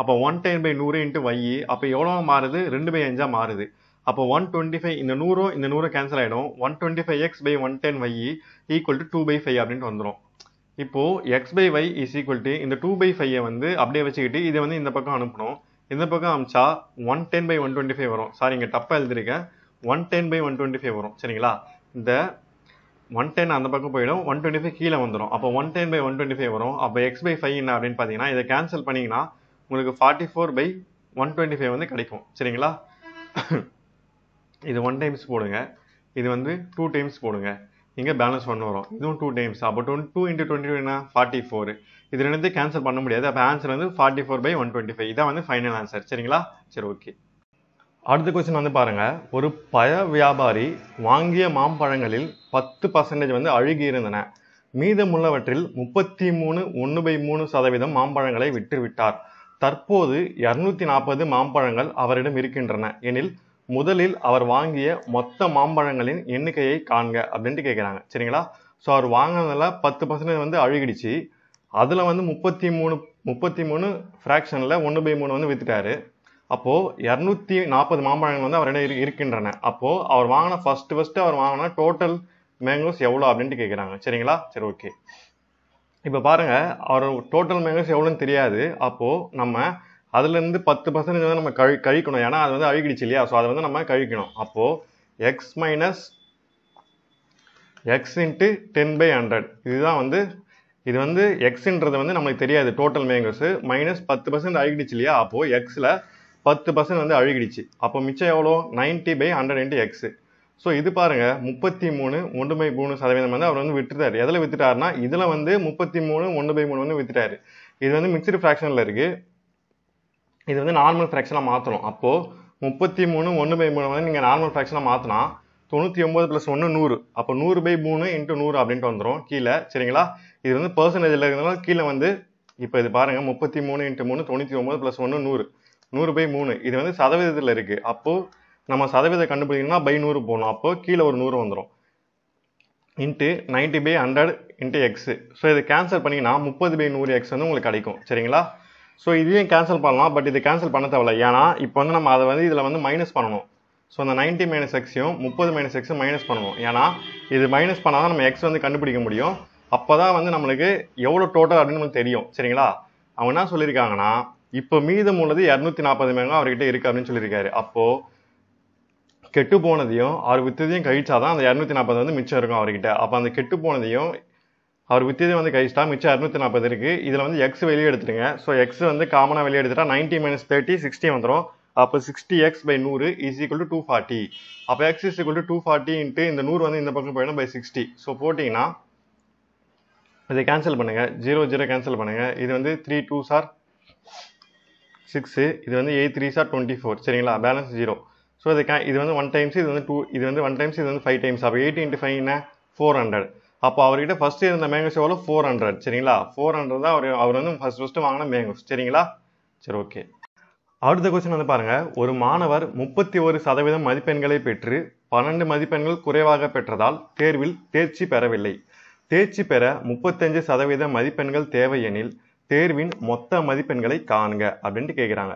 Speaker 1: அப்போ 110/100 × y. அப்போ எவ்வளோ மாறுது? 2/5 மாறுது. அப்போ 125, இந்த 100 கேன்சல் ஆகிடும். 125x/110y = 2/5 அப்படின்ட்டு வந்துடும். இப்போது x/y = இந்த 2/5 வந்து அப்படியே வச்சுக்கிட்டு இதை வந்து இந்த பக்கம் அனுப்பணும். இந்த பக்கம் அமிச்சா 110/125 வரும். சாரி, இங்கே தப்பாக எழுதிருக்கேன், 110/125 வரும். சரிங்களா? இந்த 110 அந்த பக்கம் போயிடும், 125 கீழே வந்துடும். அப்போ 110/125 வரும். அப்போ x/5 என்ன அப்படின்னு பார்த்தீங்கன்னா இதை கேன்சல் பண்ணிங்கன்னா உங்களுக்கு 44/125 வந்து கிடைக்கும். சரிங்களா? இது 1 டைம்ஸ் போடுங்க, இது வந்து 2 டைம்ஸ் போடுங்க, இங்கே பேலன்ஸ் 1 வரும். இதுவும் 2 டைம்ஸ். அப்போ 2 × 22 என்ன? 44. இது ரெண்டுத்தையும் கேன்சல் பண்ண முடியாது. அப்போ ஆன்சர் வந்து 44/125. இதான் வந்து ஃபைனல் ஆன்சர். சரிங்களா? சரி, ஓகே. அடுத்த கொஸ்டின் வந்து பாருங்க, ஒரு பழ வியாபாரி வாங்கிய மாம்பழங்களில் 10% வந்து அழுகி இருந்தன. மீதமுள்ளவற்றில் 33 1/3% மாம்பழங்களை விற்றுவிட்டார். தற்போது 240 மாம்பழங்கள் அவரிடம் இருக்கின்றன எனில் முதலில் அவர் வாங்கிய மொத்த மாம்பழங்களின் எண்ணிக்கையை காண்க அப்படின்ட்டு கேட்குறாங்க. சரிங்களா? ஸோ அவர் வாங்கினதில் 10% வந்து அழுகிடுச்சு. அதில் வந்து 33 ஃப்ராக்ஷனில் 1/3 வந்து விற்றுட்டாரு. அப்போது 240 மாம்பழங்கள் வந்து அவரிடம் இருக்கின்றன. அப்போது அவர் வாங்கின ஃபர்ஸ்ட் அவர் வாங்கின டோட்டல் மேங்கோஸ் எவ்வளோ அப்படின்ட்டு கேட்குறாங்க. சரிங்களா? சரி, ஓகே. இப்போ பாருங்கள், அவர் டோட்டல் மேங்கோஸ் எவ்வளோன்னு தெரியாது. அப்போது நம்ம அதுலேருந்து 10% வந்து நம்ம கழிக்கணும். ஏன்னா அது வந்து அழுகிடுச்சு இல்லையா? ஸோ அதை வந்து நம்ம கழிக்கணும். அப்போது x - x × 10/100. இதுதான் வந்து இது வந்து எக்ஸுன்றது வந்து நம்மளுக்கு தெரியாது, டோட்டல் மேங்கோஸு மைனஸ் 10% அழுகிடுச்சு இல்லையா? அப்போது எக்ஸில் 10% வந்து அழுகிடுச்சு. அப்போ மிச்சம் எவ்வளோ? 90/100 × x. ஸோ இது பாருங்க 33 1/3% வந்து அவர் வந்து விட்டுட்டாரு. எதில் வித்துட்டாருன்னா இதில் வந்து 33 1/3 வந்து வித்துட்டாரு. இது வந்து மிக்சடு ஃப்ராக்ஷனில் இருக்கு. இது வந்து நார்மல் ஃப்ராக்ஷனாக மாற்றணும். அப்போது 33 1/3 வந்து நீங்கள் நார்மல் ஃப்ராக்ஷனாக மாற்றினா 99 + 1 100. அப்போ 100/3 × 100 அப்படின்ட்டு வந்துடும் கீழே. சரிங்களா? இது வந்து பெர்சன்டேஜில் இருக்கிறதுனால கீழே வந்து இப்போ இது பாருங்க 33 × 3 99 + 1 100. 100/3 இது வந்து சதவீதத்தில் இருக்கு. அப்போ நம்ம சதவீதம் கண்டுபிடிக்கணும்னா பை 100 போடணும். அப்போ கீழே ஒரு 100 வந்துடும். Into 90/100 into X. ஸோ இதை கேன்சல் பண்ணிங்கன்னா 30/100 எக்ஸ் வந்து உங்களுக்கு கிடைக்கும். சரிங்களா? ஸோ இதையும் கேன்சல் பண்ணலாம். பட் இது கேன்சல் பண்ண தேவையில்ல. ஏன்னா இப்போ வந்து நம்ம அதை வந்து இதில் வந்து மைனஸ் பண்ணணும். ஸோ அந்த 90 - எக்ஸையும் 30 - எக்ஸும் மைனஸ் பண்ணணும். ஏன்னா இது மைனஸ் பண்ணால் தான் நம்ம எக்ஸ் வந்து கண்டுபிடிக்க முடியும். அப்போ தான் வந்து நம்மளுக்கு எவ்வளோ டோட்டல் அப்படின்னு நமக்கு தெரியும். சரிங்களா? அவங்க என்ன சொல்லியிருக்காங்கன்னா இப்போ மீதம் உள்ளது 240 மேகம் அவர்கிட்ட இருக்கு அப்படின்னு சொல்லியிருக்காரு. அப்போது கெட்டு போனதையும் அவர் வித்ததையும் கழிச்சாதான் அந்த 240 வந்து மிச்சம் இருக்கும் அவர்கிட்ட. அப்போ அந்த கெட்டு போனதையும் அவர் வித்ததையும் வந்து கழிச்சிட்டா மிச்சம் 240 இருக்கு. இதில் வந்து எக்ஸ் வெளியே எடுத்துருங்க. ஸோ எக்ஸ் வந்து காமனாக வெளியே எடுத்துட்டா 90 - 30 60 வந்துடும். அப்போ 60x/100 = 240. அப்போ x = 240 இன்ட்டு இந்த 100 வந்து இந்த பக்கம் போயிடும் பை 60. ஸோ போட்டிங்கன்னா இதை கேன்சல் பண்ணுங்க. 0 0 கேன்சல் பண்ணுங்க. இது வந்து 3 2s are 6. இது வந்து 8 3s are 24. சரிங்களா? பேலன்ஸ் 0. ஸோ இது வந்து 1 டைம்ஸ், இது வந்து 2, இது வந்து 1 டைம்ஸ், இது வந்து 5 டைம்ஸ். அப்போ 8 × 5 என்ன 400. அப்போ அவர்கிட்ட ஃபர்ஸ்ட் இருந்த மேங்கோஸ் எவ்வளோ 400. சரிங்களா? 400 தான் அவர் வந்து ஃபர்ஸ்ட் வாங்கின மேங்கோஸ். சரிங்களா? சரி, ஓகே. அடுத்த கொஸ்டின் வந்து பாருங்க. ஒரு மாணவர் 31% மதிப்பெண்களை பெற்று 12 மதிப்பெண்கள் குறைவாக பெற்றதால் தேர்வில் தேர்ச்சி பெறவில்லை. தேர்ச்சி பெற 35% மதிப்பெண்கள் தேவை எனில் தேர்வின் மொத்த மதிப்பெண்களை காண்க அப்படின்ட்டு கேட்குறாங்க.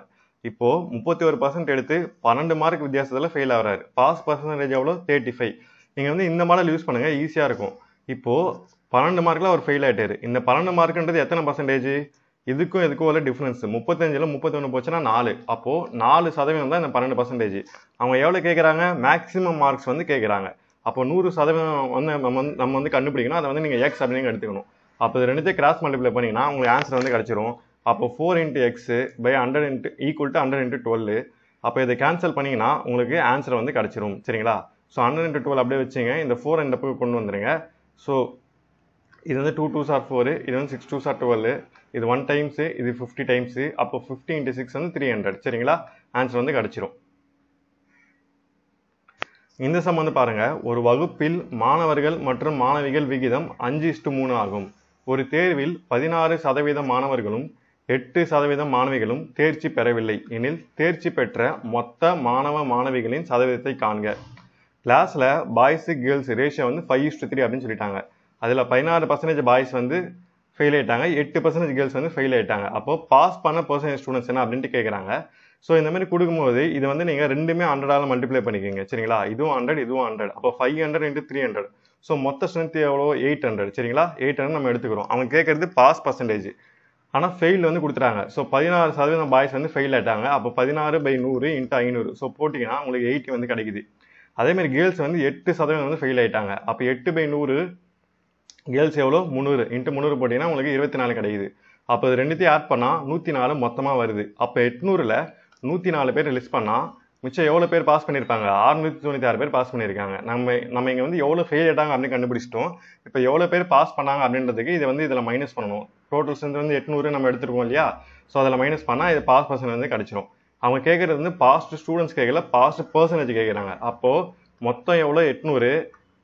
Speaker 1: இப்போ 31% எடுத்து 12 மார்க் வித்தியாசத்தில் ஃபெயில் ஆகிறாரு. பாஸ் பர்சன்டேஜ் எவ்வளோ 35. நீங்கள் வந்து இந்த மாடல் யூஸ் பண்ணுங்க, ஈஸியாக இருக்கும். இப்போ 12 மார்க்கில் அவர் ஃபெயில் ஆகிட்டாரு. இந்த 12 மார்க்குன்றது எத்தனை பர்சன்டேஜ்? இதுக்கும் உள்ள டிஃபரன்ஸ் 35ல் 31 போச்சுன்னா 4. அப்போது 4% தான் இந்த 12%. அவங்க எவ்வளோ கேட்குறாங்க? மேக்ஸிமம் மார்க்ஸ் வந்து கேட்குறாங்க. அப்போ 100% வந்து நம்ம வந்து கண்டுபிடிக்கணும். அதை வந்து நீங்கள் எக்ஸ் அப்படின்னு எடுத்துக்கணும். அப்போ இது ரெண்டுத்தையும் கிராஸ் மல்டிப்ளை பண்ணிங்கன்னா உங்களுக்கு ஆன்சர் வந்து கிடச்சிரும். அப்போ 4 × x / 100 = 100 × 12. அப்போ இதை கேன்சல் பண்ணிங்கன்னா உங்களுக்கு ஆன்சர் வந்து கிடச்சிரும். சரிங்களா? ஸோ 100 × 12 அப்படியே வச்சுங்க. இந்த 4 இந்த பக்கம் கொண்டு வந்துடுங்க. ஸோ இது வந்து 2 2s are 4. இது வந்து 6 2s are 12. இது 1 டைம்ஸு, இது 50 டைம்ஸு. அப்போ 50 × 6 வந்து 300. சரிங்களா? ஆன்சர் வந்து கிடச்சிரும். இந்த சம் வந்து பாருங்க. ஒரு வகுப்பில் மாணவர்கள் மற்றும் மாணவிகள் விகிதம் 5:3 ஆகும். ஒரு தேர்வில் 16% மாணவர்களும் 8% மாணவிகளும் தேர்ச்சி பெறவில்லை எனில் தேர்ச்சி பெற்ற மொத்த மாணவ மாணவிகளின் சதவீதத்தை காண்க. கிளாஸில் பாய்ஸு கேர்ள்ஸ் ரேஷியோ வந்து 5:3 அப்படின்னு சொல்லிட்டாங்க. அதில் 16% பாய்ஸ் வந்து ஃபெயில் ஆகிட்டாங்க, 8% கேர்ள்ஸ் வந்து ஃபெயில் ஆகிட்டாங்க. அப்போது பாஸ் பண்ண பர்சன்டேஜ் ஸ்டூடெண்ட்ஸ் என்ன அப்படின்ட்டு கேட்குறாங்க. ஸோ இந்த மாதிரி கொடுக்கும்போது இது வந்து நீங்கள் ரெண்டுமே 100ஆல் மல்டிப்ளை பண்ணிக்கோங்க. சரிங்களா? இதுவும் 100, இதுவும் 100. அப்போ 500 × 300. ஸோ மொத்த ஸ்ட்ரென்த் எவ்வளோ 800. சரிங்களா? 800 நம்ம எடுத்துக்கிறோம். அவங்க கேட்குறது பாஸ் பர்சன்டேஜ், ஆனால் ஃபெயில் வந்து கொடுத்துட்டாங்க. ஸோ 16% பாய்ஸ் வந்து ஃபெயில் ஆகிட்டாங்க. அப்போ 16/100 × 500. ஸோ போட்டிங்கன்னா உங்களுக்கு 80 வந்து கிடைக்குது. அதேமாதிரி கேர்ள்ஸ் வந்து 8% வந்து ஃபெயில் ஆகிட்டாங்க. அப்போ 8/100 கேர்ள்ஸ் எவ்வளோ 300 × 300 போட்டிங்கன்னா உங்களுக்கு 24 கிடைக்குது. அப்போ இது ரெண்டுத்தையும் ஆட் பண்ணால் 104 மொத்தமாக வருது. அப்போ 800ல் 104 பேர் லிஸ்ட் பண்ணால் மிச்சம் எவ்வளோ பேர் பாஸ் பண்ணியிருப்பாங்க? 696 பேர் பாஸ் பண்ணியிருக்காங்க. நம்ம இங்கே வந்து எவ்வளோ ஃபெயில் ஆகிட்டாங்க அப்படின்னு கண்டுபிடிச்சிட்டோம். இப்போ எவ்வளோ பேர் பாஸ் பண்ணாங்க அப்படின்றதுக்கு இதை வந்து இதில் மைனஸ் பண்ணணும். டோட்டல் ஸ்ட்ரென்த் வந்து 800 நம்ம எடுத்துருக்கோம் இல்லையா? ஸோ அதில் மைனஸ் பண்ணால் இது பாஸ் பர்சன்டேஜ் வந்து கிடச்சிரும். அவங்க கேட்குறது வந்து பாஸ்ட் ஸ்டூடெண்ட்ஸ் கேட்கல, பாஸ்ட் பர்சன்டேஜ் கேட்குறாங்க. அப்போது மொத்தம் எவ்வளோ 800,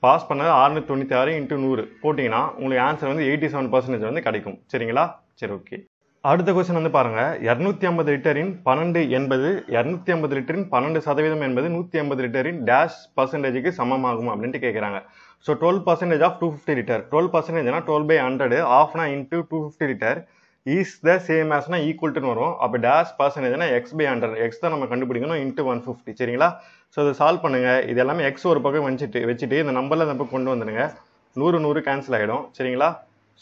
Speaker 1: பாஸ் பண்ணது 696 × 100 போட்டிங்கன்னா உங்களுக்கு ஆன்சர் வந்து 87% வந்து கிடைக்கும். சரிங்களா? சரி, ஓகே. அடுத்த கொஸ்டின் வந்து பாருங்க. 250 லிட்டரின் 12 என்பது 250 லிட்டரின் 12% என்பது 150 லிட்டரின் டேஷ் பர்சன்டேஜுக்கு சமமாகும் அப்படின்ட்டு கேட்குறாங்க. So 12% of 250 litre. 12%னா 12/100, ஆஃப்னா into 250 litre is the same ஆஸ்னா ஈக்குவல்ட்டுன்னு வரும். அப்போ டேஷ் பர்சன்டேஜ்னா x/100. எக்ஸ் தான் நம்ம கண்டுபிடிக்கணும், இன்ட்டு 150. சரிங்களா? ஸோ இதை சால்வ் பண்ணுங்க. இது எல்லாமே எக்ஸ் ஒரு பக்கம் வச்சுட்டு இந்த நம்பரில் இந்த பக்கம் கொண்டு வந்துடுங்க. 100 100 கேன்சல் ஆகிடும். சரிங்களா?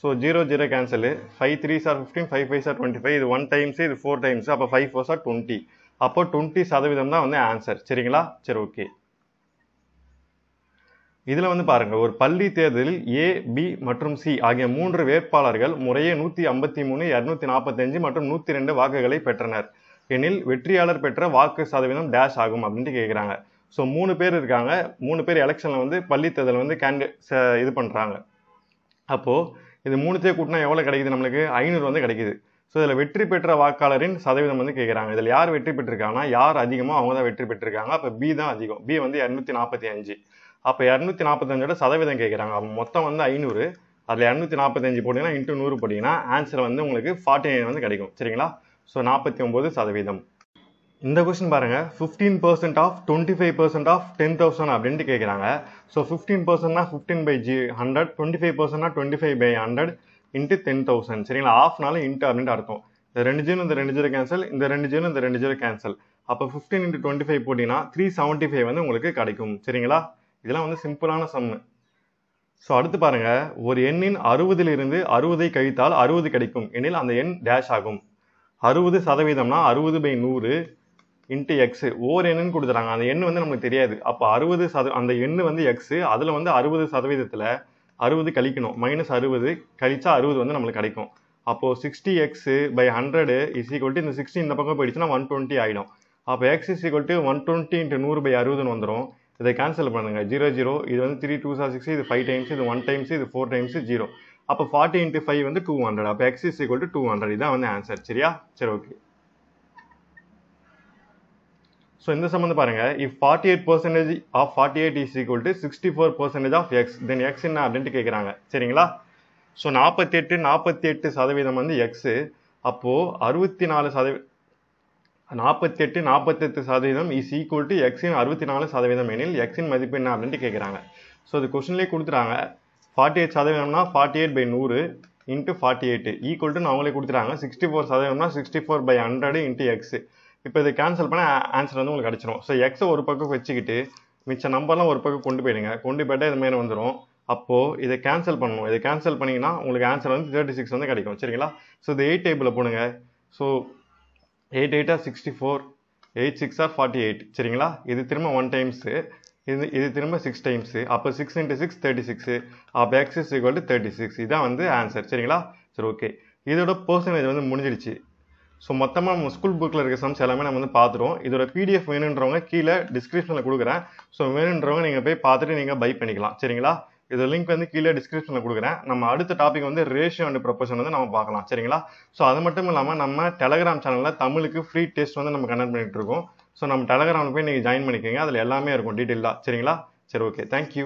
Speaker 1: So 0 0 cancel. 5 3s are 15, 5 5s are 25. இது 1 டைம்ஸ், இது 4 டைம்ஸ். அப்போ 5 4s are 20. அப்போ 20% தான் வந்து ஆன்சர். சரிங்களா? சரி, ஓகே. இதில் வந்து பாருங்க. ஒரு பள்ளி தேர்தலில் A, B மற்றும் C ஆகிய 3 வேட்பாளர்கள் முறையே 153, 245 மற்றும் 102 வாக்குகளை பெற்றனர் எனில் வெற்றியாளர் பெற்ற வாக்கு சதவீதம் டேஷ் ஆகும் அப்படின்ட்டு கேட்குறாங்க. ஸோ 3 பேர் இருக்காங்க, 3 பேர் எலெக்ஷனில் வந்து பள்ளித்தேர்தல் வந்து இது பண்ணுறாங்க. அப்போது இது 3த்தையும் கூட்டினா எவ்வளோ கிடைக்குது நம்மளுக்கு? 500 வந்து கிடைக்குது. ஸோ இதில் வெற்றி பெற்ற வாக்காளரின் சதவீதம் வந்து கேட்குறாங்க. இதில் யார் வெற்றி பெற்றிருக்காங்கன்னா, யார் அதிகமோ அவங்க தான் வெற்றி பெற்றிருக்காங்க. அப்போ பி தான் அதிகம். பி வந்து 245. அப்போ 245ஓட சதவீதம் கேட்குறாங்க. அப்போ மொத்தம் வந்து 500. அதில் 245 போட்டிங்கன்னா இன்ட்டு 100 போட்டிங்கன்னா ஆன்சர் வந்து உங்களுக்கு 49 வந்து கிடைக்கும். சரிங்களா? ஸோ 49%. இந்த கொஸ்டின் பாருங்க, 15% ஆஃப் 25% ஆஃப் 10,000 அப்படின்ட்டு கேட்குறாங்க. ஸோ 15%னா 15/100, 25%னா 25/100 இன்ட்டு 10,000. சரிங்களா? ஆஃப்னால இன்ட்டு அப்படின்ட்டு அர்த்தம். இந்த 2 ஜீரோ இந்த 2 ஜீரோ கேன்சல், இந்த 2 ஜீரோ இந்த 2 ஜீரோ கேன்சல். அப்போ 15 × 25 போட்டிங்கன்னா 375 வந்து உங்களுக்கு கிடைக்கும். சரிங்களா? இதெல்லாம் வந்து சிம்பிளான சம்மு. ஸோ அடுத்து பாருங்க, ஒரு எண்ணின் 60லிருந்து 60ஐ கழித்தால் 60 கிடைக்கும் எனில் அந்த எண் டேஷ் ஆகும். 60%னா 60/100 இன்ட்டு எக்ஸ். ஓர் எண்ணுன்னு கொடுத்துறாங்க. அந்த எண் வந்து நமக்கு தெரியாது. அப்போ 60 அந்த எண்ணு வந்து எக்ஸ். அதில் வந்து 60%த்தில் 60 கழிக்கணும். -60 கழிச்சா 60 வந்து நம்மளுக்கு கிடைக்கும். அப்போது 60x/100 இஸ் ஈக்குவல் டு இந்த 60 இந்த பக்கம் போயிடுச்சுன்னா 120 ஆகிடும். அப்போ x இஸ் ஈக்குவல் டு 120 × 100/60ன்னு வந்துடும். இதை கேன்சல் பண்ணுங்க. 0 0 இது வந்து 3 2s are 6, இது 5 டைம்ஸ், இது 1 டைம்ஸ், இது 4 டைம்ஸ், 0. அப்போ 40 × 5 வந்து 200. அப்போ x இஸ் ஈக்குவல் டு 200. இதான் வந்து ஆன்சர். சரியா? சரி, ஓகே. ஸோ இந்த சம் வந்து பாருங்க, if 48% of 48 is equal to 64% of x, then x என்ன அப்படின்ட்டு கேட்குறாங்க. சரிங்களா? ஸோ 48% வந்து எக்ஸ். அப்போது 48% இஸ் ஈக்குவல் டு எக்ஸின் 64% எனில் எக்ஸின் மதிப்பு என்ன அப்படின்ட்டு கேட்குறாங்க. ஸோ இது கொஸ்டின்லேயே கொடுத்துட்டாங்க. 48%னா 48/100 இன்ட்டு 48 ஈக்குவல் டு அவங்களே கொடுத்துட்டாங்க. 64%னா 64/100 இன்ட்டு எக்ஸ். இப்போ இதை கேன்சல் பண்ண ஆன்சர் வந்து உங்களுக்கு கிடச்சிரும். ஸோ எக்ஸை ஒரு பக்கம் வச்சுக்கிட்டு மிச்ச நம்பர்லாம் ஒரு பக்கம் கொண்டு போயிடுங்க. கொண்டு போயிட்டால் இது மாதிரி வந்துடும். அப்போது இதை கேன்சல் பண்ணணும். இதை கேன்சல் பண்ணிங்கன்னா உங்களுக்கு ஆன்சர் வந்து 36 வந்து கிடைக்கும். சரிங்களா? ஸோ இது 8 டேபிளில் போடுங்க. ஸோ 8 8 64, 8 6 48. சரிங்களா? இது திரும்ப 1 டைம்ஸு, இது திரும்ப 6 டைம்ஸு. அப்போ 6 × 6 36. அப்போ x இஸ் ஈக்குவல் டு 36. இதான் வந்து ஆன்சர். சரிங்களா? சரி, ஓகே. இதோட பர்சன்டேஜ் வந்து முடிஞ்சிடுச்சு. ஸோ மொத்தமாக நம்ம ஸ்கூல் புக்கில் இருக்க சம்ஸ் எல்லாமே நம்ம வந்து பார்த்துருவோம். இதோட PDF வேணுன்றவங்க கீழே டிஸ்கிரிப்ஷனில் கொடுக்குறேன். ஸோ வேணுன்றவங்க நீங்கள் போய் பார்த்துட்டு நீங்கள் பை பண்ணிக்கலாம். சரிங்களா? இதோட லிங்க் வந்து கீழே டிஸ்கிரிப்ஷனில் கொடுக்குறேன். நம்ம அடுத்த டாபிக் வந்து ரேஷியோ அண்ட் ப்ரொபோர்ஷன் வந்து நம்ம பார்க்கலாம். சரிங்களா? ஸோ அது மட்டும் இல்லாமல் நம்ம டெலகிராம் சேனலில் தமிழுக்கு ஃப்ரீ டெஸ்ட் வந்து நம்ம கண்டக்ட் பண்ணிட்டு இருக்கோம். ஸோ நம்ம டெலகிராமில் போய் நீங்கள் ஜாயின் பண்ணிக்கோங்க. அதில் எல்லாமே இருக்கும் டீட்டெயிலாக. சரிங்களா? சரி, ஓகே. தேங்க்யூ.